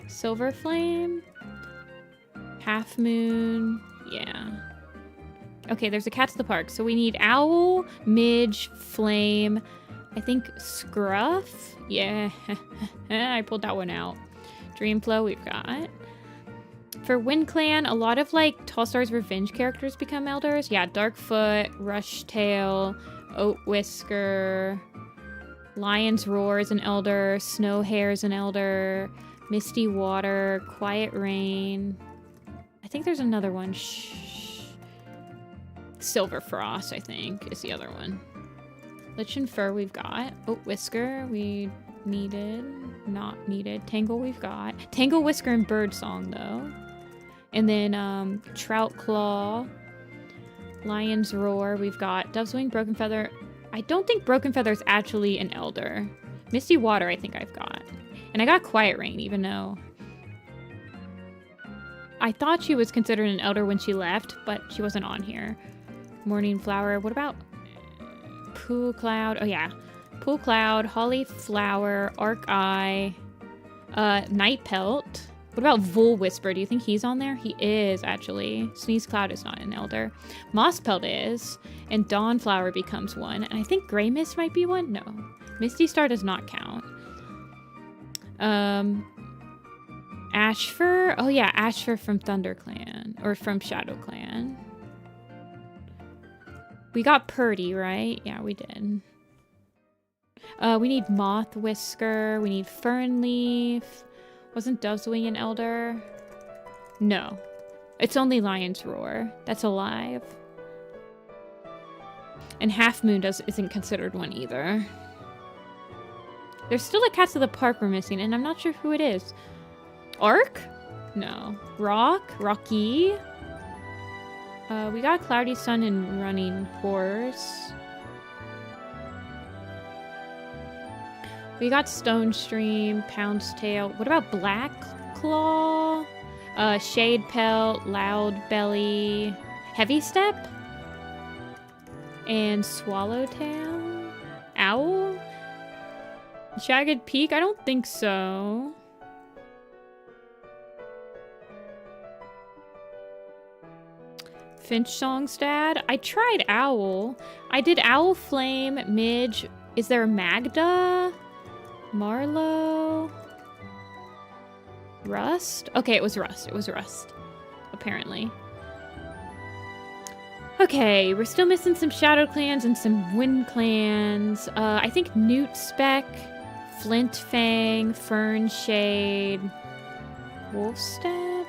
A: Silver Flame. Half Moon. Yeah. Okay, there's a Cats of the Park. So we need Owl, Midge, Flame, I think Scruff. Yeah, I pulled that one out. Dreamflow we've got. For Wind Clan, a lot of like Tall Star's Revenge characters become elders. Yeah, Darkfoot, Rushtail, Oat Whisker, Lion's Roar is an elder, Snow Hare is an elder, Misty Water, Quiet Rain. I think there's another one. Silver Frost, I think, is the other one. Lichen Fur we've got. Oat Whisker we needed. Not needed. Tangle we've got. Tangle, Whisker, and Bird Song, though. And then Trout Claw. Lion's Roar we've got. Dove's Wing, Broken Feather. I don't think Broken Feather is actually an elder. Misty Water I think I've got. And I got Quiet Rain, even though I thought she was considered an elder when she left, but she wasn't on here. Morning Flower. What about Pool Cloud? Oh, yeah. Pool Cloud, Holly Flower, Arc Eye, Night Pelt. What about Vul Whisper? Do you think he's on there? He is, actually. Sneeze Cloud is not an elder. Moss Pelt is. And Dawn Flower becomes one. And I think Grey Mist might be one? No. Misty Star does not count. Ashfur? Oh, yeah. Ashfur from ThunderClan. Or from ShadowClan. We got Purdy, right? Yeah, we did. We need Moth Whisker. We need Fern Leaf. Wasn't Dove's Wing an elder? No. It's only Lion's Roar. That's alive. And Half Moon isn't considered one either. There's still a Cats of the Park we're missing, and I'm not sure who it is. Ark? No. Rocky? We got Cloudy Sun and Running Horse. We got Stone Stream, Pound's Tail. What about Black Claw? Shade Pelt, Loud Belly, Heavy Step, and Swallowtail? Owl? Jagged Peak? I don't think so. Finch Songstad? I tried Owl. I did Owl, Flame, Midge. Is there a Magda? Marlowe? Rust? Okay, it was Rust. It was Rust. Apparently. Okay, we're still missing some Shadow Clans and some Wind Clans. I think Newt Speck, Flint Fang, Fern Shade, Wolfstep.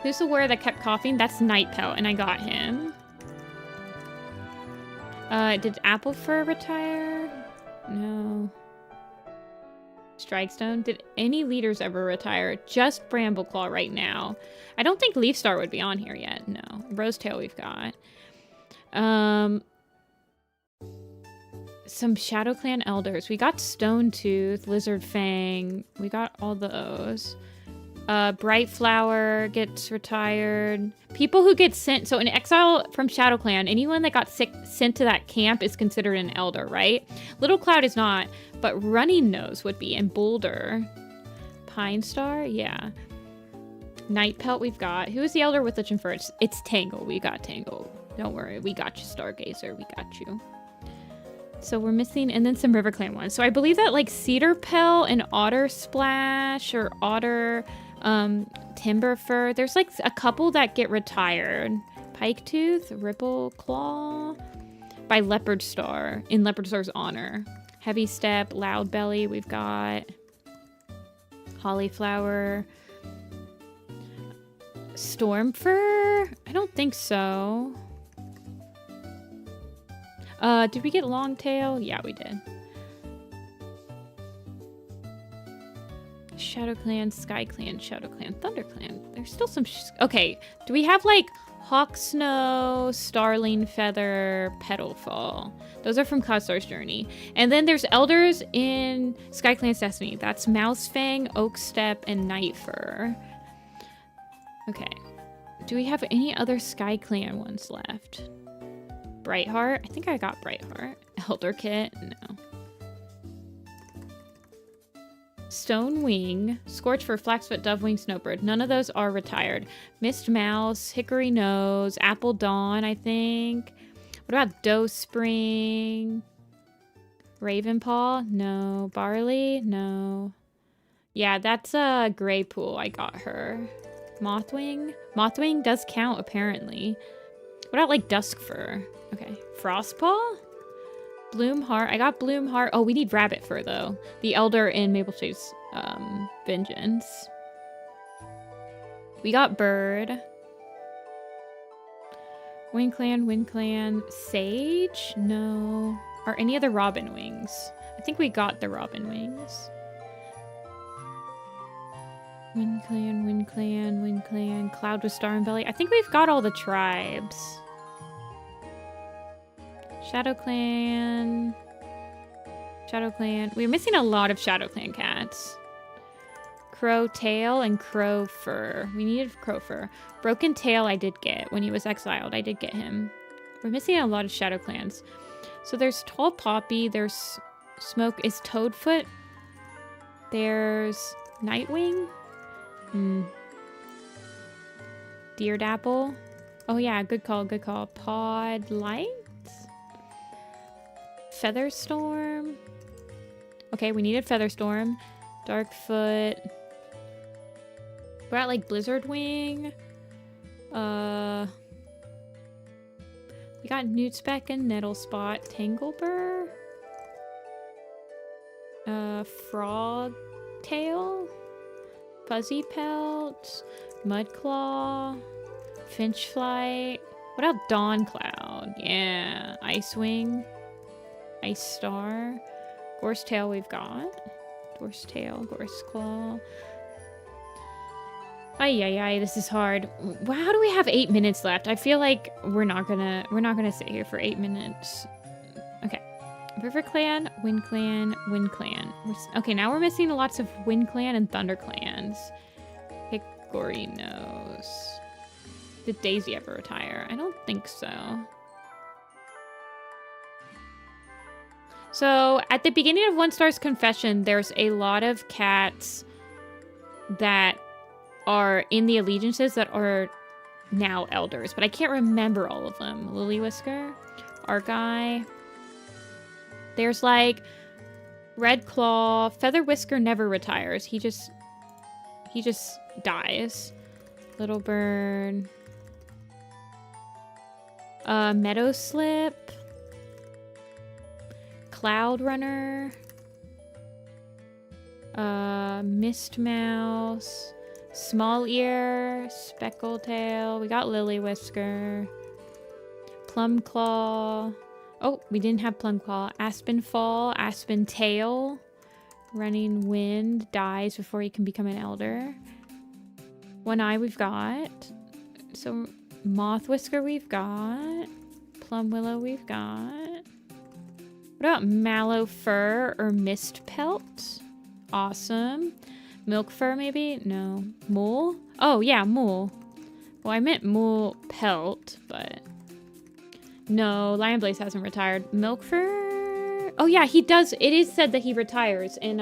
A: Who's the warrior that kept coughing? That's Night Pelt, and I got him. Did Apple Fur retire? No. Strikestone? Did any leaders ever retire? Just Brambleclaw right now. I don't think Leafstar would be on here yet. No. Rosetail we've got. Some Shadow Clan elders. We got Stone Tooth, Lizard Fang. We got all those. Bright Flower gets retired. People who get sent, so in exile from Shadow Clan, anyone that got sent to that camp is considered an elder, right? Little Cloud is not, but Running Nose would be, and Boulder. Pine Star, yeah. Night Pelt we've got. Who is the elder with Lich and Fur? It's Tangle. We got Tangle. Don't worry, we got you, Stargazer. We got you. So we're missing, and then some River Clan ones. So I believe that like Cedar Pelt and Otter Splash or Otter Timber Fur. There's like a couple that get retired. Pike Tooth, Ripple Claw by Leopard Star in Leopard Star's honor. Heavy Step, Loud Belly. We've got Hollyflower. Stormfur? I don't think so. Did we get Longtail? Yeah, we did. Shadow Clan, Sky Clan, Shadow Clan, Thunder Clan. There's still some... okay, do we have, like, Hawk Snow, Starling Feather, Petalfall? Those are from Cloud-Star's Journey. And then there's Elders in Sky Clan's Destiny. That's Mousefang, Oakstep, and Nightfur. Okay. Do we have any other Sky Clan ones left? Brightheart? I think I got Brightheart. Elder Kit? No. Stone Wing, Scorchfur, Flaxfoot, Dovewing, Snowbird. None of those are retired. Mist Mouse, Hickory Nose, Apple Dawn, I think. What about Doe Spring? Ravenpaw? No. Barley? No. Yeah, that's a Greypool. I got her. Mothwing? Mothwing does count, apparently. What about, like, Duskfur? Okay. Frostpaw? Bloomheart. I got Bloomheart. Oh, we need Rabbit Fur, though. The Elder in Mapleshade's Vengeance. We got Bird. Wind Clan. Sage? No. Are any other Robin Wings? I think we got the Robin Wings. Wind Clan. Cloud with Star and Belly. I think we've got all the tribes. Shadow Clan. We're missing a lot of Shadow Clan cats. Crow Tail and Crow Fur. We needed Crow Fur. Broken Tail I did get when he was exiled. I did get him. We're missing a lot of Shadow Clans. So there's Tall Poppy. There's Smoke. Is Toadfoot? There's Nightwing. Deerdapple. Oh yeah, good call, good call. Pod Light? Featherstorm. Okay, we needed Featherstorm. Darkfoot. We're at like Blizzard Wing. We got Newtspec and Nettlespot. Tanglebur. Frog Tail. Fuzzy Pelt. Mudclaw. Finchflight. What about Dawn Cloud? Yeah. Icewing. Ice Star. Gorse Tail we've got. Gorse Tail. Gorse Claw. Ay, this is hard. How do we have 8 minutes left? I feel like we're not gonna sit here for 8 minutes. Okay. River Clan, Wind Clan, Wind Clan. Okay, now we're missing lots of Wind Clan and Thunder Clans. Hickory Nose. Did Daisy ever retire? I don't think so. So, at the beginning of One Star's Confession, there's a lot of cats that are in the allegiances that are now elders, but I can't remember all of them. Lily Whisker, Argai. There's like Red Claw. Feather Whisker never retires. He just dies. Little Burn. Meadow Slip. Cloud Runner. Mist Mouse. Small Ear, Speckled Tail. We got Lily Whisker. Plum Claw. Oh, we didn't have Plum Claw. Aspen Fall, Aspen Tail. Running Wind dies before he can become an elder. One Eye we've got. So Moth Whisker we've got. Plum Willow we've got. What about Mallow Fur or Mist Pelt? Awesome. Milk Fur, maybe? No. Mole? Oh, yeah, Mole. Well, I meant Mole Pelt, but... No, Lion Blaze hasn't retired. Milk Fur? Oh, yeah, he does. It is said that he retires in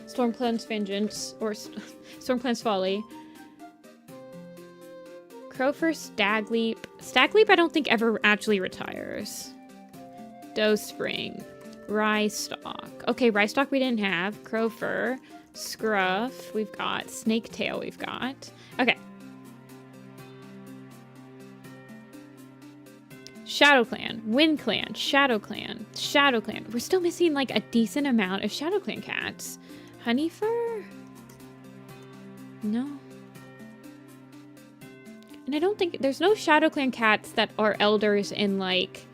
A: Stormclan's Vengeance, or Stormclan's Folly. Crowfur, Stagleap. Stagleap, I don't think ever actually retires. Doe Spring. Ryestock. Okay, Ryestock we didn't have. Crowfur. Scruff, we've got. Snake Tail, we've got. Okay. Shadow Clan, Wind Clan, Shadow Clan, Shadow Clan. We're still missing like a decent amount of Shadow Clan cats. Honeyfur? No. And I don't think there's no Shadow Clan cats that are elders in like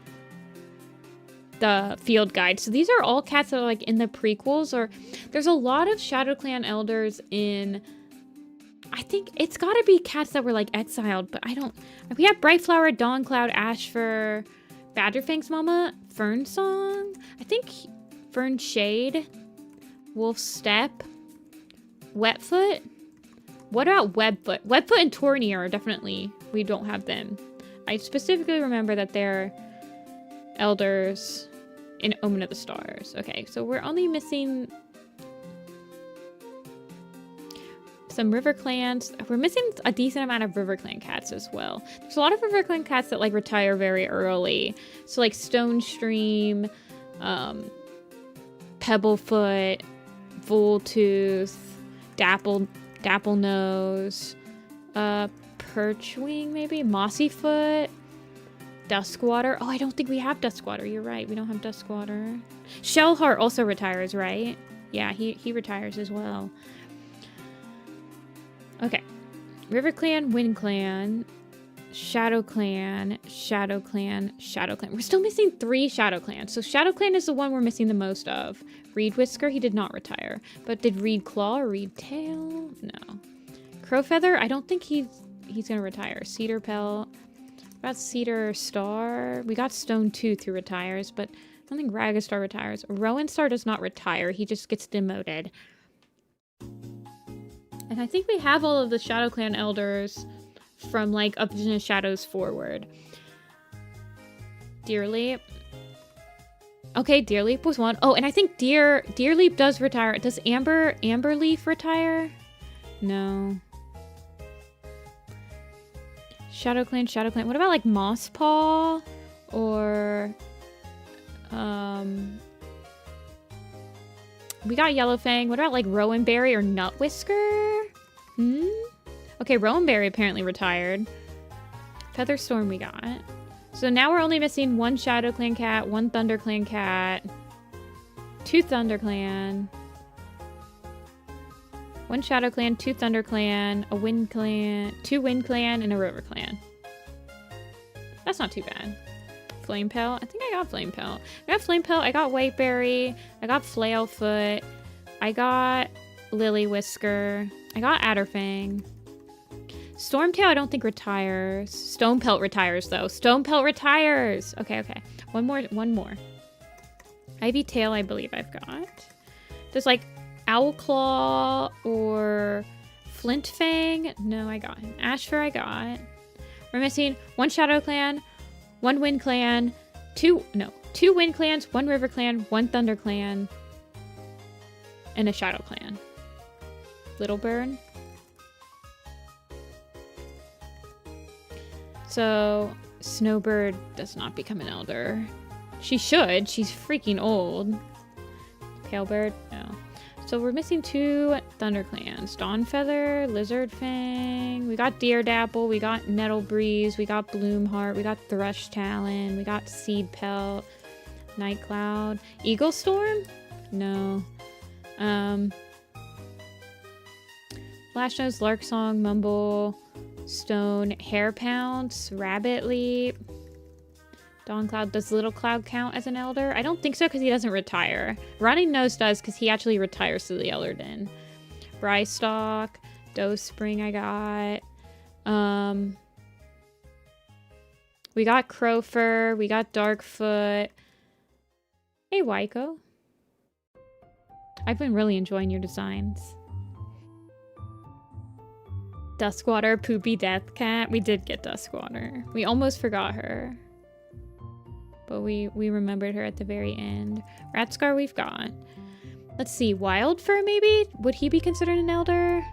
A: the field guide. So these are all cats that are like in the prequels, or there's a lot of Shadow Clan elders in, I think it's gotta be cats that were like exiled, but I don't, we have Brightflower, Dawncloud, Ashfur, Badgerfang's Mama, Fern Song, I think Fern Shade, Wolf Step, Wetfoot. What about Webfoot? Webfoot and Tornir are definitely, we don't have them. I specifically remember that they're elders in Omen of the Stars. Okay, so we're only missing some River Clans. We're missing a decent amount of River Clan cats as well. There's a lot of River Clan cats that like retire very early. So like Stone Stream, Pebblefoot, Voltooth, Dapple Nose, Perchwing maybe, Mossyfoot, Duskwater. Oh, I don't think we have Duskwater. You're right. We don't have Duskwater. Shellheart also retires, right? Yeah, he retires as well. Okay. River Clan, Wind Clan, Shadow Clan, Shadow Clan, Shadow Clan. We're still missing 3 Shadow Clans. So Shadow Clan is the one we're missing the most of. Reed Whisker, he did not retire. But did Reed Claw or Reed Tail? No. Crowfeather, I don't think he's going to retire. Cedar Pelt. What about Cedar Star? We got Stone Tooth who retires, but I don't think Ragastar retires. Rowan Star does not retire. He just gets demoted. And I think we have all of the ShadowClan elders from like Up in the Shadows forward. Deerleap. Okay, Deerleap was one. Oh, and I think Deerleap does retire. Does Amberleaf retire? No. ShadowClan. What about like Mosspaw or we got Yellowfang. What about like Rowanberry or Nutwhisker? Okay, Rowanberry apparently retired. Featherstorm we got. So now we're only missing one ShadowClan cat, one ThunderClan cat, two ThunderClan, one ShadowClan, two ThunderClan, a WindClan, two WindClan, and a RiverClan. That's not too bad. Flamepelt. I think I got Flamepelt. I got Flamepelt. I got Whiteberry. I got Flailfoot. I got Lily-Whisker. I got Adderfang. Stormtail I don't think retires. Stonepelt retires though. Stonepelt retires! Okay. One more. Ivytail I believe I've got. There's like Owlclaw or Flintfang. No, I got him. Ashfur I got. We're missing one ShadowClan, one WindClan, two WindClans, one RiverClan, one ThunderClan, and a ShadowClan. Littlebird. So, Snowbird does not become an elder. She should. She's freaking old. Palebird? No. So we're missing two ThunderClans. Dawnfeather, Lizardfang. We got Deerdapple. We got Nettlebreeze. We got Bloomheart. We got Thrush Talon. We got Seedpelt. Nightcloud. Eaglestorm? No. Flashnoise, Larksong, Mumble, Stone, Hairpounce, Rabbitleap. Dawncloud. Does Little Cloud count as an elder? I don't think so because he doesn't retire. Running Nose does because he actually retires to the Elder Den. Brystock, Spring I got. We got Crowfur. We got Darkfoot. Hey, Waiko. I've been really enjoying your designs. Duskwater, Poopy Death Cat. We did get Duskwater. We almost forgot her. But we remembered her at the very end. Ratscar we've got. Let's see. Wildfur maybe? Would he be considered an elder?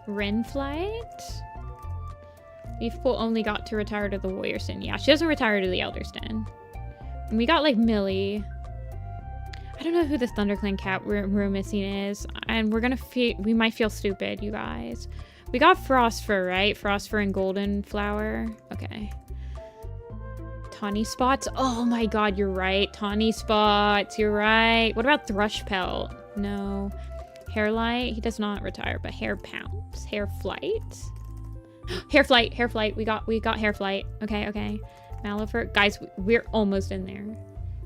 A: Renflight? Leafpool only got to retire to the Warrior's Den. Yeah, she doesn't retire to the Elder's Den. And we got like Millie. I don't know who this ThunderClan cat we're missing is. And we might feel stupid, you guys. We got Frostfur, right? Frostfur and Golden Flower. Okay. Tawny Spots. Oh my god, you're right. Tawny Spots, you're right. What about Thrushpelt? No. Hairlight. He does not retire, but Hairpounce. Hairflight. Hairflight. We got Hairflight. Okay. Malifert. Guys, we're almost in there.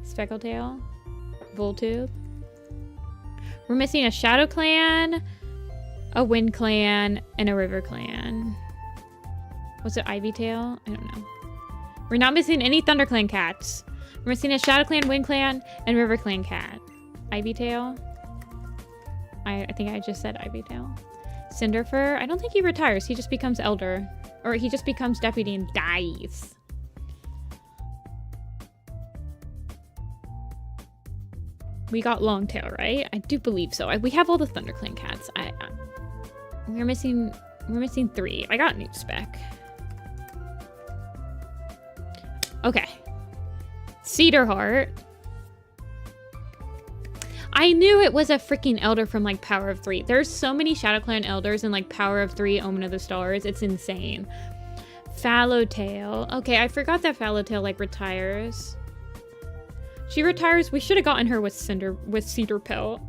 A: Speckletail. Voltooth. We're missing a ShadowClan, a WindClan, and a RiverClan. Was it Ivytail? I don't know. We're not missing any ThunderClan cats. We're missing a ShadowClan, WindClan, and RiverClan cat. Ivytail. I think I just said Ivytail. Cinderfur. I don't think he retires. He just becomes elder. Or he just becomes deputy and dies. We got Longtail, right? I do believe so. We have all the ThunderClan cats. We're missing 3. I got new spec. Okay. Cedarheart. I knew it was a freaking elder from like Power of 3. There's so many ShadowClan elders in like Power of 3, Omen of the Stars. It's insane. Fallowtail. Okay, I forgot that Fallowtail like retires. She retires. We should have gotten her with Cedarpelt.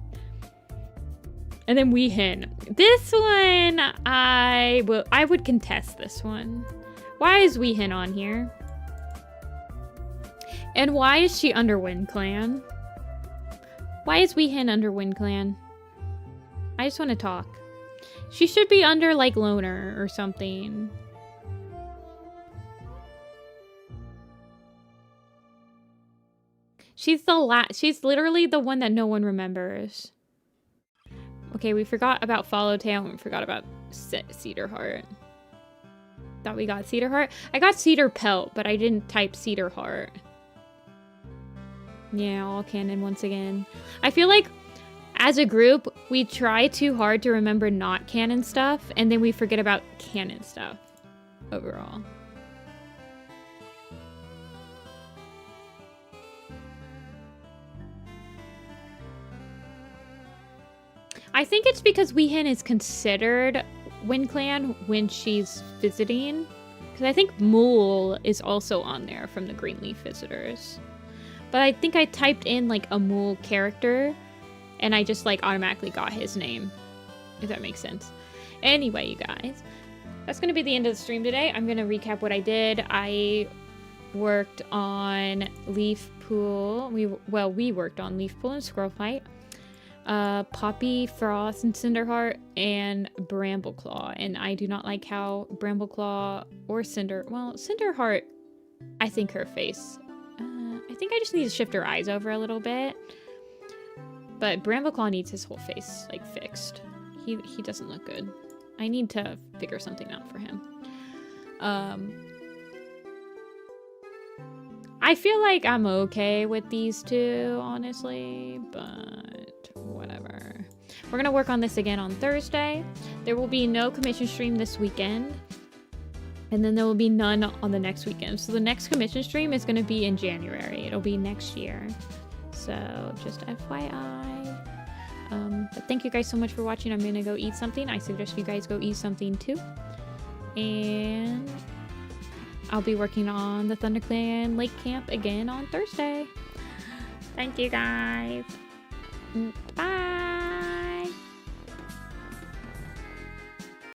A: And then Weehin. This one, I would contest this one. Why is Weehin on here? And why is she under WindClan? Why is Weehin under WindClan? I just want to talk. She should be under like Loner or something. She's she's literally the one that no one remembers. Okay, we forgot about Followtail and we forgot about Cedar Heart. Thought we got Cedar Heart. I got Cedar Pelt, but I didn't type Cedar Heart. Yeah, all canon once again. I feel like as a group, we try too hard to remember not canon stuff, and then we forget about canon stuff overall. I think it's because Weehan is considered Wind Clan when she's visiting. Because I think Mool is also on there from the Greenleaf Visitors. But I think I typed in like a Mool character and I just like automatically got his name. If that makes sense. Anyway, you guys. That's going to be the end of the stream today. I'm going to recap what I did. I worked on Leaf Pool. We worked on Leaf Pool and Squirrel Fight. Poppy, Frost, and Cinderheart, and Brambleclaw. And I do not like how Brambleclaw or Cinderheart, I think her face. I think I just need to shift her eyes over a little bit. But Brambleclaw needs his whole face, like, fixed. He doesn't look good. I need to figure something out for him. I feel like I'm okay with these two, honestly, but whatever. We're gonna work on this again on Thursday. There will be no commission stream this weekend, and then there will be none on the next weekend. So the next commission stream is gonna be in January. It'll be next year. So just FYI. But thank you guys so much for watching. I'm gonna go eat something. I suggest you guys go eat something too. And I'll be working on the ThunderClan Lake Camp again on Thursday. Thank you guys. Bye.